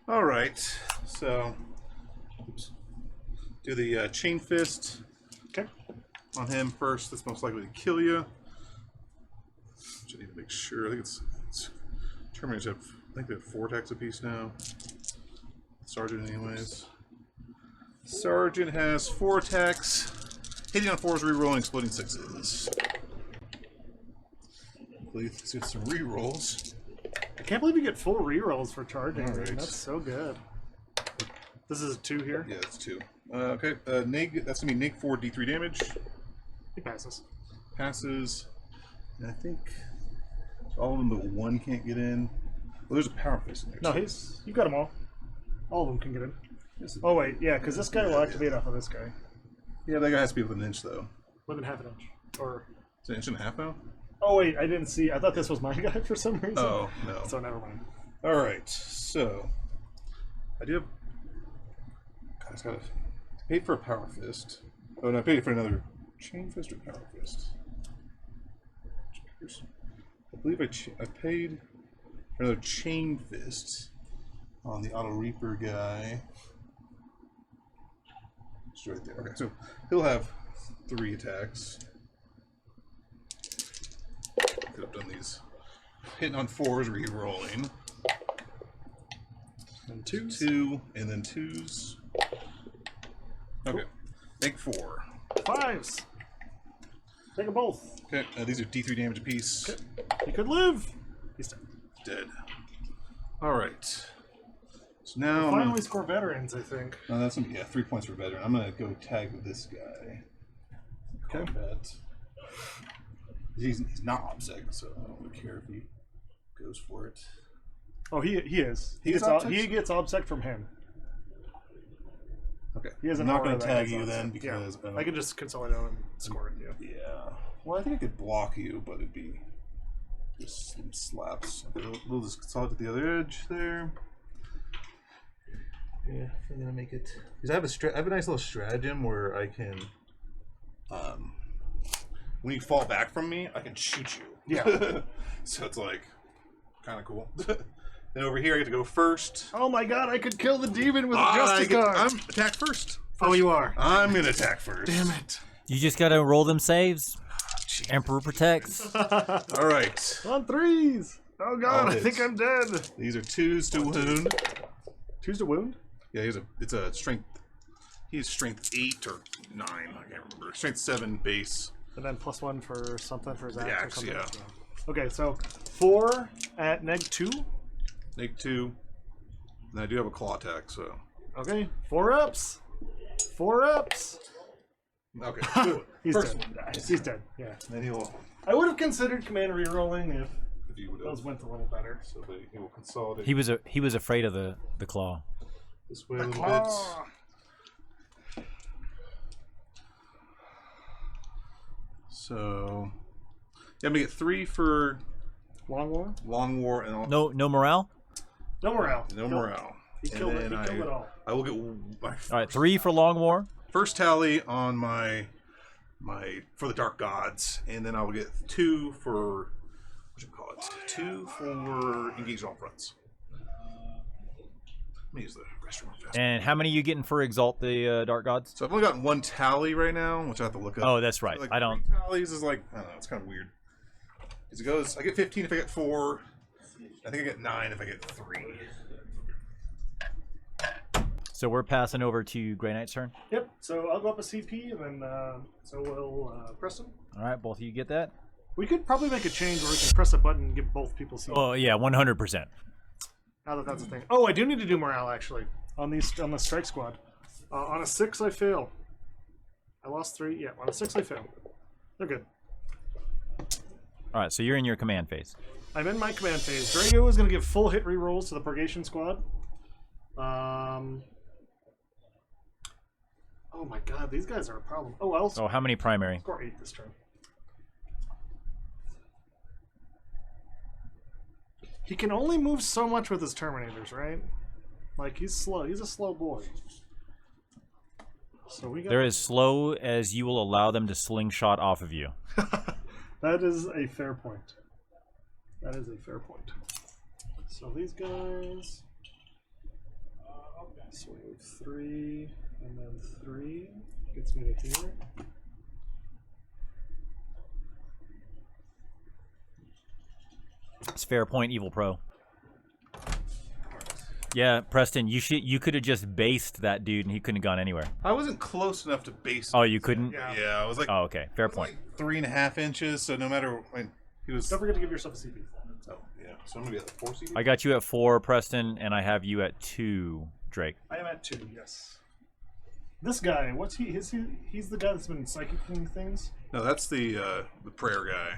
All right. So. Oops. Do the chain fist Okay. on him first. That's most likely to kill you. Which I need to make sure. I think it's Terminators have. I think they have 4 attacks apiece now. Sergeant, anyways. Sergeant has 4 attacks. Hitting on 4s, rerolling, exploding 6s. Let's get some rerolls. I can't believe you get full rerolls for charging. All Man. right. That's so good. This is a 2 here. Yeah, it's 2. Okay, Nig. That's gonna be Nig 4 D3 damage. He passes. Passes. And I think all of them but 1 can't get in. Well, there's a power fist in there. No, too. you got them all. All of them can get in. Yes, it- Oh wait, yeah, because this guy will activate off of this guy Yeah, that guy has to be within an inch though. within half an inch. Or It's an inch and a half now. oh wait, I didn't see. I thought this was my guy for some reason. Oh no. So never mind. All right, so I do have. God, I just gotta pay for a power fist. Oh, no, I paid for another chain fist or power fist. I believe I paid for another chain fist on the Auto Reaper guy. It's right there. Okay, so he'll have 3 attacks. Could have done these hitting on 4s, re-rolling. And 2s. 2 and then 2s. Okay, make 4. 5s. Take them both. Okay, these are D3 damage apiece. Okay. He could live. He's dead. Dead. All right. So now I'm Finally score veterans, I think. that's gonna be 3 points for veteran. I'm gonna go tag with this guy. Okay. Combat. He's not obsec, so I don't really care if he goes for it. Oh, he is. He He's gets OBSEC? he gets OBSEC from him. Okay. He has I'm an not aura going to that tag has you OBSEC. then because Yeah. I could just consolidate and score it. Yeah. Yeah. Well, I think I could block you, but it'd be just some slaps. Okay, we'll just consolidate the other edge there. Yeah, I'm gonna make it because I have a nice little stratagem where I can, when you fall back from me, I can shoot you. Yeah. So it's like kind of cool. And over here, I get to go first. Oh my god, I could kill the demon with a justice card. I'm attack first. Oh, you are. I'm gonna attack first. Damn it. You just gotta roll them saves. Emperor protects. All right. On threes. Oh god, All I think hits. I'm dead. These are 2s to wound. 2's to wound? Yeah, it's a strength. He's strength 8 or 9. I can't remember. Strength 7 base. And then +1 for something for his The axe or axe, something. yeah. Okay, so 4 at -2. Make 2. And I do have a claw attack, so. Okay, 4 ups. 4 ups. Okay. Good. He's First dead. one dies. He's dead. Yeah. Then he will. I would have considered command rerolling if You would those have. went a little better. So he will consolidate He was afraid of the claw. this way a little Claw. bit. So. Yeah, I'm gonna get 3 for Long war? Long War and No morale. No morale. no morale. He killed it. He killed it all. I will get my All right, 3 for long war. first tally on my for the Dark Gods, and then I will get 2 for what you call it? 2 for engage all fronts. Let me use the restroom fast. And how many are you getting for exalt the dark gods? So I've only gotten 1 tally right now, which I have to look up. Oh, that's right. Like I don't. 3 tallies is like I don't know. It's kind of weird. Because it goes, I get 15 if I get 4. I think I get 9 if I get 3. So we're passing over to Grey Knight's turn. Yep. So I'll go up a CP, and then so will Preston. All right, both of you get that. We could probably make a change where we can press a button and give both people CP. Oh yeah, 100%. Now that that's a thing. Oh, I do need to do morale actually on the strike squad. On a 6, I fail. I lost 3. Yeah, on a 6, I fail. They're good. All right, so you're in your command phase. I'm in my command phase. Drago is going to give full hit rerolls to the Purgation squad. Oh my god, these guys are a problem. Oh, I'll Oh, how many primary? score 8 this turn. He can only move so much with his Terminators, right? Like, he's slow. He's a slow boy. So we got... They're as slow as you will allow them to slingshot off of you. That is a fair point. That is a fair point. So these guys... So we move 3, and then 3 gets me to here. It's fair point, Evil Pro. Yeah, Preston, you could have just based that dude and he couldn't have gone anywhere. I wasn't close enough to base. Oh, you couldn't? Yeah, I was like, Oh, okay. Fair point. like 3.5 inches. So no matter when he was. Don't forget to give yourself a CP. Oh yeah. So I'm gonna be at the 4 CD. I got you at 4, Preston, and I have you at 2, Drake. I am at 2, yes. This guy, what's he? He's the guy that's been psychicking things? No, that's the prayer guy.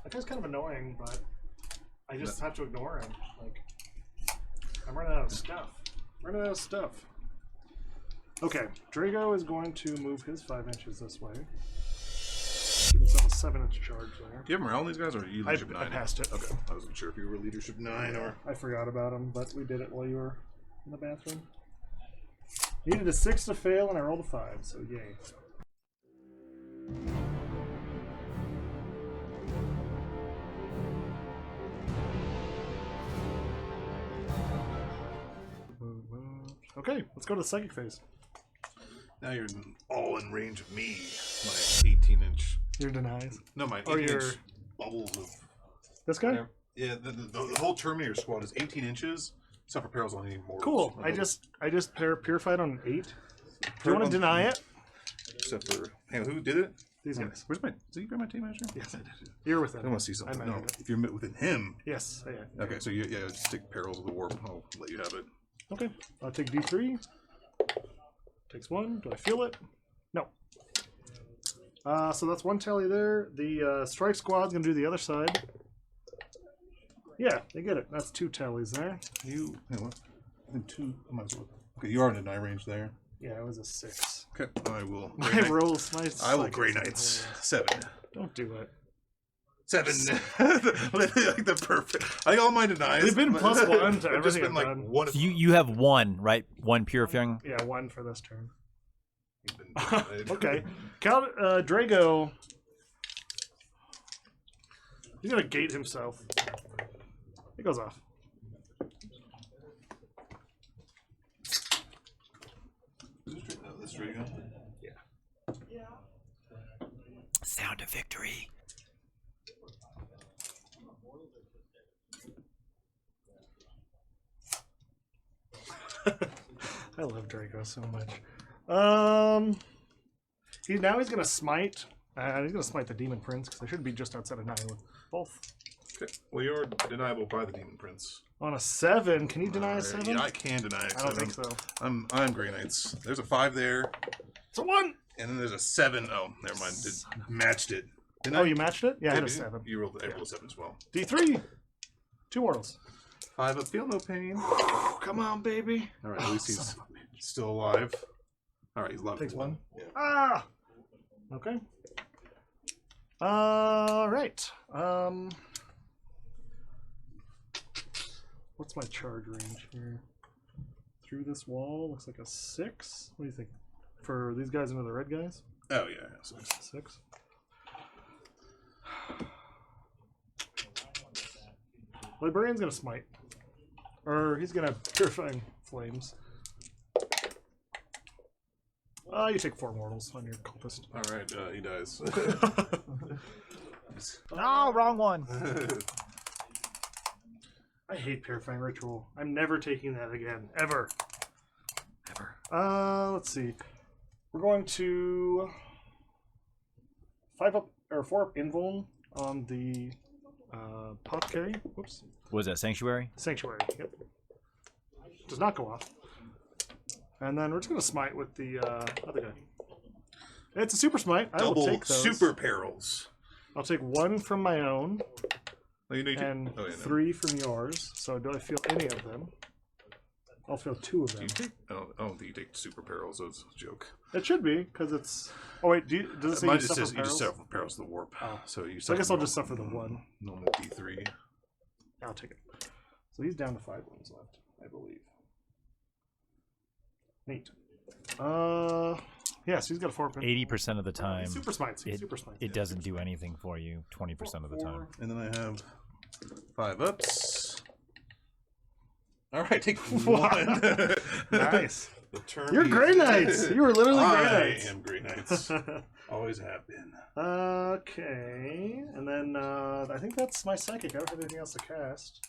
That guy's kind of annoying, but I just have to ignore him. Like, I'm running out of stuff. Okay, Drago is going to move his 5 inches this way. Give himself a 7-inch charge there. Do you have morale on these guys, or are you leadership 9? I passed it. Okay, I wasn't sure if you were leadership 9 or. I forgot about him, but we did it while you were in the bathroom. Needed a 6 to fail, and I rolled a 5, so yay. Okay, let's go to the psychic phase. Now you're all in range of me. My 18-inch. Your denies. No, my Or 18-inch your- bubbles of. This guy? Yeah, the whole Terminator squad is 18 inches. Except for perils on any mortals. Cool. I just purified on 8. Do you want to deny it? Except for. Hang on, who did it? These guys. Where's my. Did you grab my team manager? Yes, I did. You're with him. I want to see something. I No, managed it. if you're within him. Yes, I am. Okay, so yeah, just take perils of the warp. I'll let you have it. Okay, I'll take D3. Takes 1. Do I feel it? No. So that's 1 tally there. The strike squad's gonna do the other side. Yeah, they get it. That's 2 tallies there. You what? I think 2. I might as well. Okay, you are in deny range there. Yeah, it was a 6. Okay, I will. My rolls, my I will psychics Grey are Knights. hilarious. 7. Don't do it. 7. Like the perfect. I think all my denies. They've been +1 to I've just everything been I've like done. one. So you have 1, right? 1 purifying. Yeah, 1 for this turn. Been denied. Okay. Drago. He's gonna gate himself. He goes off. This Drago. Yeah. Sound of victory. I love Draco so much. He's gonna smite. He's gonna smite the Demon Prince because they should be just outside of 9 with both. Okay. Well, you're deniable by the Demon Prince. On a 7, can you deny a 7? Yeah, I can deny it. I don't think so. I'm Grey Knights. There's a 5 there, It's a 1. and then there's a 7. Oh, never mind. Matched it. Didn't Oh, I? you matched it? Yeah, I had a Did you? 7. You rolled a 7 as well. D3. 2 mortals. 5, but feel no pain. Come on, baby. All right, at least he's still alive. All right, he's alive. Takes for 1. Yeah. Ah. Okay. All right. What's my charge range here? Through this wall looks like a 6. What do you think? For these guys into the red guys? Oh yeah. So 6. Librarian's gonna smite, or he's gonna purifying flames. You take 4 mortals on your cultist. all right, he dies. Oh, wrong one. I hate purifying ritual. I'm never taking that again, ever. Let's see. We're going to 5 up or 4 up invuln on the apothecary. Whoops. What was that, Sanctuary? Sanctuary. Yep. Does not go off. And then we're just gonna smite with the other guy. It's a super smite. I will Double take those. super perils. I'll take 1 from my own Oh, you know you and oh, yeah, no. 3 from yours. So do I feel any of them? I'll feel 2 of Do them. you take? Oh, I don't think you take super perils. That was a joke. It should be because it's. Oh wait, does it say Mine you just suffer says you just perils? suffer perils of the warp. Oh. So you. So I guess I'll just suffer suffer the 1. normal D3. I'll take it. So he's down to 5 wounds left, I believe. Neat. Yeah, so he's got a 4 pin. 80% of the time, Super smites. it, Super smites. it doesn't do anything for you 20% of the time. And then I have 5 ups. All right, take Wow. 1. Nice. The term You're he's- Grey Knights. You were literally Grey I Knights. am Grey Knights. Always have been. Okay, and then I think that's my psychic. I don't have anything else to cast.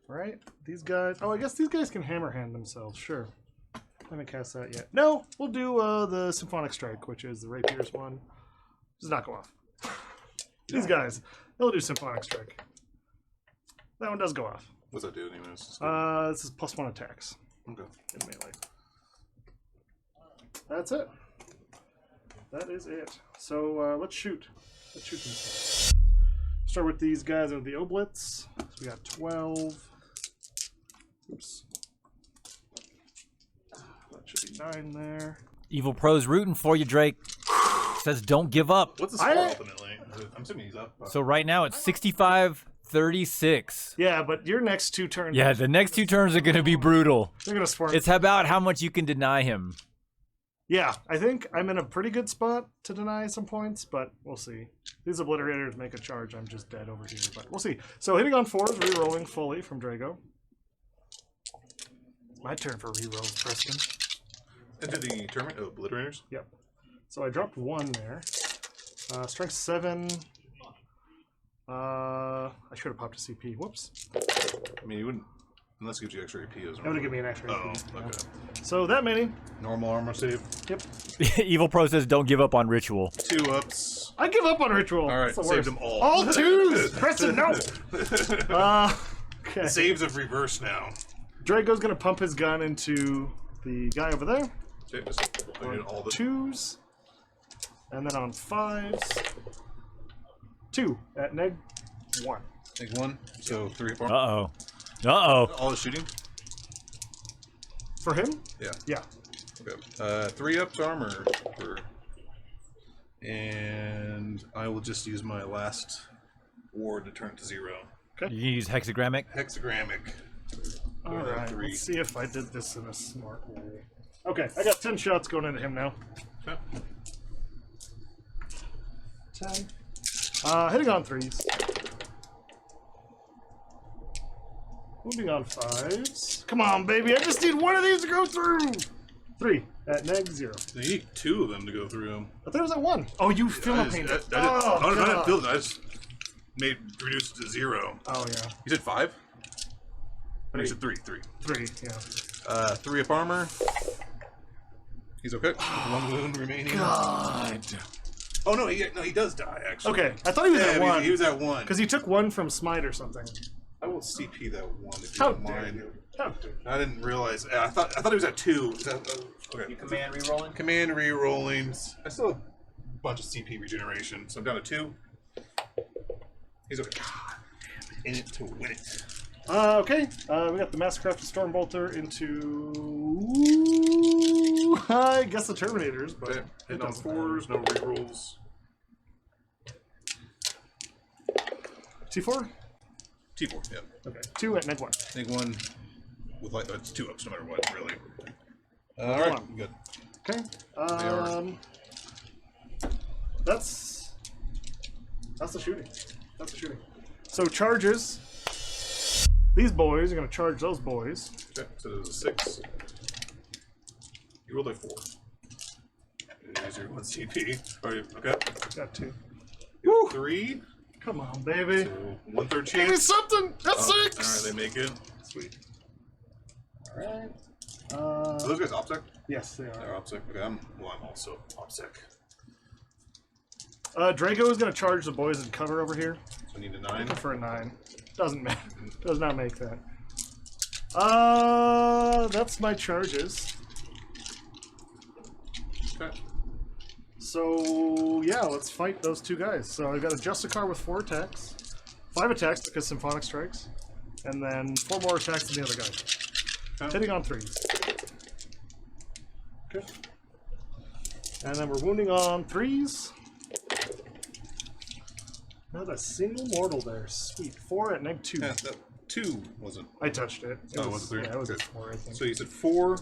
Right? These guys. Oh, I guess these guys can hammer hand themselves. Sure. I haven't cast that yet. No, we'll do the Symphonic Strike, which is the Rapier's one. Does not go off. These guys, they'll do Symphonic Strike. That one does go off. What's that do anyways? This is +1 attacks Okay. in melee. That's it. That is it. So let's shoot. Let's shoot them. Start with these guys with the oblets. So we got 12. Oops. That should be 9 there. Evil Pro's rooting for you, Drake. Says don't give up. What's the score ultimately? I'm assuming he's up. So right now it's 65-36. Yeah, but your next 2 turns. Yeah, the next 2 turns are going to be brutal. They're gonna swarm. It's about how much you can deny him. Yeah, I think I'm in a pretty good spot to deny some points, but we'll see. These obliterators make a charge. I'm just dead over here, but we'll see. So hitting on 4s, re-rolling fully from Drago. My turn for re-rolls, Preston. Into the tournament of obliterators. Yep. So I dropped 1 there. Strength 7. I should have popped a CP. Whoops. I mean, you wouldn't, unless it gives you extra AP. That would have given me an extra Oh, AP. okay. So that many. Normal armor save. Yep. Evil Pro says don't give up on ritual. 2 ups. I give up on ritual. All right, That's the saved worst. them all. All 2s. Preston, no. Okay. Saves have reversed now. Drago's gonna pump his gun into the guy over there. Okay, just doing all the 2s, and then on 5s, 2 at -1. Make 1. So 3 up. Uh-oh. Uh-oh. All the shooting. For him? Yeah. Yeah. Okay. 3 up armor. And I will just use my last ward to turn it to 0. You can use hexagrammic. Hexagrammic. All Go right. 3. Let's see if I did this in a smart way. Okay, I got 10 shots going into him now. Okay. 10. Hitting on 3s. Moving on 5s. Come on, baby. I just need one of these to go through. 3 at neg 0. You need 2 of them to go through them. I thought it was at 1. Oh, you feel my pain. I didn't feel it. I just reduced it to 0. Oh, yeah. You said 5? But you said 3. 3, yeah. 3 up armor. He's okay. 1 wound remaining. God. Oh no, he does die actually. Okay, I thought he was at 1. He was at 1. Because he took 1 from Smite or something. I will CP that 1 if you How don't dare mind. you? How dare you? I didn't realize. I thought he was at 2. Okay. You command re-rolling? Command re-rolling. I still have a bunch of CP regeneration, so I'm down to 2. He's okay. God, in it to win it. Okay, we got the Mastercrafted Stormbolter into... I guess the Terminators, but... Okay. Hitting on 4s, no rerolls. T4? T4, yeah. Okay, 2 at neg 1. Take 1 with like it's 2 ups no matter what, really. Alright, good. Okay, that's the shooting. That's the shooting. So charges. These boys are going to charge those boys. Okay, so there's a 6. You rolled a 4. There's your 1 CP. Okay. Got 2. Woo! 3. Come on, baby. So 1/3 Give me chance. something. That's 6. Alright, they make it. Sweet. Alright. Are those guys OPSEC? Yes, they are. They're OPSEC. Okay, I'm also OPSEC. Drago is going to charge the boys in cover over here. So I need a 9. Looking for a 9. Doesn't matter. Does not make that. That's my charges. Okay. So, yeah, let's fight those 2 guys. So I've got a Justicar with 4 attacks. 5 attacks because Symphonic Strikes. And then 4 more attacks than the other guy. Okay. Hitting on 3s. Okay. And then we're wounding on 3s. Not a single mortal there. Sweet. 4 at neg 2. Yeah, that 2 wasn't. I touched it. Oh, was it 3? Yeah, it was Good. a 4, I think. So you said 4.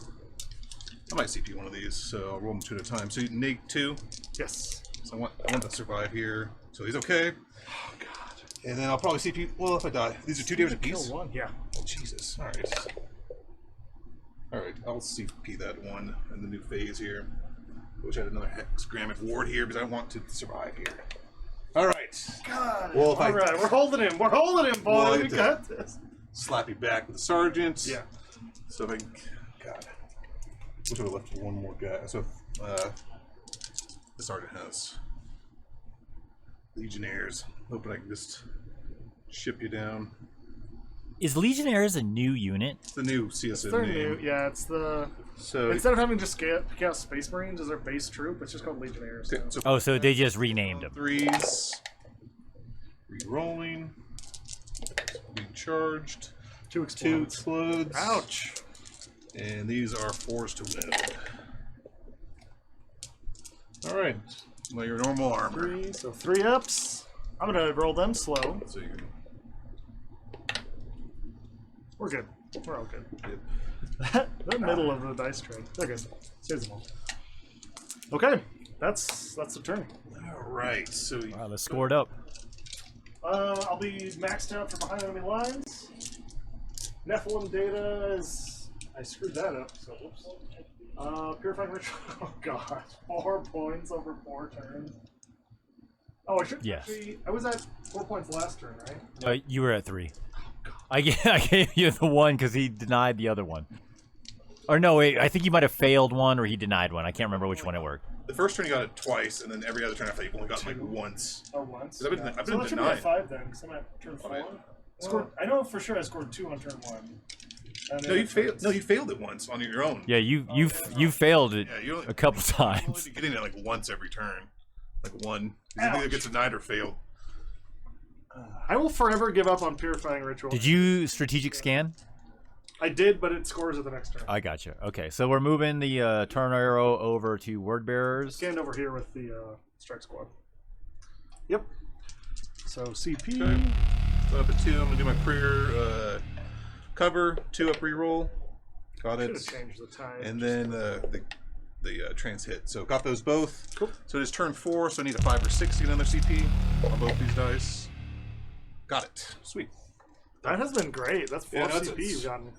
I might CP one of these, so I'll roll them 2 at a time. So you neg 2. Yes. So I want to survive here. So he's okay. Oh, God. And then I'll probably CP. Well, if I die, these are 2 damage apiece. Kill 1, yeah. Oh Jesus! All right. All right. I'll CP that 1 in the new phase here. I wish I had another hexagrammic ward here because I want to survive here. All right. God. Well, All right, we're holding him. We're holding him, boy. Well, We got this. Slap you back with the sergeant. Yeah. So if I, God, wish I would have left one more guy. So the sergeant has Legionnaires. Hoping I can just ship you down. Is Legionnaires a new unit? It's the new CSM It's their name. new, yeah, it's the... So Instead of having just pick out Space Marines as their base troop, it's just called Legionnaires. okay, now. so Oh, so they just renamed them. 3s. Re-rolling. Being charged. 2 2 explodes. explodes. Ouch. And these are 4s to win. Alright. Well, your normal armor. 3, so 3 ups. I'm going to roll them slow. So you can. We're good. We're all good. Yep. The middle of the dice tray. There goes. Saves them all. Okay. That's the turn. Alright, so you, Wow, let's score it up. I'll be maxed out for behind enemy lines. Nephilim data is... I screwed that up, so whoops. Purifying Ritual... Oh god. 4 points over 4 turns. Oh, I should Yes. actually... I was at 4 points last turn, right? You were at 3. I gave you the 1 because he denied the other one. Or no, wait, I think you might have failed one or he denied one. I can't remember which one it worked. the first turn you got it twice, and then every other turn after you've only gotten like once. Oh, once? I've been- Yeah. I've So been that should be denied. at 5 then, because I'm at turn 4. Right. I know for sure I scored 2 on turn 1. And No, then you failed. No, you failed it once on your own. Yeah, you failed it Yeah, you only, a couple you're only times. getting it like once every turn, like one. Because you think it gets denied or failed. I will forever give up on Purifying Ritual. Did you strategic scan? I did, but it scores at the next turn. I gotcha. Okay, so we're moving the turn arrow over to word bearers. Scanned over here with the strike squad. Yep. So CP. Okay. So up at 2, I'm gonna do my prayer cover, 2 up reroll. Got it. Should have changed the time. And then the trans hit. So got those both. Cool. So it is turn 4, so I need a 5 or 6 to get another CP on both these dice. Got it. Sweet. That has been great. That's 4 CP you've gotten.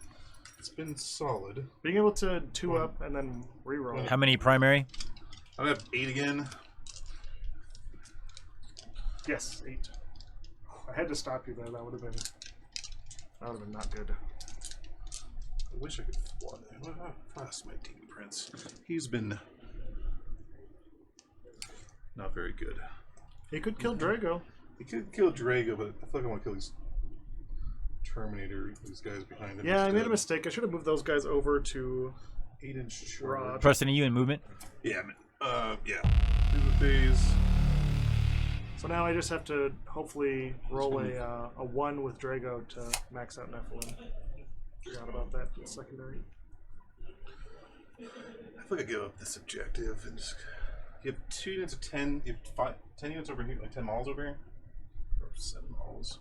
It's been solid. Being able to 2 up and then reroll. How many primary? I have 8 again. Yes, 8. I had to stop you there. That would have been not good. I wish I could flash my Demon Prince. He's been not very good. He could kill Drago. He could kill Drago, but I feel like I want to kill these Terminator, these guys behind him. Yeah, I made a instead. mistake. I should have moved those guys over to 8-inch charge. Rod. Preston, are you in movement? Yeah, yeah. Through the phase. So now I just have to hopefully roll a 1 with Drago to max out Nephilim. Forgot about that in secondary. I feel like I give up this objective and just. You have 2 units of 10. You have 10 units over here, like 10 models over here? Or 7 models.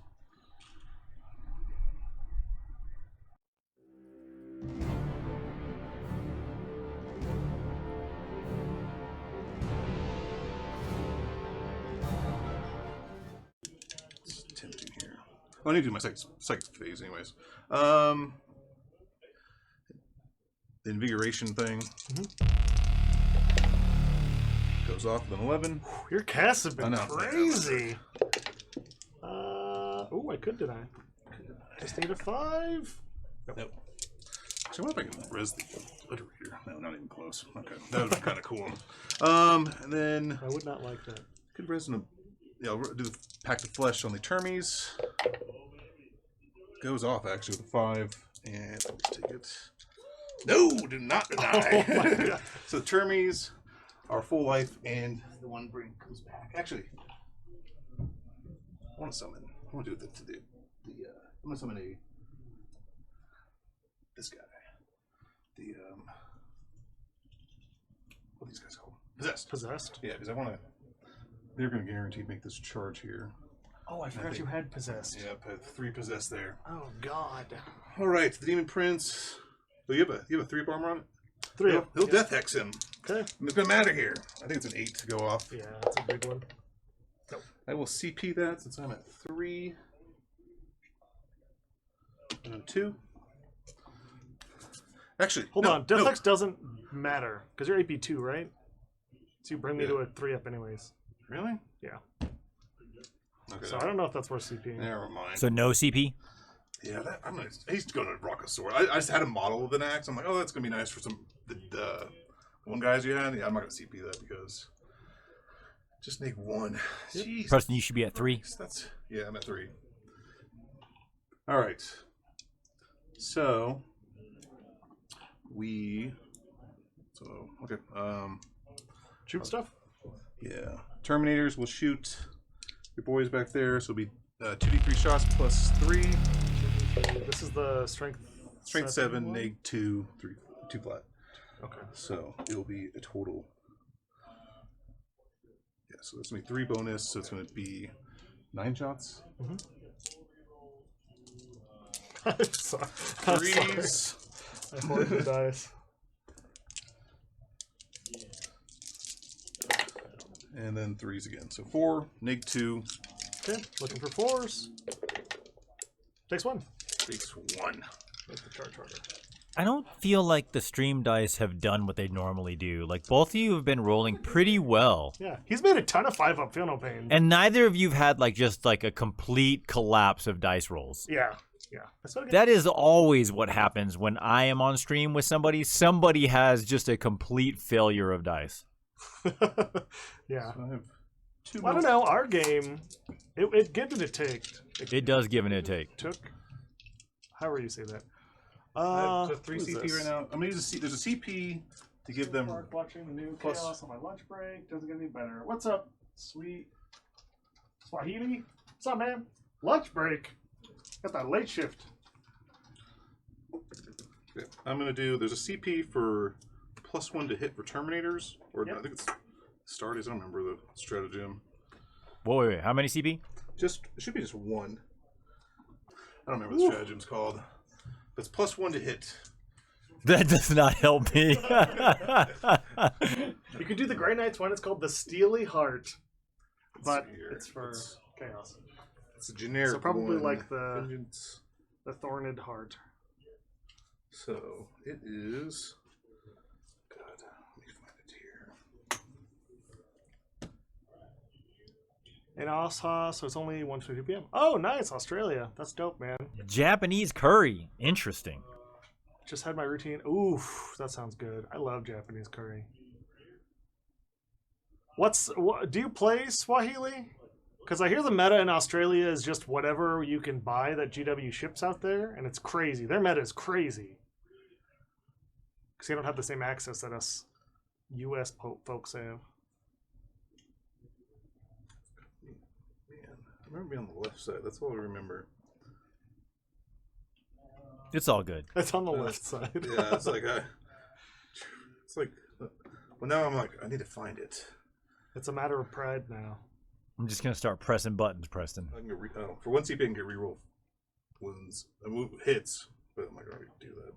It's tempting here. Well, I need to do my second phase, anyways. The invigoration thing goes off with an 11. Your casts have been I know. crazy. Oh, I could, did I? Just need a 5. Nope. So what if I can res the Obliterator? No, not even close. Okay, that would be kind of cool. And then I would not like that. could res in a. Yeah, I'll do the Pact of Flesh on the Termies. Goes off actually with a 5, and I'll take it. No, do not deny. Oh my God. So the Termies are full life, and the one brain comes back. Actually, I want to summon. I want to do it to the. I'm gonna summon this guy. What are these guys called? Possessed. Possessed? Yeah, because I want to. They're going to guarantee make this charge here. Oh, I forgot you had Possessed. Yeah, I have 3 possessed there. Oh, God. All right, the Demon Prince. Oh, you have a 3 up armor on it. 3 up. He'll death hex him. Okay. And it's going to matter here. I think it's an 8 to go off. Yeah, that's a big one. Nope. I will CP that since I'm at 3. And 2. Actually, Hold no, on. Death no. Hex doesn't matter because you're AP 2, right? So you bring me to a 3 up anyways. Really? Yeah. Okay. So I don't know if that's worth CPing. Never mind. So no CP? Yeah, he's going to rock a sword. I just had a model of an axe. I'm like, oh, that's going to be nice for the one guys you had. Yeah, I'm not going to CP that because just make 1. Yep. Jeez. Preston, you should be at 3. Yeah, I'm at 3. All right. So okay. Shoot stuff? Yeah. Terminators will shoot your boys back there. So it'll be 2d3 shots plus 3. This is the strength. Strength 7, neg 2, 2 flat. Okay. So it'll be a total. Yeah, so that's going to be 3 bonus. So it's going to be 9 shots. Mm-hmm. I'm sorry. I'm Threes. sorry. I hoarded the dice. And then 3s again. So 4, neg 2. Okay, looking for 4s. Takes 1. Takes 1. Make the charge harder. I don't feel like the stream dice have done what they normally do. Like, both of you have been rolling pretty well. Yeah, he's made a ton of 5 up. Feel no pain. And neither of you've had, like, just, like, a complete collapse of dice rolls. Yeah, yeah. That's okay. That is always what happens when I am on stream with somebody. Somebody has just a complete failure of dice. Yeah. So I have 2 Well, I don't know. Our game, it gives and it takes. It does give and it take. Took. However you say that. I have 3 who's CP this? right now. I'm going to use there's a CP to give them. Mark watching the new plus- Chaos on my lunch break. Doesn't get any better. What's up, sweet Swahili? What's up, man? Lunch break. Got that late shift. Okay. I'm gonna do. There's a CP for +1 to hit for Terminators, or Yep. I think it's Stardies. I don't remember the stratagem. Wait. How many CP? Just it should be just 1. I don't remember what the stratagem's called. But it's +1 to hit. That does not help me. You could do the Grey Knights one. It's called the Steely Heart, but see here. it's for chaos. It's a generic. So probably one. like the Vengeance. Thorned Heart. So it is. God, let me find it here. In Osha, so it's only 1:50 p.m. Oh, nice, Australia. That's dope, man. Japanese curry. Interesting. Just had my routine. Oof, that sounds good. I love Japanese curry. Do you play Swahili? Because I hear the meta in Australia is just whatever you can buy that GW ships out there, and it's crazy. Their meta is crazy. Because they don't have the same access that us US folks have. Man, I remember being on the left side. That's all I remember. It's all good. It's on the left side. Yeah, it's like well, now I'm like, I need to find it. It's a matter of pride now. I'm just gonna start pressing buttons, Preston. I can get for 1 CP, I can get reroll wounds, hits, but I'm not gonna do that.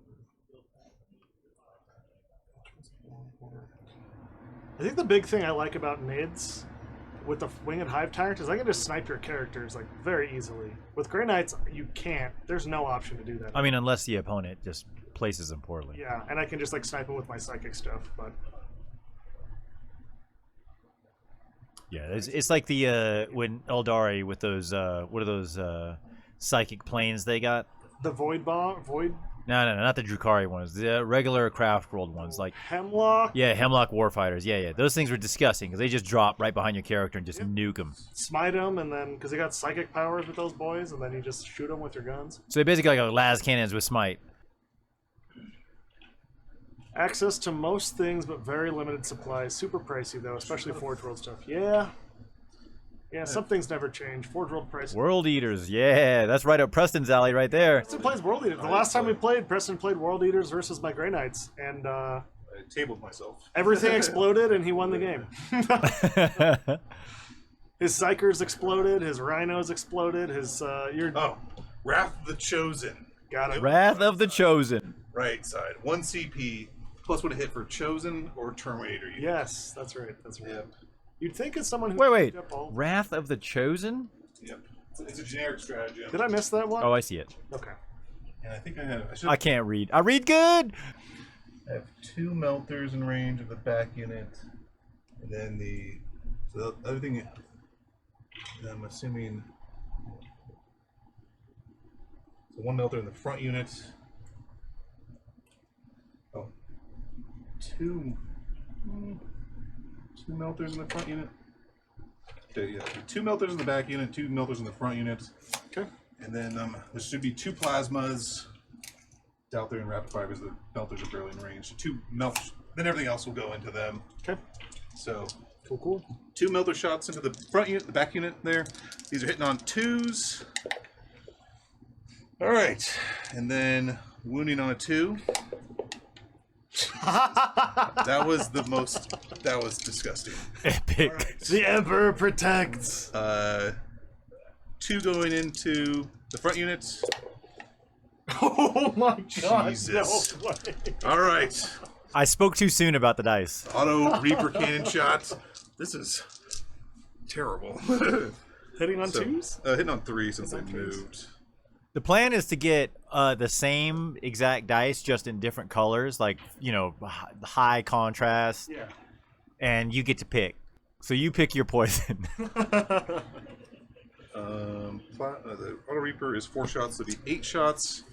I think the big thing I like about Nids with the Winged Hive Tyrant is I can just snipe your characters like very easily. With Grey Knights, you can't. There's no option to do that. I mean, unless the opponent just places them poorly. Yeah, and I can just like snipe them with my psychic stuff, but Yeah, it's like the when Eldari with those what are those psychic planes they got? the Void Void No, not the Drukari ones. The regular Craft World ones, like Hemlock. yeah, Hemlock Warfighters. Yeah. Those things were disgusting because they just drop right behind your character and just nuke them. Smite them, and then because they got psychic powers with those boys, and then you just shoot them with your guns. So they basically like las cannons with smite. Access to most things, but very limited supplies. Super pricey though, especially Forge World stuff. Yeah, some things never change. Forge World pricey. World Eaters, yeah, that's right up Preston's alley right there. Preston plays World Eaters. The last time we played, Preston played World Eaters versus my Grey Knights, and I tabled myself. everything exploded, and he won the game. His Psychers exploded, his Rhinos exploded, his Wrath of the Chosen. got it. Wrath of the Chosen. Right side. 1 CP +1 to hit for Chosen or Terminator. Unit. Yes, that's right. That's right. Yep. You'd think it's someone who Wait. picked up all- Wrath of the Chosen? Yep. It's a generic strategy. Did I miss that one? Oh, I see it. Okay. And I think I should I can't read. I read good. I have 2 melters in range of the back unit, and then the other thing. I'm assuming. So 1 melter in the front unit. Oh, 2 melters in the front unit. Okay, yeah, 2 melters in the back unit, 2 melters in the front unit. Okay. And then there should be 2 plasmas out there in rapid fire because the melters are barely in range. 2 melters. Then everything else will go into them. Okay. So Cool. 2 melter shots into the front unit, the back unit there. These are hitting on 2s. All right, and then wounding on a 2. That was disgusting. Epic. Right. The Emperor protects. 2 going into the front unit. Oh my God! Jesus. No way. All right, I spoke too soon about the dice. auto Reaper cannon shot. This is terrible. Hitting on So, 2s? hitting on 3 since they Hitting on 2s. moved. The plan is to get the same exact dice, just in different colors, like, high contrast, Yeah. and you get to pick. So you pick your poison. The Auto Reaper is 4 shots, so it'd be 8 shots.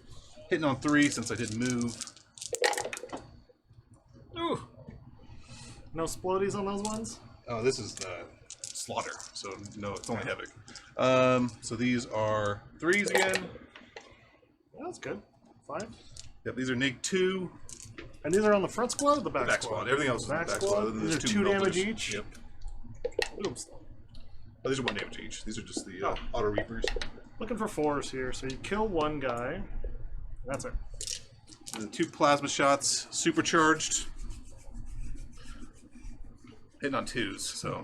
Hitting on 3 since I didn't move. Ooh. No splodies on those ones? Oh, this is Slaughter, so no, it's only Havoc. So these are 3s again. Yeah, that's good. 5. Yep, these are Nig 2. And these are on the front squad or the back, Back squad. Everything else is on the back squad. Then These there's are 2 2 damage melters. each? Yep. Oops. Oh, these are 1 damage each. These are just the Auto Reapers. Looking for 4s here. So you kill one guy. That's it. And then 2 plasma shots, supercharged. Hitting on 2s, so.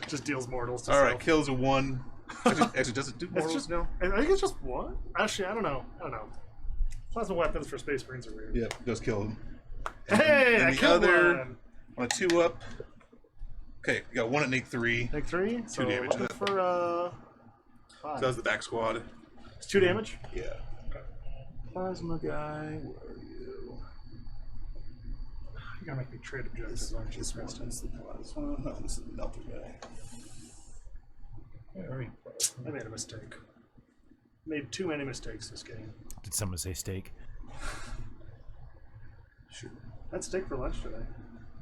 Just deals mortals to All right, self. kills a 1. Actually, does it do It's mortals just, now? I think it's just one. Actually, I don't know. Plasma weapons for Space Marines are weird. Yeah, it does kill him. Hey, and I the killed other one. on a 2 up. Okay, we got 1 at Nate 3. Take 3. So damage. looking for 5. So that was the back squad. It's 2 damage. Yeah. Okay. Plasma guy, where are you? You gotta make me trade objectives, aren't you, This Preston? one's the plasma. No, this is the Delta guy. Yeah, all right. I made a mistake. Made too many mistakes this game. Did someone say steak? Sure. I had steak for lunch today.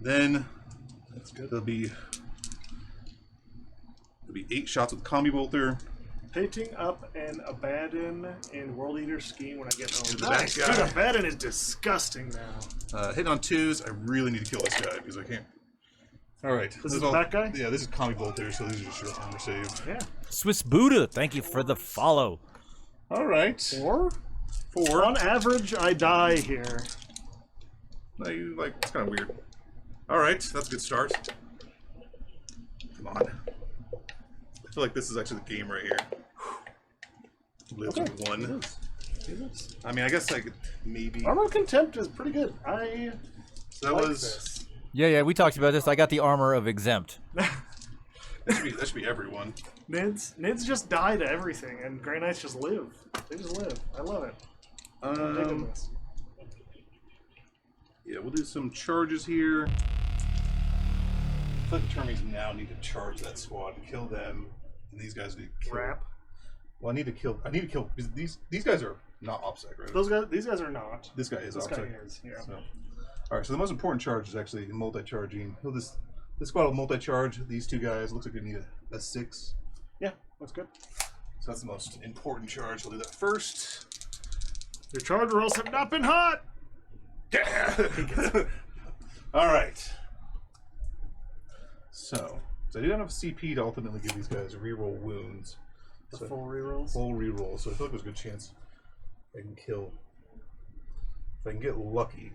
Then That's good. there'll be 8 shots with the combi bolter. Painting up an Abaddon in World Eater scheme when I get home. The back Dude, guy. Abaddon is disgusting now. Hitting on 2s. I really need to kill this guy because I can't. All right. This is the back guy? Yeah, this is combi bolter, so these are just your armor save. Yeah. Swiss Buddha, thank you for the follow. All right. 4? 4. On average, I die here. No, you like it's kind of weird. All right, that's a good start. Come on. I feel like this is actually the game right here. Lives Okay. with 1. It is. I mean, I guess I could maybe. Armor Contempt is pretty good. I So that like was. this. Yeah, we talked about this. I got the armor of exempt. That should be everyone. Nids just die to everything, and Grey Knights just live. They just live. I love it. I'm digging this. Yeah, we'll do some charges here. I feel like the Termies now need to charge that squad and kill them, and these guys need to kill. Wrap. Well, I need to kill because these guys are not OPSEC, right? These guys are not. This guy is This guy OPSEC. is, yeah. So, all right. So the most important charge is actually multi-charging. This squad will multi-charge these 2 guys. Looks like they need a 6. Yeah, that's good. So that's the most important charge. We'll do that first. Your charge rolls have not been hot. Yeah. All right. So I do not have a CP to ultimately give these guys reroll wounds. The So full rerolls. full reroll. So I feel like there's a good chance I can kill. If I can get lucky,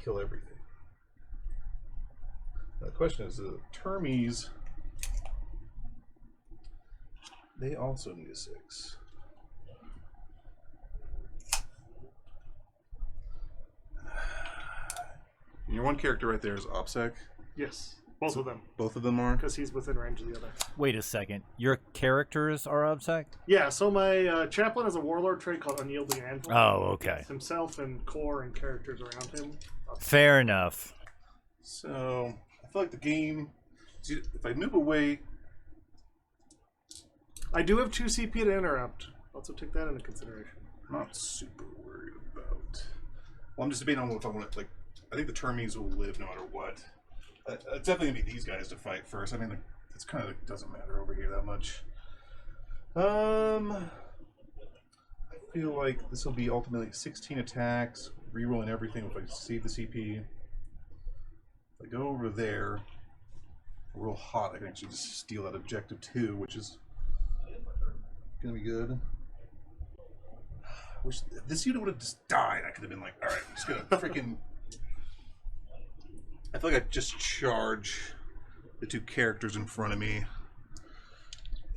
kill everything. Now the question is, the Termies, they also need a 6. And your one character right there is OPSEC. Yes, both of them, Both of them are. because he's within range of the other. Wait a second. Your characters are obsec? Yeah, so my chaplain has a warlord trait called Unyielding Anvil. Oh, okay. Himself and core and characters around him. Fair enough. So I feel like the game. See, if I move away, I do have 2 CP to interrupt. Also take that into consideration. I'm not super worried about. Well, I'm just debating on if I want to. Like, I think the Termies will live no matter what. It's definitely gonna be these guys to fight first. I mean, it's kind of doesn't matter over here that much. I feel like this will be ultimately 16 attacks, rerolling everything if I save the CP. If I go over there, real hot, I can actually just steal that objective too, which is gonna be good. Wish if this unit would have just died, I could have been like, all right, I'm just gonna freaking. I feel like I just charge the 2 characters in front of me,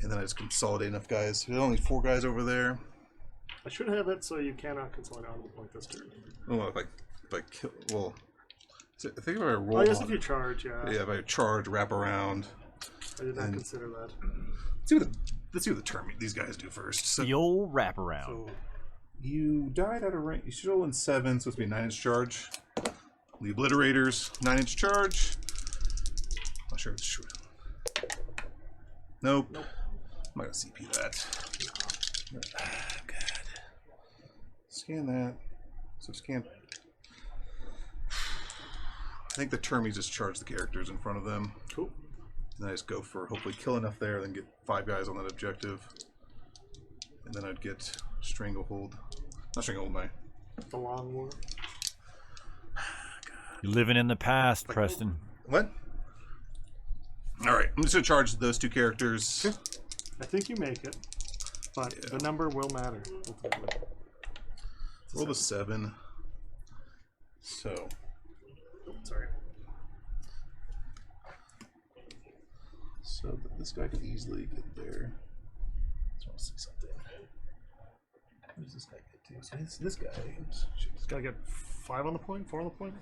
and then I just consolidate enough guys. There's only 4 guys over there. I should have it so you cannot consolidate on the point this turn. Oh, if I kill, well, I think if I roll. Oh, yes, on if you charge, yeah. Yeah, if I charge, wrap around. I did not and- consider that. Let's see what the term these guys do first. So, The old wraparound. so you died out of range. You should roll in 7, so it's gonna be a 9-inch charge. The obliterators, 9-inch charge. Not sure if it's true. Nope. I'm not gonna CP that. God. Scan that. So scan. I think the termies just charge the characters in front of them. Cool. And then I just go for hopefully kill enough there, then get 5 guys on that objective. And then I'd get Stranglehold. Not Stranglehold, my. The long war. You're living in the past, Preston. What? Alright, I'm just gonna charge those 2 characters. I think you make it, but the number will matter. Ultimately. Roll the 7. So. Sorry. So this guy could easily get there. Just want to see something. Where does this guy get to? So it's this guy. Just gotta get 5 on the point, 4 on the point.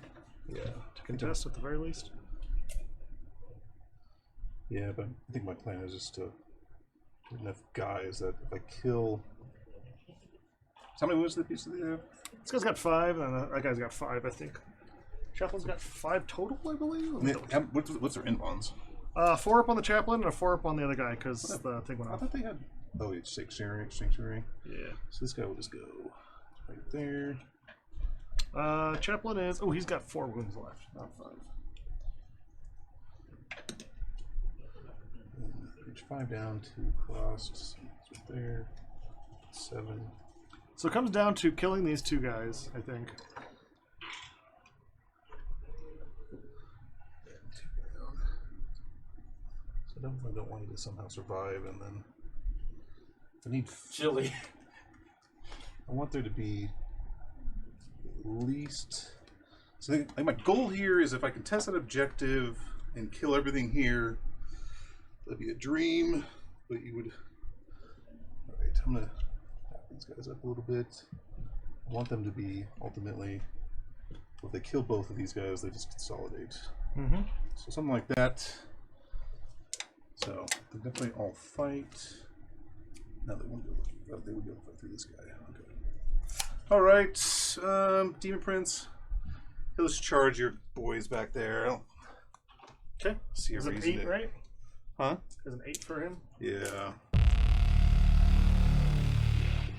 Yeah. To contest at the very least. Yeah, but I think my plan is just to get enough guys that if I kill. How many wounds do the have? This guy's got 5, and that guy's got 5, I think. Chaplain's got 5 total, I believe. What's their in-bonds? 4 up on the chaplain and a 4 up on the other guy because the thing went I off. thought they had. Oh, it's sanctuary. Yeah. So this guy will just go right there. Chaplain is. Oh, he's got 4 wounds left, not 5. Reach 5 down, 2 crossed. So it's right there. 7. So it comes down to killing these 2 guys, I think. So I definitely don't want you to somehow survive, and then I need Chili. I want there to be at least. So I think, like, my goal here is if I can test that objective and kill everything here, that'd be a dream. But you would. All right, I'm gonna back these guys up a little bit. I want them to be ultimately. If they kill both of these guys, they just consolidate. Mm-hmm. So something like that. So they definitely all fight. No, they won't be able to. They would be able to fight through this guy. Okay. All right, Demon Prince. Let's charge your boys back there. Okay. See a Is it reason 8, to- right? Huh? Is an 8 for him? Yeah.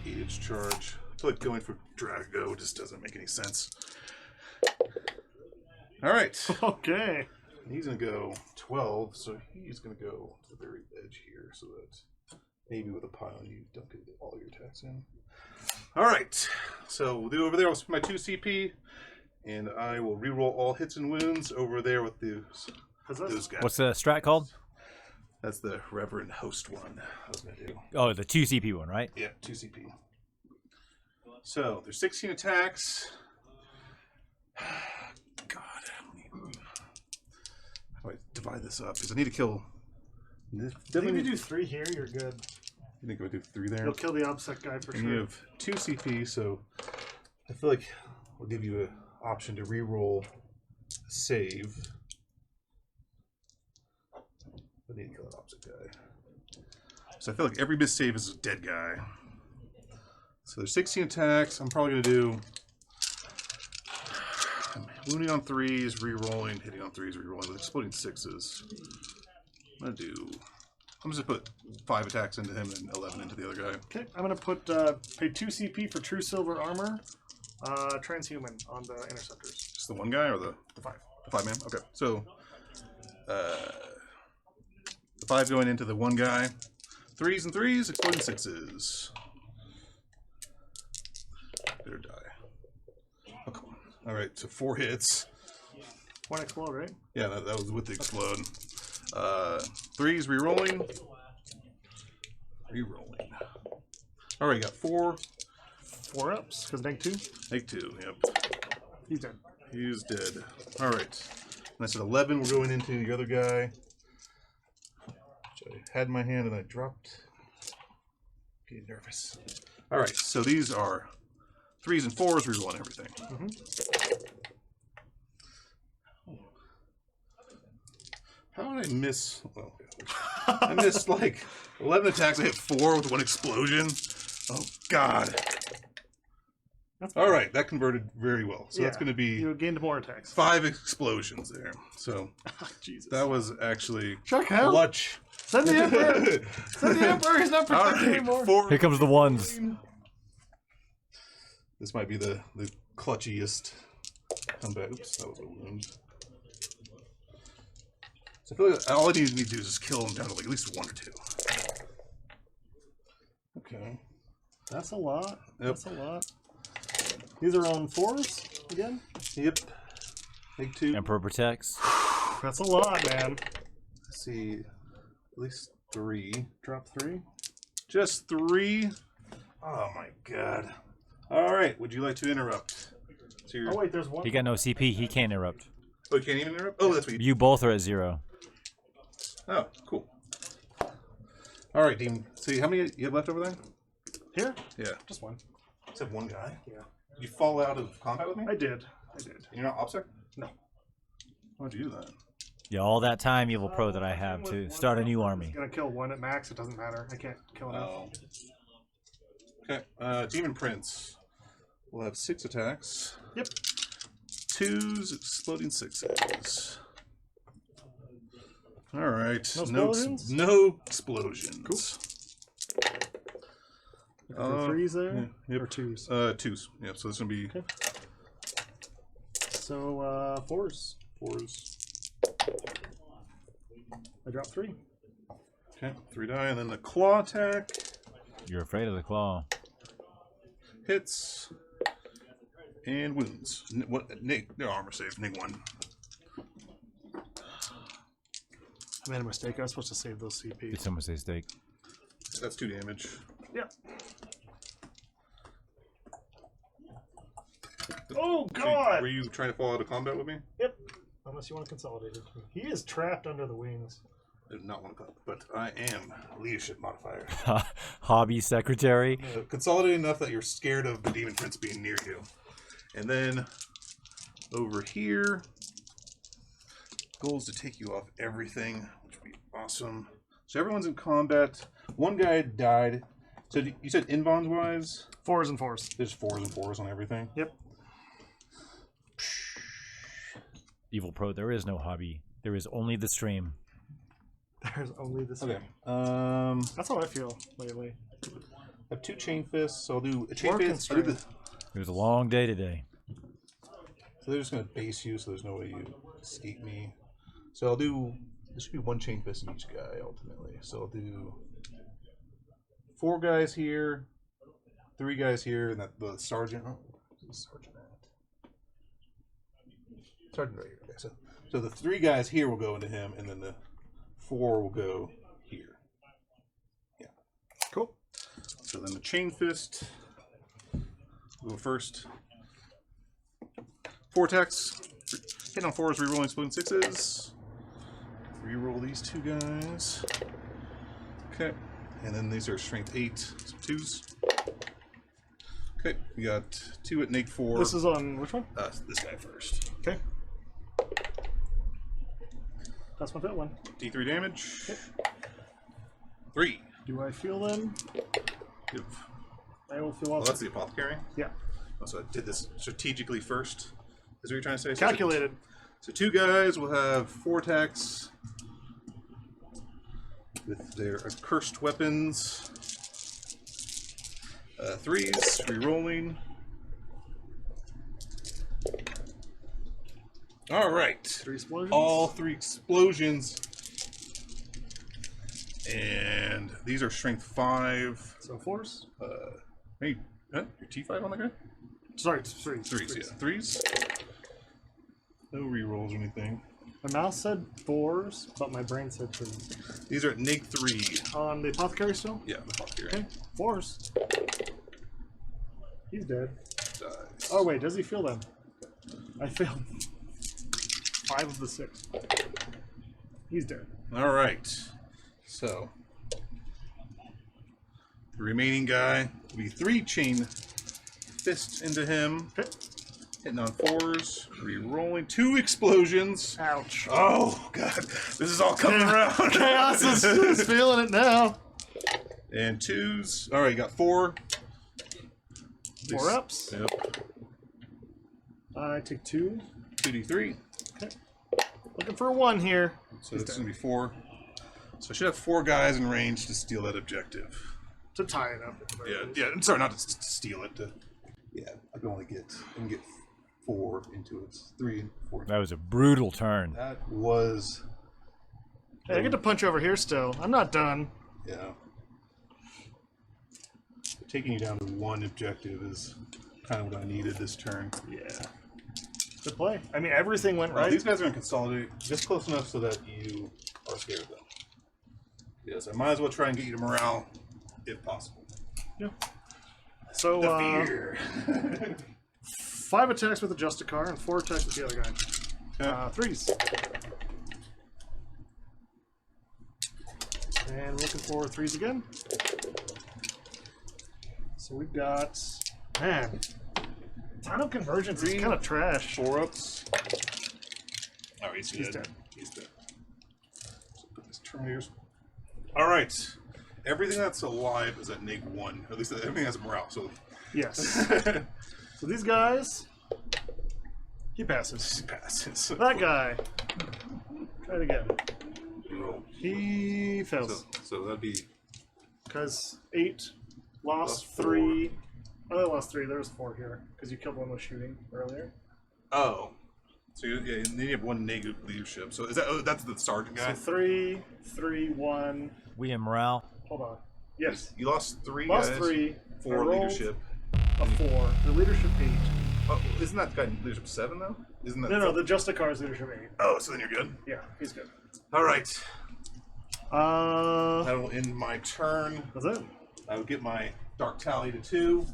8-inch charge. I feel like going for Drago just doesn't make any sense. All right. Okay. He's going to go 12, so he's going to go to the very edge here so that maybe with a pile you don't get all your attacks in. All right. So we'll do over there. I'll spend my 2 CP, and I will reroll all hits and wounds over there with those guys. What's the strat called? That's the Reverend Host one I was going to do. Oh, the 2 CP one, right? Yeah, 2 CP. So there's 16 attacks. God, how do I divide this up? Because I need to kill. I think if you do 3 here, you're good. You think I would do 3 there? You'll kill the OBSEC guy for And sure. you have 2 CP, so I feel like we'll give you an option to reroll a save. I need to kill an opposite guy. So I feel like every missed save is a dead guy. So there's 16 attacks. I'm probably going to do wounding on 3s, re-rolling, hitting on 3s, re-rolling with exploding 6s. I'm going to do. I'm just going to put 5 attacks into him and 11 into the other guy. Okay, I'm going to put pay 2 CP for True Silver Armor, Transhuman on the Interceptors. Just the one guy or the 5? The 5 man? Okay. So the 5 going into the one guy. 3s and 3s, exploding 6s. Better die. Oh, come on. Alright, so 4 hits. 1 explode, right? Yeah, that was with the explode. 3s re-rolling. Re-rolling. Alright, got 4. 4 ups, because neg 2. Take 2, yep. He's dead. He's dead. Alright. And I said 11, we're going into the other guy. Which I had in my hand and I dropped. Getting nervous. Alright, so these are 3s and 4s, re-rolling everything. How did I miss? Well, I missed like 11 attacks. I hit 4 with 1 explosion. Oh, God. All right, that converted very well. So that's going to be You gained more attacks. 5 explosions there. So Jesus. that was actually Chuck, hell. clutch. Send the Emperor! Send the Emperor! He's not All protected right, anymore. 4. Here comes the ones. This might be the clutchiest comeback. Oops, that was a wound. So I feel like all I need to do is just kill him down to like at least 1 or 2. Okay. That's a lot. Yep. That's a lot. These are on 4s again? Yep. Take 2. Emperor protects. That's a lot, man. Let's see. At least 3. Drop 3. Just 3. Oh my god. All right. Would you like to interrupt? So Oh wait, there's one. He got no CP. He can't interrupt. Oh, you can't even interrupt? Oh, that's what you... You both are at 0. Oh, cool. All right, Demon. See, how many you have left over there? Here? Yeah. Just one. Except one guy? Yeah. Did you fall out of combat with me? I did. And you're not OPSEC? No. Why'd you do that? Yeah, all that time, Evil Pro, that I have to start a new army. Gonna kill one at max. It doesn't matter. I can't kill enough. Oh. Okay. Demon Prince will have 6 attacks. Yep. 2s, exploding 6s. All right. No explosions? No explosions. Cool. Threes there? Yep. Or 2s? 2s. Yeah, so this is going to be... Okay. So, 4s. 4s. I dropped 3. Okay, 3 die, and then the claw attack. You're afraid of the claw. Hits. And wounds. No armor save. Nig 1. I made a mistake. I was supposed to save those CP. Did someone say steak? So that's 2 damage. Yep. Oh, God! Were you trying to fall out of combat with me? Yep. Unless you want to consolidate it. He is trapped under the wings. I do not want to cut, but I am leadership modifier. Hobby secretary. Consolidate enough that you're scared of the Demon Prince being near you. And then over here, goal is to take you off everything, which would be awesome. So everyone's in combat. One guy died. So you said invons wise? 4s and 4s. There's 4s and 4s on everything. Yep. Evil Pro, there is no hobby. There is only the stream. There's only this. Okay. That's how I feel lately. I have 2 chain fists, so I'll do a chain Or fist. I'll do constraint. It was a long day today. So they're just going to base you, so there's no way you escape me. So I'll do, there should be 1 chain fist in each guy, ultimately. So I'll do 4 guys here, 3 guys here, and that the sergeant. Oh, where's the sergeant at? Sergeant right here. Okay, so the 3 guys here will go into him, and then the 4 will go here. Yeah. Cool. So then the chain fist will go first. 4 attacks. Hit on 4s, rerolling exploding 6s. Reroll these 2 guys. Okay. And then these are strength 8, some 2s. Okay, we got 2 at Nig 4. This is on which one? This guy first. Okay. That's my fit one. D3 damage. 3. Do I feel them? Give. I will feel Well, all. that's the apothecary. Yeah. So I did this strategically first. Is what you're trying to say? Calculated. So 2 guys will have 4 attacks with their accursed weapons. 3s, rerolling. All right. 3 explosions. All 3 explosions. And these are strength 5. So 4s. Hey, your T5 on the guy? Sorry, 3s. 3s, yeah. 3s. No rerolls or anything. My mouse said 4s, but my brain said 3s. These are at Nig 3. On the apothecary still? Yeah, the apothecary. Okay. 4s. He's dead. Dies. Oh wait, does he feel them? I failed 5 of the 6. He's dead. All right. So the remaining guy will be 3 chain fists into him. Okay. Hitting on 4s, re-rolling 2 explosions. Ouch. Oh god, this is all coming around. Chaos is feeling it now. And 2s. All right, you got 4. 4 ups. Yep. I take 2. 2d3. Okay. Looking for a 1 here. So it's gonna be 4. So I should have 4 guys in range to steal that objective. To tie it up. Yeah. I'm sorry, not to steal it. Yeah, I can only get 4 into it. 3 and 4. That was a brutal turn. That was. Hey, I get to punch over here still. I'm not done. Yeah. Taking you down to 1 objective is kind of what I needed this turn. Yeah. Good play. I mean, everything went right. These guys are going to consolidate just close enough so that you are scared of them. Yes, I might as well try and get you to morale, if possible. Yeah. So, The fear. 5 attacks with the Justicar and 4 attacks with the other guy. Okay. 3s. And looking for 3s again. So we've got, man, ton of convergence is kind of trash. 4-ups. Oh, he's dead. dead. He's dead. So put these Terminators. All right. Everything that's alive is at -1. At least everything has a morale. So Yes. So these guys, he passes. he passes. That guy, try it again. Roll. He fails. So that'd be Because 8, lost Lost 3. Oh, I lost 3. There was 4 here because you killed one with shooting earlier. oh. So yeah, and then you have 1 negative leadership. So is that that's the sergeant guy? So 3, 3, 1. We in morale. Hold on. Yes. You lost 3 Lost guys. 3. 4 I rolled leadership. A 4. The leadership 8. Oh, isn't that guy leadership 7 though? Isn't that? No, the Justicar is leadership 8. Oh, so then you're good. Yeah, he's good. All right. That's That will end my turn. it. I will get my dark tally to 2.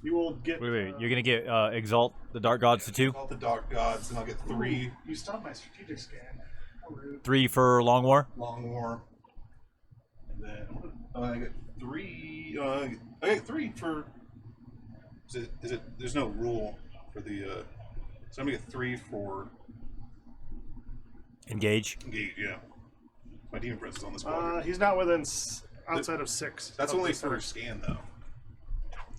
You will get. Wait. You're gonna get exalt the dark gods to 2. Call the dark gods, and I'll get 3 You stopped my strategic scan. How rude. 3 for long war. long war, and then I get 3. I get 3 for. Is it? There's no rule for the. So I'm gonna get 3 for Engage. engage. Yeah. My demon prince is on this squadron. He's not within outside of 6. That's of only the for six. scan though.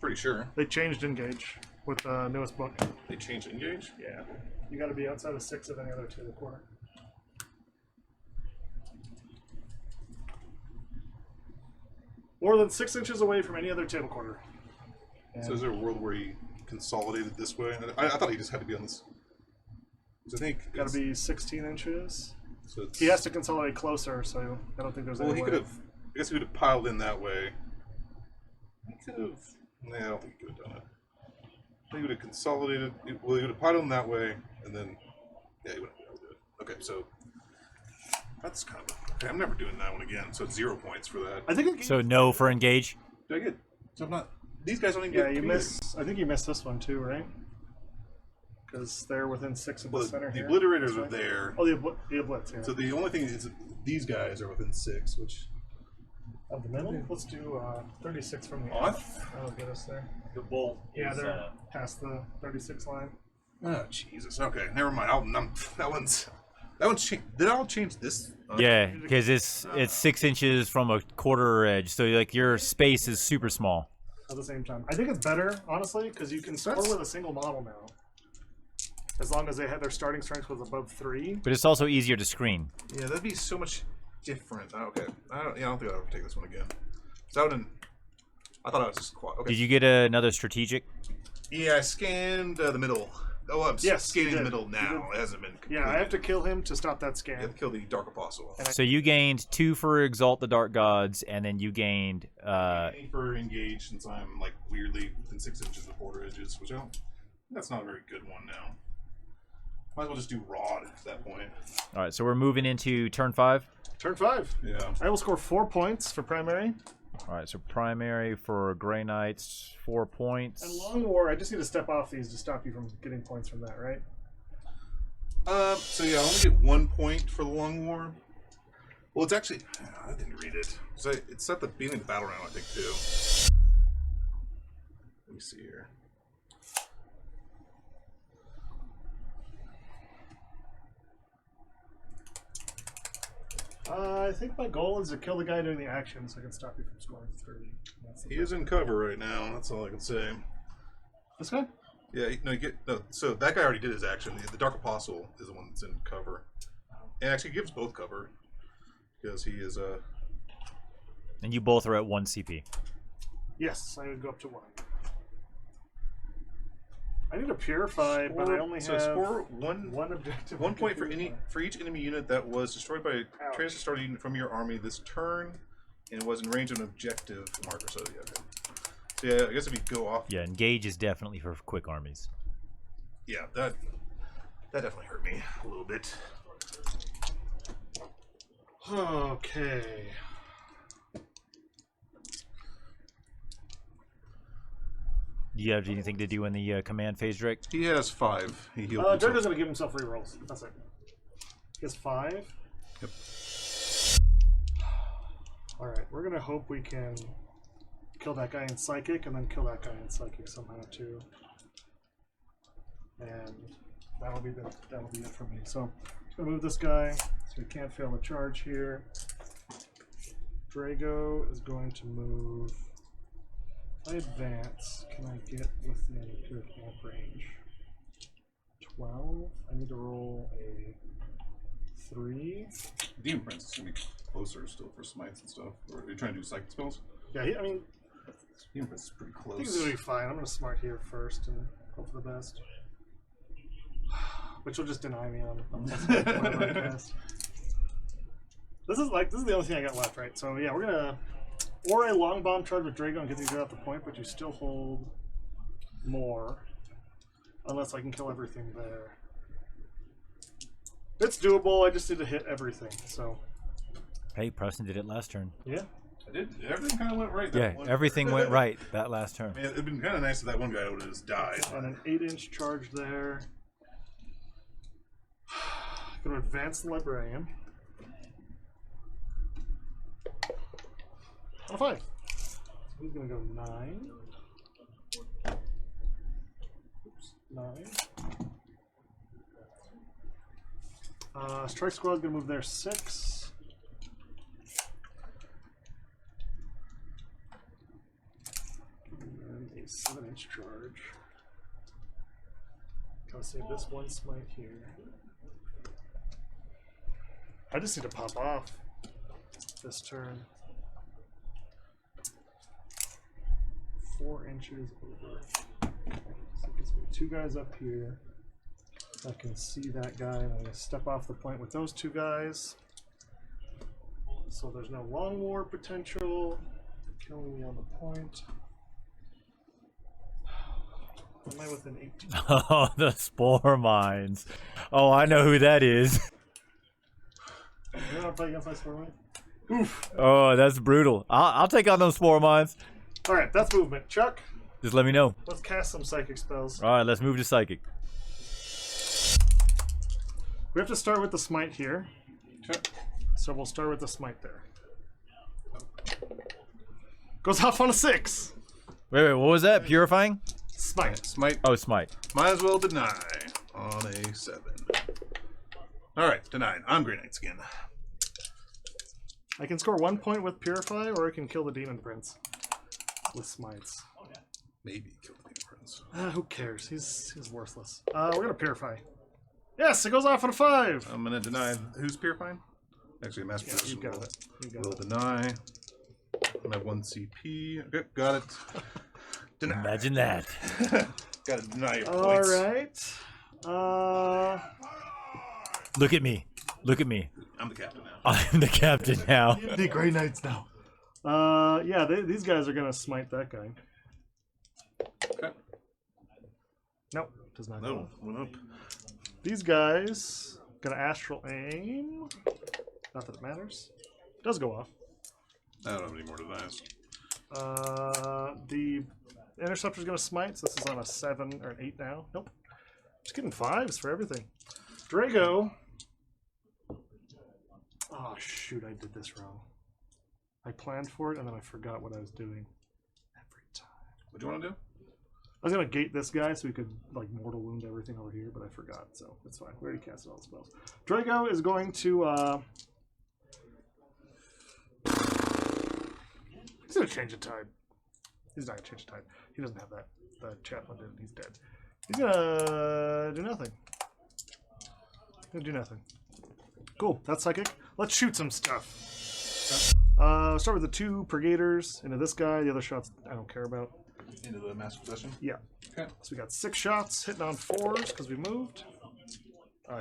Pretty sure They changed engage with the newest book. they changed engage. Yeah. You got to be outside of 6 of any other table quarter. More than 6 inches away from any other table quarter. So is there a world where he consolidated this way? I thought he just had to be on this. 'Cause I think Got it's- to be 16 inches. So it's, He has to consolidate closer, so I don't think there's Well, any he way. could have. I guess he would have piled in that way. He could have. Nah, I don't think he could have done it. He would have consolidated. Well, he would have piled in that way, and then yeah, he wouldn't be able to do it. Okay, so that's kind of. Okay, I'm never doing that one again. So it's 0 points for that. I think. So no for engage. Did I get? So I'm not. These guys don't even Yeah, get. you either. miss. I think you missed this one too, right? Because they're within 6 of the Well, center the here. obliterators That's are right. there. Oh, the oblits, yeah. So the only thing is these guys are within 6, which. Of the middle? Let's do 36 from the Oh, I off. That'll get us there. The bolt Yeah, is, they're past the 36 line. Oh Jesus. Okay, never mind. That one's changed. Did I all change this? Yeah, because it's 6 inches from a quarter edge, so like your space is super small. At the same time. I think it's better, honestly, because you can score with a single model now. As long as they had their starting strength was above 3. But it's also easier to screen. Yeah, that'd be so much different. Okay, I don't think I'll ever take this one again. So I thought I was just quad. Okay. Did you get another strategic? Yeah, I scanned the middle. Oh, I'm Yes, scanning you the did. middle You now. did. It hasn't been. Yeah, I have to kill him to stop that You have scan. to kill the Dark Apostle. So you gained 2 for exalt the dark gods, and then you gained Aiming for engage since I'm like weirdly within 6 inches of border edges, which I don't. That's not a very good one now. Might as well just do rod at that point. all right. So we're moving into turn 5. Turn 5. Yeah. I will score 4 points for primary. All right. So primary for Grey Knights, 4 points. And Long War, I just need to step off these to stop you from getting points from that, right? So yeah, I only get 1 point for the Long War. Well, it's actually I didn't read it. So it's at the beginning of the battle round, I think, too. Let me see here. I think my goal is to kill the guy doing the action so I can stop you from scoring 3. That's the He is in cover right now. That's all I can say. This guy? Yeah, no. So that guy already did his action. The Dark Apostle is the one that's in cover, and actually gives both cover because he is And you both are at 1 CP. Yes, I would go up to 1. I need to purify, but I only have score one objective. 1 I can point for purify. each enemy unit that was destroyed by a transfer starter unit from your army this turn, and was in range of an objective marker. So yeah, okay. So yeah, I guess if you go off, Yeah, engage is definitely for quick armies. yeah, that definitely hurt me a little bit. Okay. Do you have anything to do in the command phase, Drake? He has 5. He healed Draco's himself. gonna give himself rerolls. That's it. He has 5. Yep. Alright, we're gonna hope we can kill that guy in Psychic and then kill that guy in Psychic somehow too. And that'll be it for me. So I'm gonna move this guy so we can't fail the charge here. Drago is going to move. If I advance, can I get within good camp range? 12. I need to roll a 3. Demon Prince is going to be closer still for smites and stuff. Or are you trying to do psychic spells? Yeah, I mean, Demon Prince is pretty I close. think he's gonna be fine. I'm gonna smart here first and hope for the best. Which will just deny me on whatever I cast. This is the only thing I got left, right? So yeah, we're gonna or a long bomb charge with Drago and get these guys off the point, but you still hold more. Unless I can kill everything there. It's doable, I just need to hit everything, so Hey, Preston did it last turn. yeah. I did. Everything kind of went right. Yeah, everything went right that last turn. Man, it'd been kind of nice if that one guy would have just died. And an 8-inch charge there. Gonna advance the librarian. On a 5. So he's gonna go 9. Oops, 9. Strike squad's gonna move there 6. And a 7-inch charge. Gotta save this one smite here. I just need to pop off this turn. 4 inches over. So it gets me 2 guys up here. I can see that guy, and I'm going to step off the point with those 2 guys. So there's no long war potential. Killing me on the point. Am I within 18? Oh, the spore mines. Oh, I know who that is. You want to play against my spore mine? Oof. Oh, that's brutal. I'll take on those spore mines. Alright, that's movement. Chuck, Just let me know. let's cast some psychic spells. All right, let's move to psychic. We have to start with the smite here. Sure. So we'll start with the smite there. Goes off on a 6. Wait, what was that? Purifying? Smite. Smite. Oh, smite. Might as well deny on a 7. Alright, denied. I'm Grey Knights again. I can score 1 point with Purify, or I can kill the Demon Prince with smites. Maybe kill the Demon Prince. Who cares? He's worthless. We're gonna Purify. Yes, it goes off on a 5. I'm gonna deny. Who's purifying? Actually, a master Yeah, possession you got roll. it. You got Will it. deny. I have 1 CP. Okay, got it. Deny. Imagine that. Gotta deny your All points. right. Look at me. Look at me. I'm the captain now. I'm the captain now. The Grey Knights now. Yeah, these guys are gonna smite that guy. Okay. Nope, does not. No, went up. These guys gonna astral aim. Not that it matters. Does go off. I don't have any more denies. The interceptor's gonna smite. So this is on a 7 or an 8 now. Nope. Just getting 5s for everything. Drago. Oh shoot! I did this wrong. I planned for it and then I forgot what I was doing. Every time. What do you want to do? I was gonna gate this guy so he could like mortal wound everything over here, but I forgot, so it's fine. We already casted all the spells. Drago is going to he's gonna change the tide. He's not gonna change the tide. He doesn't have that. The chaplain did. He's dead. He's gonna do nothing. Gonna do nothing. Cool. That's psychic. Let's shoot some stuff. Start with the 2 Purgators into this guy. The other shots I don't care about. Into the master possession? Yeah. Okay. So we got 6 shots, hitting on 4s because we moved.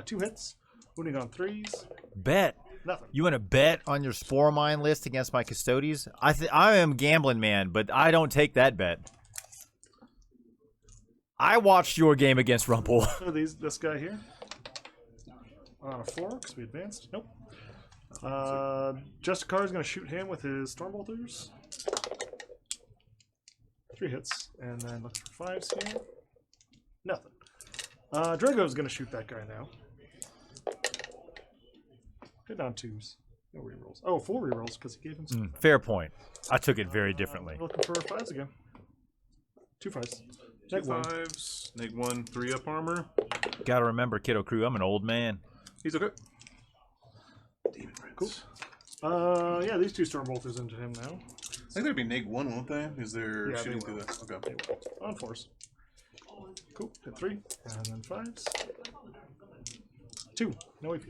2 hits, wounding on 3s. Bet. Nothing. You want to bet on your spore mine list against my Custodes? I am gambling man, but I don't take that bet. I watched your game against Rumple. So this guy here. On a 4 because we advanced. Nope. Justicar is going to shoot him with his Stormbolters. 3 hits, and then look for 5s here. Nothing. Drago's gonna shoot that guy now. Hit on 2s. No rerolls. Oh, 4 rerolls because he gave him some. Fair point. I took it very differently. Looking for 5s again. 2 5s. 2 Neg 1. 5s. Neg 1. 3 up armor. Gotta remember, Kiddo Crew, I'm an old man. He's okay. Demon Prince. Cool. Yeah, these 2 Stormbolters into him now. I think they'd be Neg 1, won't they? Because they're Yeah, shooting they through will. the. Okay. They will. On force. Cool. Hit 3. And then 5s. 2. No AP.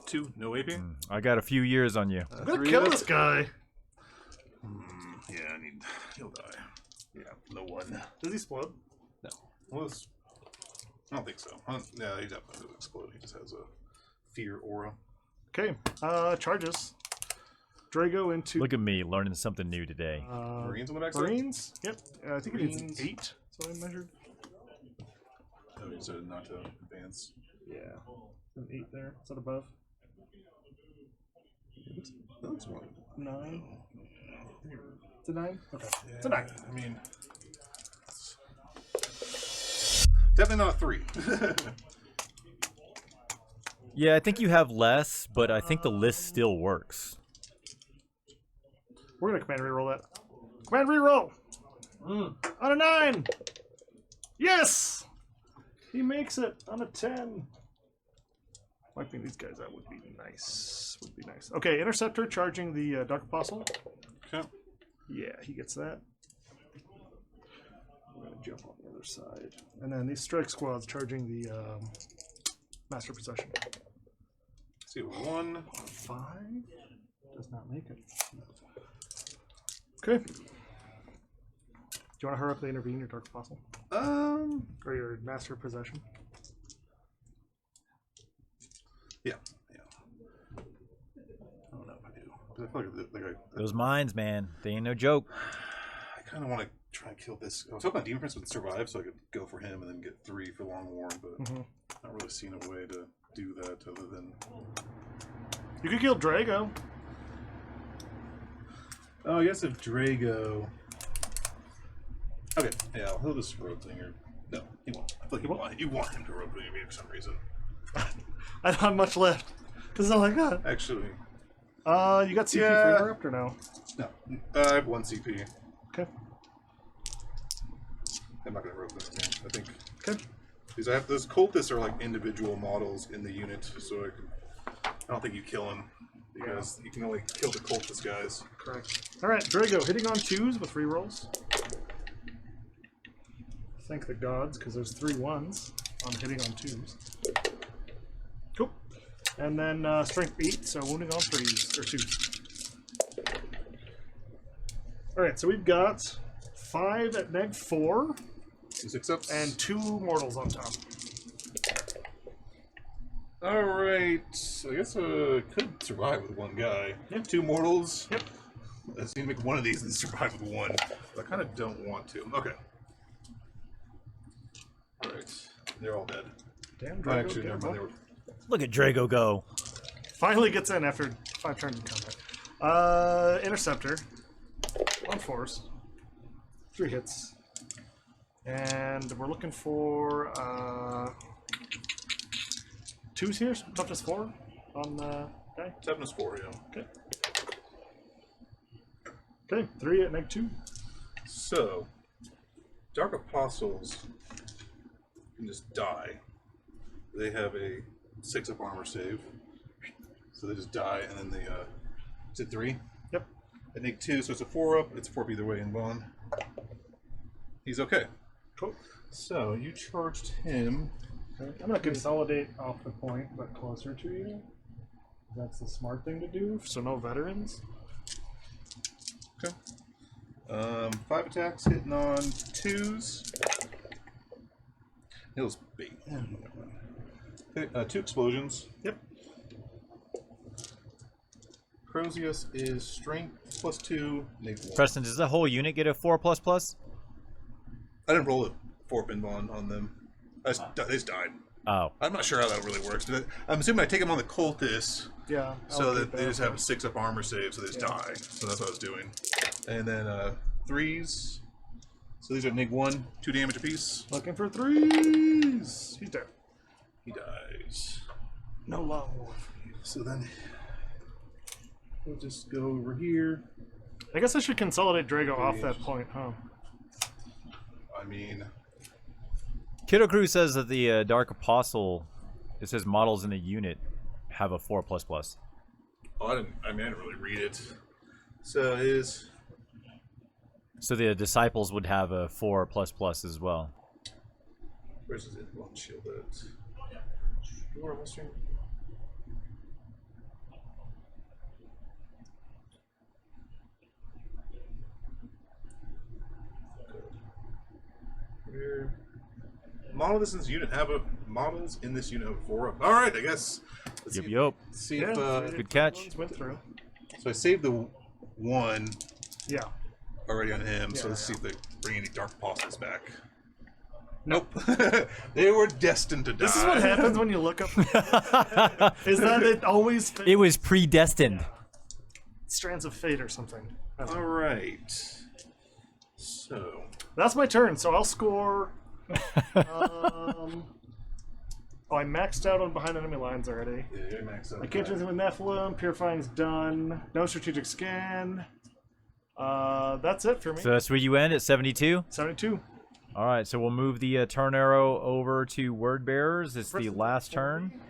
2. No AP. I got a few years on you. I'm gonna 3 kill up. this guy. Yeah, I need. He'll die. Yeah, no 1. Does he explode? No. Well, I don't think so. Yeah, he definitely doesn't explode. He just has a fear aura. Okay. Charges. Drago into Look at me learning something new today. Marines on the backside? Marines. Yep. I think it is Marines. 8. That's what I measured. Oh, you said not to advance. Yeah. An 8 there. Is that above? That looks one. 9. It's a 9? Okay. Yeah, It's a 9. I mean, definitely not a 3. Yeah, I think you have less, but I think the list still works. We're gonna command reroll that. Command reroll! On a 9! Yes! He makes it on a 10. Wiping these guys out would be nice. Would be nice. Okay, Interceptor charging the Dark Apostle. Okay. Yeah, he gets that. We're gonna jump on the other side. And then these strike squads charging the Master Possession. Let's see, 1. 5 does not make it. Okay. Do you want to hurry up to intervene your Dark Apostle? Or your Master Possession? Yeah. I don't know if I do. But I feel like Those mines, man, they ain't no joke. I kind of want to try and kill this. I was hoping my Demon Prince would survive so I could go for him and then get 3 for Long War, but not really seeing a way to do that other than. You could kill Drago. Oh, I guess if Drago. Okay, yeah, he'll just rotate or no, he won't. I feel like you want him to rotate me for some reason. I don't have much left. This is all I got. Actually, You got CP Yeah. for Interrupter now. no, I have 1 CP. Okay. I'm not gonna rotate him. I think Okay. because I have those cultists are like individual models in the unit, so I don't think you kill him because you can only kill the cultist guys. Correct. Alright, Drago hitting on 2s with 3 rolls. Thank the gods, because there's 3 1s on hitting on 2s. Cool. And then strength 8, so wounding on 3s, or 2s. Alright, so we've got 5 at neg 4, 6 ups and 2 mortals on top. All right, so I guess could survive with 1 guy. Yep. 2 mortals. Yep. I just need to make one of these and survive with 1. But I kind of don't want to. Okay. All right, they're all dead. Damn, Drago. Actually, never mind. They were. Look at Drago go. Finally gets in after 5 turns in combat. Interceptor. On force. 3 hits. And we're looking for 2s here, not just 4 on the guy. 7 is 4, yeah. Okay. Okay, 3 at neg 2. So, Dark Apostles can just die. They have a 6 up armor save. So they just die and then they, is it 3? Yep. At neg 2, so it's a 4 up. It's a 4 up either way in bond. He's okay. Cool. So, you charged him. Okay. I'm going to consolidate off the point, but closer to you. That's the smart thing to do, so no veterans. Okay. 5 attacks, hitting on 2s. Heals bait. Okay, 2 explosions. Yep. Crozius is strength plus 2, neg 1. Preston, does the whole unit get a 4++? I didn't roll a 4 pin bond on them. They just died. Oh. I'm not sure how that really works, but I'm assuming I take them on the cultists Yeah. so allocate that they just have a 6 up armor save, so they just die. So that's what I was doing. And then 3s. So these are Nig 1, 2 damage apiece. Looking for 3s. He's dead. He dies. No love war for you. So then we'll just go over here. I guess I should consolidate Drago off that point, huh? I mean, Kiddo Crew says that the Dark Apostle, it says models in the unit have a 4++. oh, I didn't really read it. So his So the disciples would have a 4++ as well. where's his influence shield at? You were missing. Where models in this unit have a models in this unit have 4 up. All right, I guess. Let's see, Yup. see Yeah, if Good catch. Went through. so I saved the 1 Yeah. already on him. So Yeah, let's see if they bring any Dark Apostles back. Nope. They were destined to die. This is what happens when you look up. Is that it always It was predestined. Strands of Fate or something? All right. So That's my turn, so I'll score. Oh, I maxed out on behind enemy lines already. yeah, you're maxed out. I can't do anything with Nephilim. Purifying's done. No strategic scan. That's it for me. So that's where you end at 72. 72. All right, so we'll move the turn arrow over to Word Bearers. It's the Preston. last turn.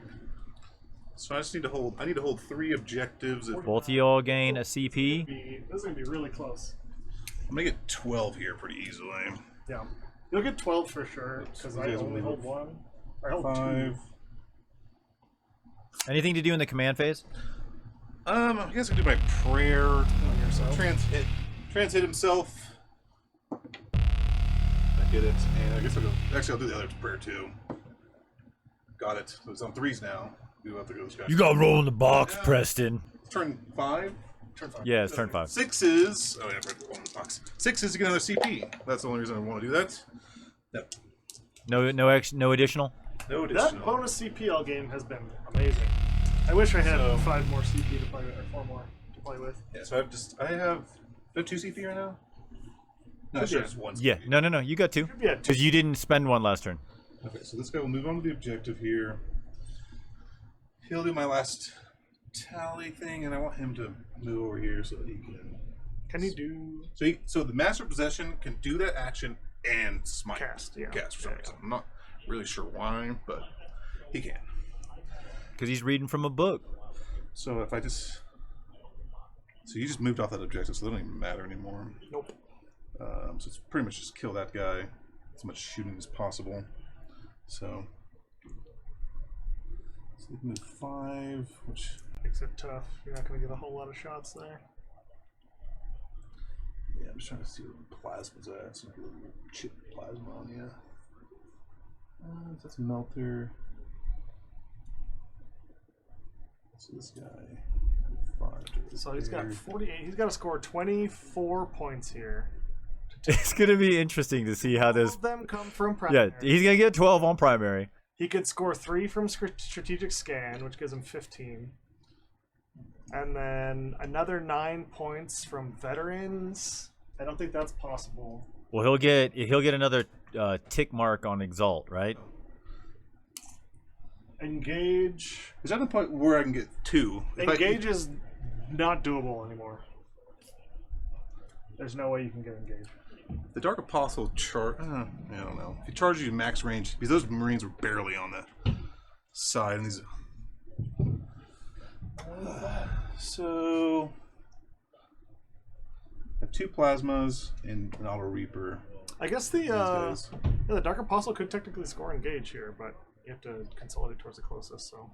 So I just need to hold. I need to hold 3 objectives. Both of you all gain a CP. This is gonna be really close. I'm gonna get 12 here pretty easily. Yeah, you'll get 12 for sure because I You guys only will hold 1. I hold 5. 2. Anything to do in the command phase? I guess I do my prayer. yourself. Trans hit himself. I get it, and I guess I'll go. Actually, I'll do the other prayer too. Got it. So it's on 3s now. We do have to go this guy. You got to roll in the box, Preston. Turn 5. Turn 5. Yeah, it's turn 5. 6s. Oh yeah, roll in the box. 6s to get another CP. That's the only reason I want to do that. Yep. No additional. No additional. That bonus CP all game has been amazing. I wish I had So- 5 more CP to play with, or 4 more to play with. Yeah, so I have 2 CP right now. No, Could sure, be. just 1 CP. Yeah, no. You got 2. Yeah, Because you didn't spend one last turn. Okay, so this guy will move on to the objective here. He'll do my last tally thing, and I want him to move over here so that he can. Can you do So the Master of Possession can do that action and smite. cast? Yeah. Cast for some reason. I'm not really sure why, but he can. Because he's reading from a book. So if I just. So you just moved off that objective, so they don't even matter anymore. Nope. So it's pretty much just kill that guy. As much shooting as possible. So we can move 5, which. Makes it tough. You're not going to get a whole lot of shots there. Yeah, I'm just trying to see what the plasma's at. So a little chip plasma on you. That's a melter. So this guy. 5 So he's got 48. He's got to score 24 points here. It's going to be interesting to see how All this... of them come from Yeah, primary. he's going to get 12 on primary. He could score 3 from strategic scan, which gives him 15. And then another 9 points from veterans. I don't think that's possible. Well, he'll get another tick mark on Exalt, right? Engage. Is that the point where I can get 2? Engage is not doable anymore. There's no way you can get engage. The Dark Apostle charge. I don't know. If he charges you max range, because those Marines were barely on the side, and these. So I have 2 plasmas and an Auto Reaper. I guess the Dark Apostle could technically score engage here, but you have to consolidate towards the closest, so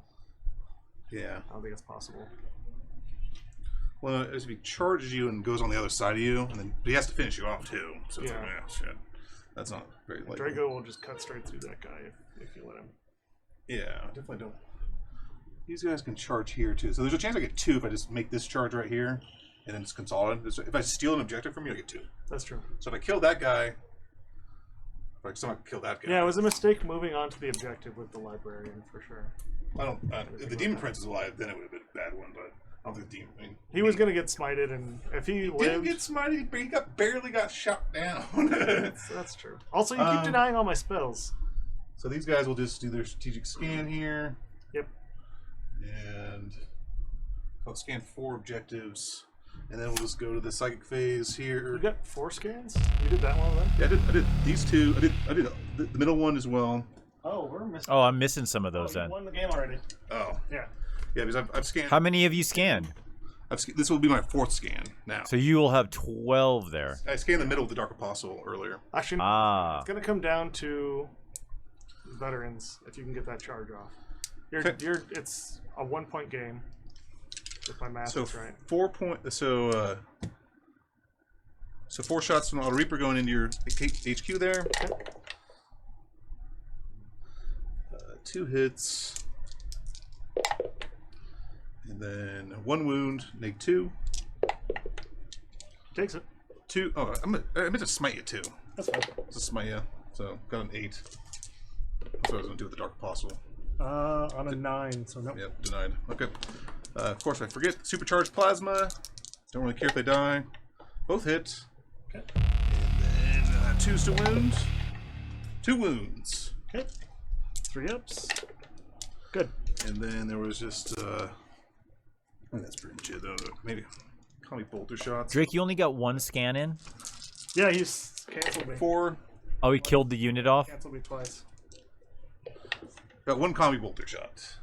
Yeah. I don't think it's possible. Well, as if he charges you and goes on the other side of you, and then he has to finish you off too. So it's Yeah. like, shit. That's not very likely. Drago will just cut straight through that guy if you let him. Yeah, I definitely don't. These guys can charge here too. So there's a chance I get 2 if I just make this charge right here, and then just consolidate. If I steal an objective from you, I get 2. That's true. So if I kill that guy, if I somehow kill that guy. Yeah, it was a mistake moving on to the objective with the librarian for sure. I don't. If the Demon Prince is alive, then it would have been a bad one. But I don't think the demon. I mean, He was gonna get smited, and if he didn't lived, get smited, but he barely got shot down. that's true. Also, you keep denying all my spells. So these guys will just do their strategic scan here. Yep. And I'll scan 4 objectives. And then we'll just go to the psychic phase here. You got 4 scans? You did that one then? Yeah, I did these 2. I did the middle one as well. Oh, we're missing. Oh, I'm missing some of those You then. won the game already. Oh. Yeah. Yeah, because I've scanned. How many have you scanned? This will be my 4th scan now. So you will have 12 there. I scanned the middle of the Dark Apostle earlier. Actually, it's gonna come down to veterans if you can get that charge off. It's a 1-point game. If my math is right. 4 point. So 4 shots from Auto Reaper going into your HQ there. 2 hits, and then 1 wound. Neg 2. Takes it. 2. Oh, I meant to smite you too. That's fine. To smite you. So got an 8. That's what I was gonna do with the Dark Apostle. On a 9, so nope. Yep, denied. Okay. Of course, I forget. Supercharged plasma. Don't really care if they die. Both hit. Okay. And then 2s to wound. 2 wounds. Okay. 3 ups. Good. And then there was just. I think that's pretty much it, though. Maybe. Call me bolter shots. Drake, you only got 1 scan in? Yeah, he's canceled me. 4. Oh, he killed the unit off? Canceled me twice. Got 1 combi bolter shot.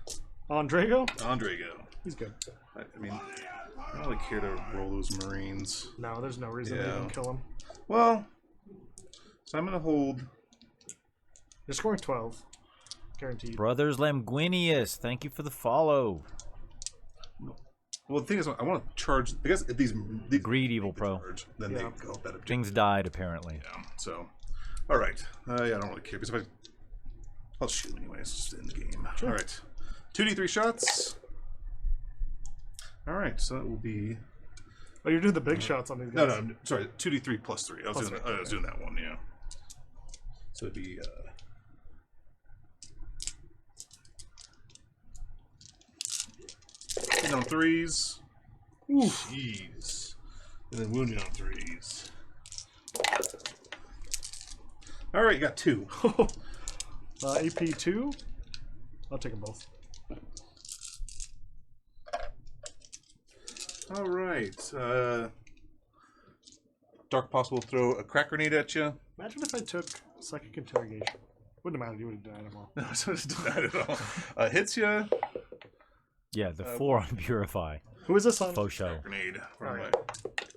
Andrego? Andrego. He's good. I mean, I don't really care to roll those Marines. No, there's no reason to even kill him. Well, so I'm gonna hold. You're scoring 12. Guaranteed. Brothers Lamguinius, thank you for the follow. Well, the thing is, I want to charge. I guess if these Agreed, Evil Pro. charge, then they go that objective. Things died, apparently. Yeah. So, all right. Yeah, I don't really care because if I'll shoot anyway. It's just in the game. Sure. All right. 2d3 shots. All right. So that will be. Oh, you're doing the big shots on these guys. No, sorry. 2d3 plus 3. I was doing that one. Yeah. So it'd be. Hitting on 3s. Jeez. And then wounding on 3s. All right, you got 2. AP 2. I'll take them both. All right. Dark Apostle will throw a crack grenade at you. Imagine if I took psychic interrogation. Wouldn't have mattered. You would have denied them all. No, so it's denied at all. Hits you. Yeah, the 4 on Purify. Who is this on? Faux show. Grenade. Where All am right.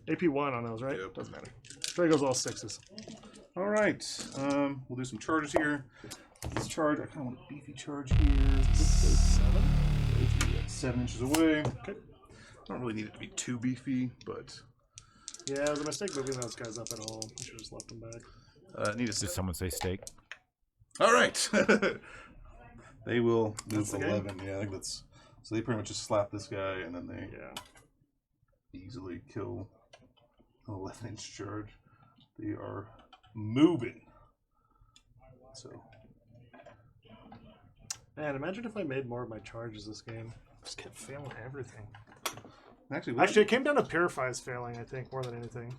I? AP 1 on those, right? Yep. Doesn't matter. Drago's all 6s. All right. We'll do some charges here. This charge, I kind of want a beefy charge here. 7? 7 inches away. Okay. I don't really need it to be too beefy, but Yeah, it was a mistake moving those guys up at all. I should have just left them back. need a Did someone say steak? All right. They will move That's the 11. Yeah, I think that's. So they pretty much just slap this guy, and then they easily kill an 11-inch charge. They are moving. So. Man, imagine if I made more of my charges this game. I just kept failing everything. Actually, it came down to Purify's failing, I think, more than anything.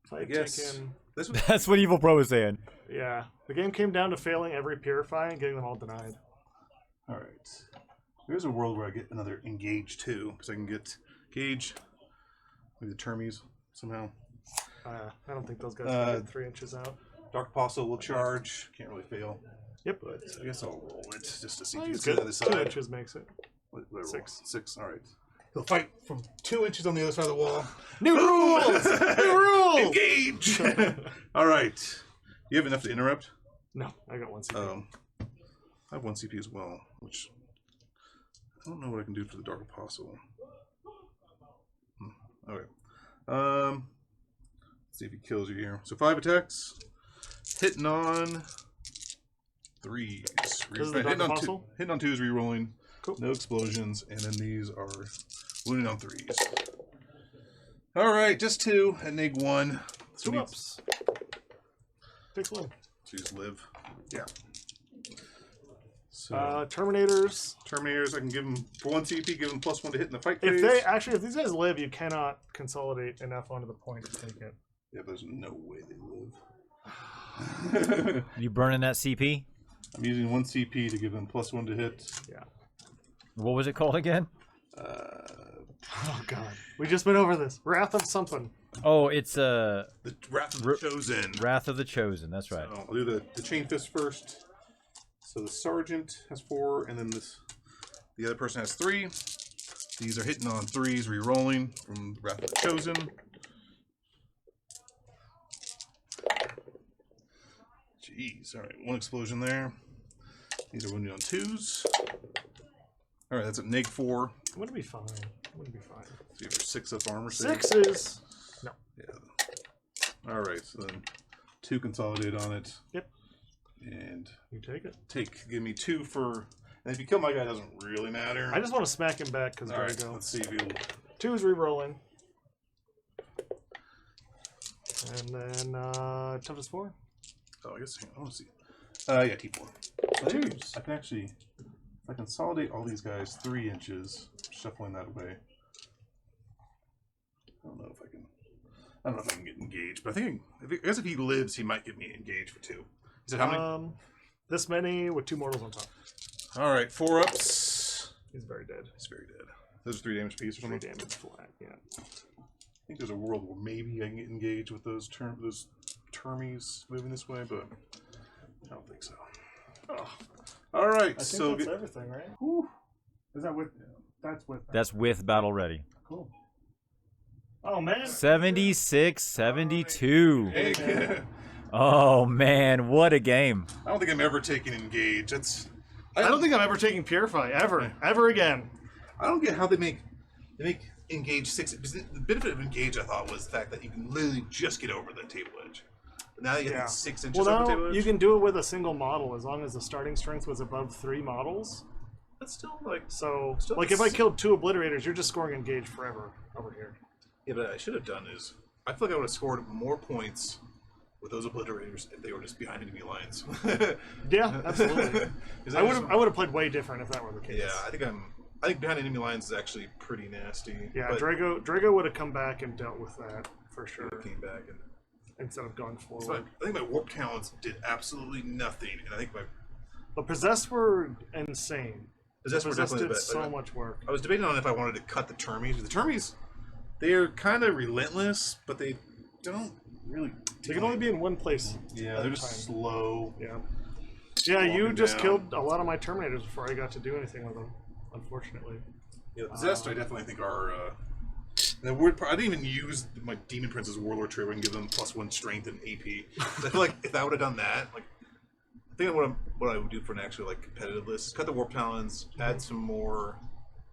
If I guess taken... this was. That's what Evil Pro is saying. Yeah, the game came down to failing every Purify and getting them all denied. All right. There's a world where I get another engage too, because I can get gauge. Maybe the Termies somehow. I don't think those guys can get 3 inches out. Dark Apostle will charge. Can't really fail. Yep. But I guess I'll roll it just to see Oh, if he's it's on good. the other 2 side. inches makes it. What did I roll? 6. 6. All right. He'll fight from 2 inches on the other side of the wall. New rules! New rules! Engage! All right. You have enough to interrupt? No, I got 1 CP. I have 1 CP as well, which I don't know what I can do for the Dark Apostle. Okay. Let's see if he kills you here. So 5 attacks. Hitting on 3s. This is the Dark Apostle? Hitting on 2s, rerolling. Cool. No explosions. And then these are wounding on 3s. All right, just 2 and neg 1. 2 ups. Takes 1. So you just live. Yeah. So Terminators. Terminators, I can give them for 1 CP, give them +1 to hit in the fight phase. If these guys live, you cannot consolidate enough onto the point to take it. Yeah, there's no way they live. You burning that CP? I'm using 1 CP to give them +1 to hit. Yeah. What was it called again? Oh god, we just went over this. Wrath of something. Oh, it's The Wrath of the Chosen. Wrath of the Chosen. That's right. So I'll do the chain fist first. So the sergeant has 4, and then the other person has 3. These are hitting on 3s, re-rolling from Wrath of the Chosen. Jeez, all right, 1 explosion there. These are wounded on 2s. All right, that's at -4. I'm gonna be fine. I'm gonna be fine. So you have 6 up armor save. 6s. No. Yeah. All right, so then 2 consolidate on it. Yep. And You take it. give me 2 for. And if you kill my guy, it doesn't really matter. I just want to smack him back because All there right, you go. let's see if he'll. 2 is re-rolling. And then toughest 4. Oh, I guess I want to see. Yeah, T4. I can actually, if I consolidate all these guys 3 inches, shuffling that away. I don't know if I can get engaged, but I think I guess if he lives, he might get me engaged for 2. He said how many? This many with 2 mortals on top. All right, 4 ups. He's very dead. He's very dead. Those are 3 damage piece or 3 something. damage flat. Yeah. I think there's a world where maybe I can get engaged with those termies moving this way, but I don't think so. Oh. All right, I think so that's everything, right? Is that with? That's with. That's with battle ready. Cool. Oh man. 76, 72. Hey, Oh man, what a game! I don't think I'm ever taking engage. I don't think I'm ever taking Purify ever again. I don't get how they make engage 6. The benefit of engage, I thought, was the fact that you can literally just get over the table edge. But now you get 6 inches Well, over the now table edge. you can do it with a single model as long as the starting strength was above 3 models. That's still like So, Still like if I killed 2 obliterators, you're just scoring engage forever over here. yeah. But I should have done is I feel like I would have scored more points with those obliterators if they were just behind enemy lines. Yeah, absolutely. 'Cause I would have played way different if that were the case. Yeah, I think behind enemy lines is actually pretty nasty. Yeah, but Drago would have come back and dealt with that for he sure came back and. instead of going So forward. I think my warp talents did absolutely nothing, and I think my But possessed were insane. possessed were Possessed definitely the did best. so Like, much work. I was debating on if I wanted to cut the termies. The termies, they're kind of relentless, but they don't really. They can only be in one place. Yeah, at they're a just time. slow. Yeah. Yeah, you Walking just down. killed a lot of my Terminators before I got to do anything with them, unfortunately. Yeah, the possessed I definitely think are. The weird part, I didn't even use my Demon Prince's Warlord trait. I can give them +1 strength and AP. I feel like if I would have done that, like I think what I would do for an actual like competitive list is cut the warp talons, add some more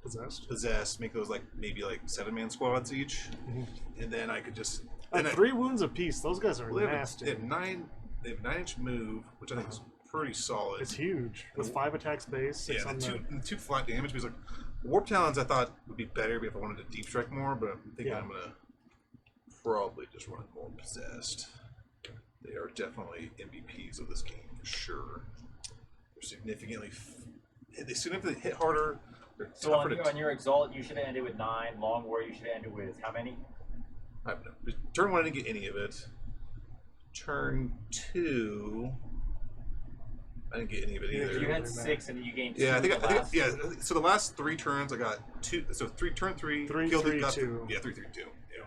possessed, make those like maybe like 7-man squads each, and then I could just. At 3 wounds apiece, those guys are nasty. They have 9-inch move, which I think is pretty solid. It's huge. With 5 attacks base. 6 Yeah, on and 2 flat damage. Because like warp talons, I thought would be better if I wanted to deep strike more, but I'm thinking I'm gonna probably just run more possessed. They are definitely MVPs of this game for sure. They're significantly hit harder. They're So tougher on your Exalt, you should have ended with 9. Long War, you should have ended with how many? I don't know. Turn 1, I didn't get any of it. Turn 2, I didn't get any of it either. You had 6 and then you gained 2. Yeah, I think last. yeah. So the last 3 turns, I got 2. So turn 3, 3, killed 3, it, got 2. Yeah, 3, 3, 2. Yeah.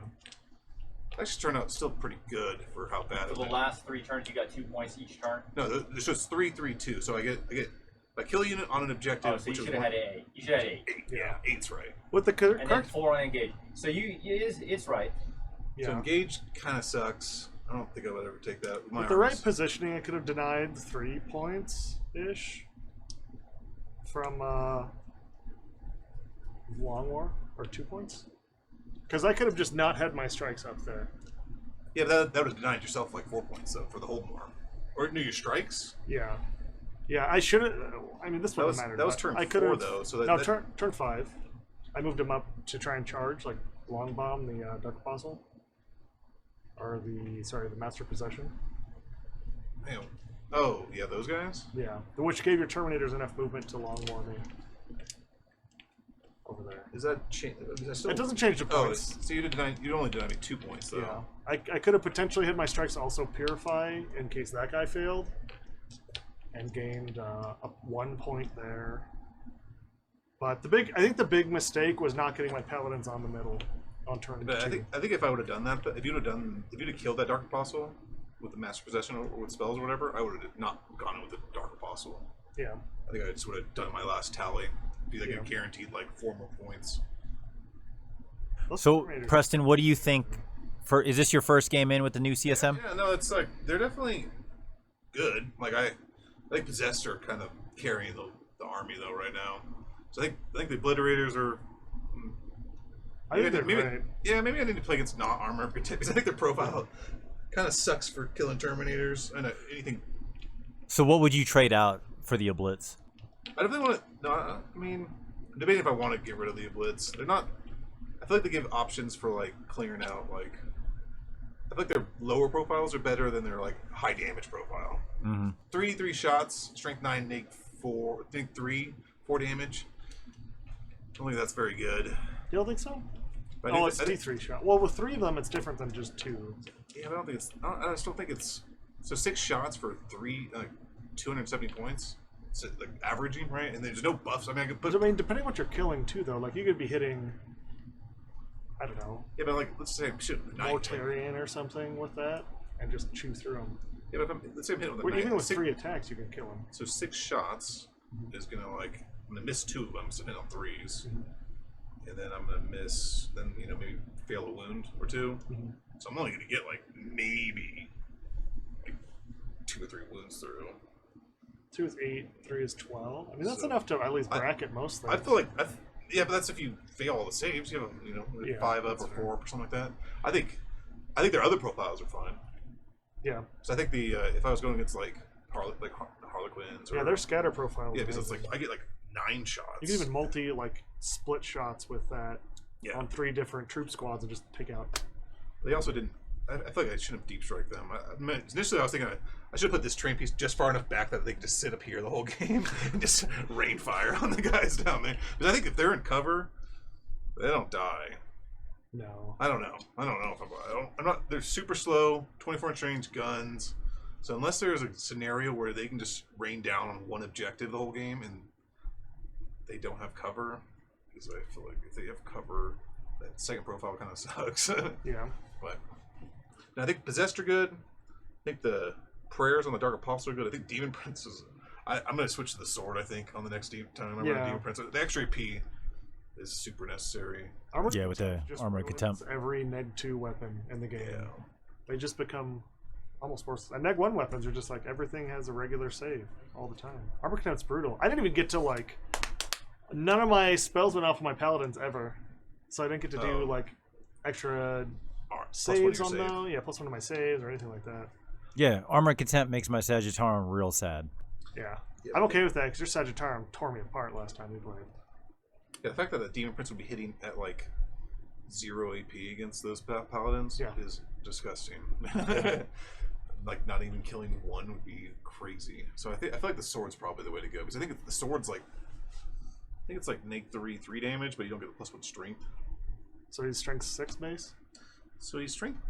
Actually, turned out still pretty good for how bad it So was. the last 3 turns, you got 2 points each turn. No, this was 3, 3, 2. So I get a kill unit on an objective. Oh, so you which is should have had 8. You should have had 8. 8. Yeah, 8's right. With the And then 4 on engage. So it's right. So engage kind of sucks. I don't think I would ever take that. With my With the right arms. positioning, I could have denied 3 points-ish from Long War, or 2 points. Because I could have just not had my strikes up there. Yeah, that would have denied yourself like 4 points though for the hold more. Or no, your strikes. Yeah. Yeah, I should have. I mean, this wouldn't have mattered. That was but turn I 4 could've- though. So No, turn 5. I moved him up to try and charge, like Long Bomb, the Dark Apostle. Or the Master Possession. Man, Oh, yeah, those guys? Yeah, which gave your Terminators enough movement to long war me. Over there. Is that change? It doesn't change the Oh, points. so you only denied me 2 points, though. Yeah, I could have potentially hit my strikes also Purify in case that guy failed, and gained up 1 point there. But I think the big mistake was not getting my Paladins on the middle on turn But 2. I think if I would have done that, if you'd have killed that Dark Apostle with the Master Possession or with spells or whatever, I would have not gone with the Dark Apostle. Yeah. I think I just would have done my last tally. Be like Yeah. a guaranteed like 4 more points. Those So, Terminators- Preston, what do you think? Is this your first game in with the new CSM? Yeah, no, it's like they're definitely good. Like I think Possessed are kind of carrying the army though right now. So I think the Obliterators are. I think they're great. Yeah, maybe I need to play against not armor because I think their profile kind of sucks for killing Terminators and anything. So what would you trade out for the Oblits? I definitely want to. No, I mean, I'm debating if I want to get rid of the Oblits. They're not. I feel like they give options for like clearing out like. I feel like their lower profiles are better than their like high damage profile. Mm-hmm. 3 shots, strength 9, neg 4, I think 4 damage. I don't think that's very good. You don't think so? But Oh, it's D3 shot. Well, with 3 of them, it's different than just 2. Yeah, but I don't think it's. I just don't think it's. So 6 shots for 270 points. So, like averaging, right? And there's no buffs. I mean, I could put. But I mean, depending on what you're killing too, though, like you could be hitting, I don't know, Yeah, but like let's say shit, 9. Mortarian or something with that, and just chew through them. Yeah, but let's say I'm hitting with a Or 9. even with 6 3 attacks, you can kill them. So 6 shots is gonna like I'm gonna miss 2 of them, so I'm hitting on 3s, and then I'm gonna miss then maybe fail a wound or 2. So I'm only gonna get like maybe like 2 or 3 wounds through. 2 is 8, 3 is 12. I mean, that's So, enough to at least bracket most things. I feel like yeah, but that's if you fail all the saves. You have Yeah, 5 up or 4 or something like that. I think their other profiles are fine. Yeah. So I think if I was going against like Harlequins or Yeah, their scatter profile. yeah, because it's like I get like 9 shots. You can even split shots with that Yeah. on 3 different troop squads and just take out. They also didn't. I feel like I shouldn't have deep strike them. Initially, I was thinking I should have put this train piece just far enough back that they could just sit up here the whole game and just rain fire on the guys down there. Because I think if they're in cover, they don't die. No. I don't know. If I'm not. They're super slow, 24-inch range guns. So unless there's a scenario where they can just rain down on one objective the whole game and they don't have cover, because I feel like if they have cover, that second profile kind of sucks. Yeah. But I think Possessed are good. I think the prayers on the Dark Apostle are good. I think Demon Prince is. I'm going to switch to the sword. I think on the next time I'm running Demon Prince. The extra AP is super necessary. Yeah, with the just Armor of ruins Contempt. every neg 2 weapon in the game. Yeah. They just become almost worse. And neg 1 weapons are just like everything has a regular save all the time. Armor Contempt's brutal. I didn't even get to like. None of my spells went off of my paladins ever, so I didn't get to do like extra saves on them. Yeah, +1 to my saves or anything like that. Yeah, Armor of Contempt makes my Sagittarium real sad. Yeah. I'm okay with that because your Sagittarium tore me apart last time we played. Yeah, the fact that the Demon Prince would be hitting at like 0 AP against those paladins is disgusting. Like not even killing 1 would be crazy. So I feel like the sword's probably the way to go because I think the sword's like. I think it's like neg 3 damage, but you don't get a +1 strength. So he's strength 6 base? So he's strength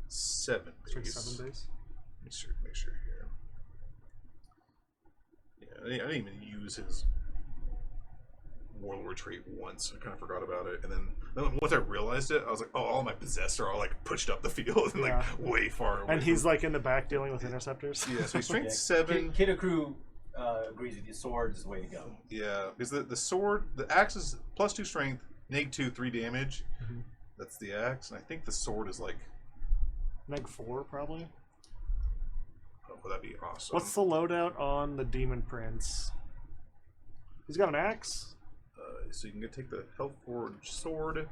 7 base. Strength 7 base? Make sure here. Yeah, I didn't even use his Warlord trait once. I kind of forgot about it. And then once I realized it, I was like, oh, all my Possessed are all like pushed up the field and like way far away. And he's like in the back dealing with interceptors? Yeah, so he's strength 7. Kid Crew agrees with you. Sword is the way to go. Yeah, because the sword, the axe is +2 strength, neg 2, 3 damage. That's the axe, and I think the sword is like neg 4 probably. Oh, would that be awesome? What's the loadout on the Demon Prince? He's got an axe. So you can take the Health Forge sword.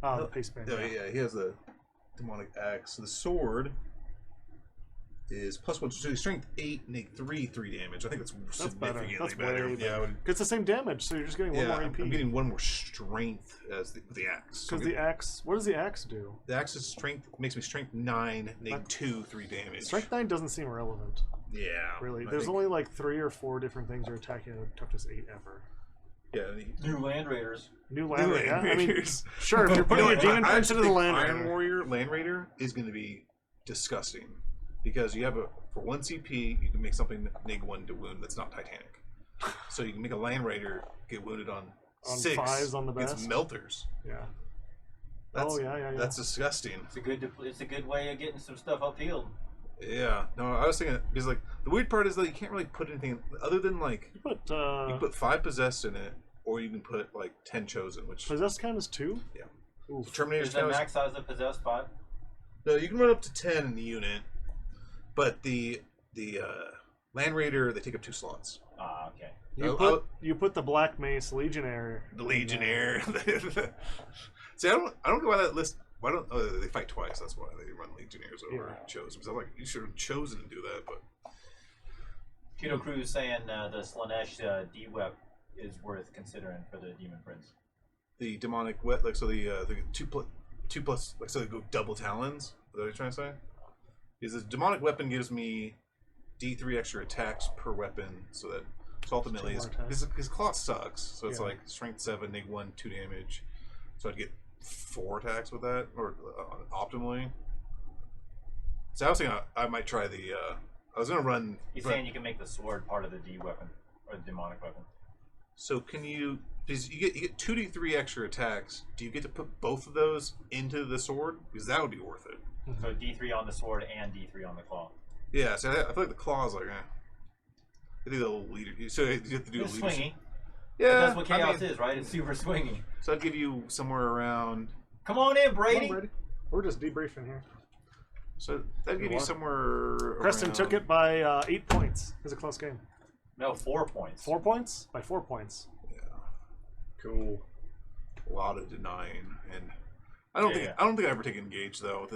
Oh, the paste band. Yeah, he has a demonic axe. So the sword is +1, so strength 8, neg 3 damage. I think that's better. significantly That's better. way Yeah, better. It's the same damage, so you're just getting one more AP. I'm getting one more strength as the axe. Because the axe, what does the axe do? The axe's strength makes me strength 9, neg 2, 3 damage. Strength 9 doesn't seem relevant. Yeah. Really. There's only like 3 or 4 different things you're attacking at a toughness 8 ever. Yeah. New Land Raiders. New Land Raider. Yeah? I mean, sure, if you're putting your Demon Prince into the Land Iron Raider. Warrior Land Raider is going to be disgusting. Because you have for 1 CP, you can make something neg 1 to wound that's not Titanic. So you can make a Land Raider get wounded on 6 5s on the best. against melters. Yeah. That's, yeah. That's disgusting. It's a good way of getting some stuff upfield. Yeah. No, I was thinking because like the weird part is that you can't really put anything other than like You put, you can put 5 possessed in it, or you can put like 10 chosen, which Possessed count is 2? yeah. Oof. Terminator's Is the count is- max size of Possessed 5? No, you can run up to 10 in the unit, but the Land Raider they take up 2 slots. Ah, okay. You put the Black Mace Legionnaire. The Legionnaire. See, I don't know why that list. Why don't they fight twice? That's why they run Legionnaires over chosen. Because I'm like, you should have chosen to do that, but. Keto Cruz saying the Slanesh D-Wep is worth considering for the Demon Prince. The demonic wet, like so the 2 plus, like so they go double talons. Is that what you're trying to say? Because the demonic weapon gives me D3 extra attacks per weapon, so that ultimately his claw sucks. So it's like strength 7, neg 1, 2 damage. So I'd get 4 attacks with that, or optimally. So I was thinking I might try the. I was gonna run. He's saying you can make the sword part of the D weapon or the demonic weapon. So can you? Because you get 2d3 extra attacks. Do you get to put both of those into the sword? Because that would be worth it. So D3 on the sword and D3 on the claw. Yeah. So I feel like the claw is like. I think the leader. So you have to do It's the leadership. swingy. Yeah, But that's what chaos is, right? It's super swingy. So I'd give you somewhere around. Come on in, Brady. Come on, Brady. We're just debriefing here. So that'd give you somewhere. Preston around, took it by 8 points. It was a close game. No, 4 points. 4 points? By 4 points. Yeah, Cool. a lot of denying, and I don't think I ever take engage though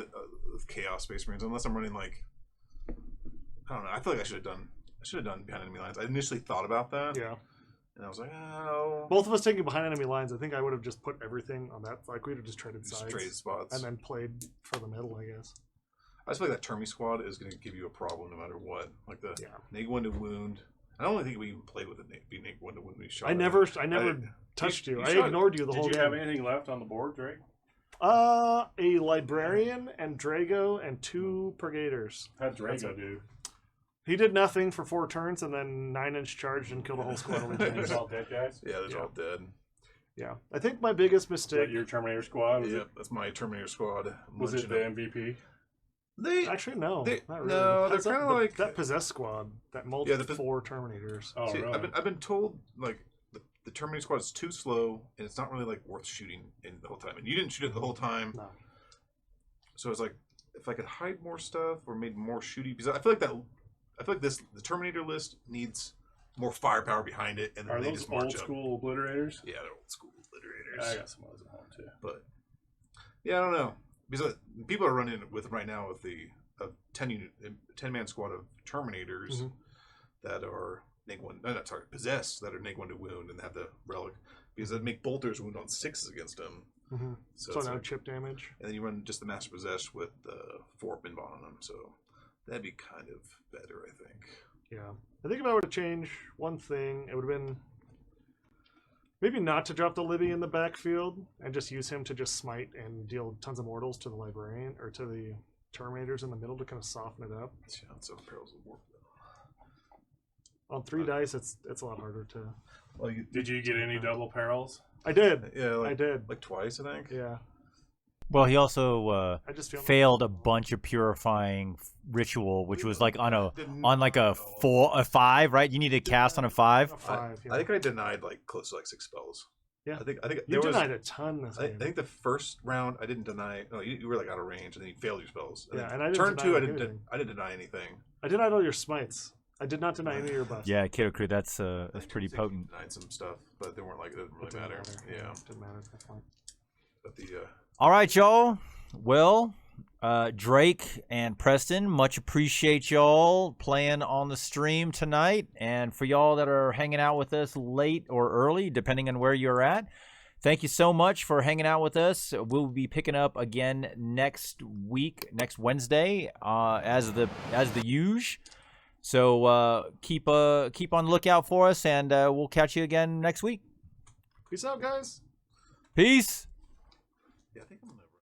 with Chaos Space Marines unless I'm running like. I don't know. I feel like I should have done behind enemy lines. I initially thought about that. Yeah. And I was like, oh. Both of us taking behind enemy lines, I think I would have just put everything on that. Like, we'd have just traded Just sides. trade spots. And then played for the middle, I guess. I just feel like that Termi squad is going to give you a problem no matter what. Like the neg 1 to wound. I don't think we even played with it being neg 1 to wound. We shot I never touched you. I ignored you the whole game. Did you have anything left on the board, Drake? A librarian and Drago and 2 Purgators. How'd Drago do? He did nothing for 4 turns and then 9-inch charged and killed a whole squad of Legionnaires. They're all dead guys? Yeah, they're all dead. Yeah. I think my biggest Is that mistake... your Terminator squad? Yep, that's my Terminator squad. Was it the MVP? They Actually, no. They- not really. no, they're How's that- kinda the- like- That Possessed squad. That multi 4 Terminators. Oh, See, really? I've been told like the Terminator squad is too slow and it's not really like worth shooting in the whole time. And you didn't shoot it the whole time, No. so it's like if I could hide more stuff or made more shooty, because I feel like the Terminator list needs more firepower behind it, and then Are they those just march old up. school obliterators? Yeah, they're old school obliterators. I got some of those at home too. But yeah, I don't know, because people are running with right now with the 10-man squad of Terminators that are possessed, that are neg 1 to wound and have the relic, because they make bolters wound on 6s against them. So it's no like- chip damage. and then you run just the master possessed with the 4 pinball on them, so that'd be kind of better, I think. Yeah. I think if I were to change one thing, it would have been maybe not to drop the Libby in the backfield and just use him to just smite and deal tons of mortals to the librarian or to the Terminators in the middle to kind of soften it up. Yeah, on 7 perils of war. On 3 dice, it's a lot harder to. Well, Did you get any double perils? I did. yeah, I did. like twice, I think. Yeah. Well, he also I just feel failed a bunch of purifying ritual, which was like on a 5, right? You need to cast on a 5. 5. Yeah. I think I denied like close to like 6 spells. Yeah. I think You there was. denied a ton this I game. think the first round I didn't deny. No, you were like out of range, and then you failed your spells. Yeah, then and I didn't turn deny 2, anything. I didn't deny anything. I denied all your smites. I did not deny any of your buffs. Yeah, Kiddo Crew, that's pretty They potent. Denied some stuff, but they weren't like it didn't really matter. Yeah, Didn't matter at that point. but the All right, y'all. Well, Drake and Preston, much appreciate y'all playing on the stream tonight. And for y'all that are hanging out with us late or early, depending on where you're at, thank you so much for hanging out with us. We'll be picking up again next week, next Wednesday, as the usual. So keep on the lookout for us, and we'll catch you again next week. Peace out, guys. Peace.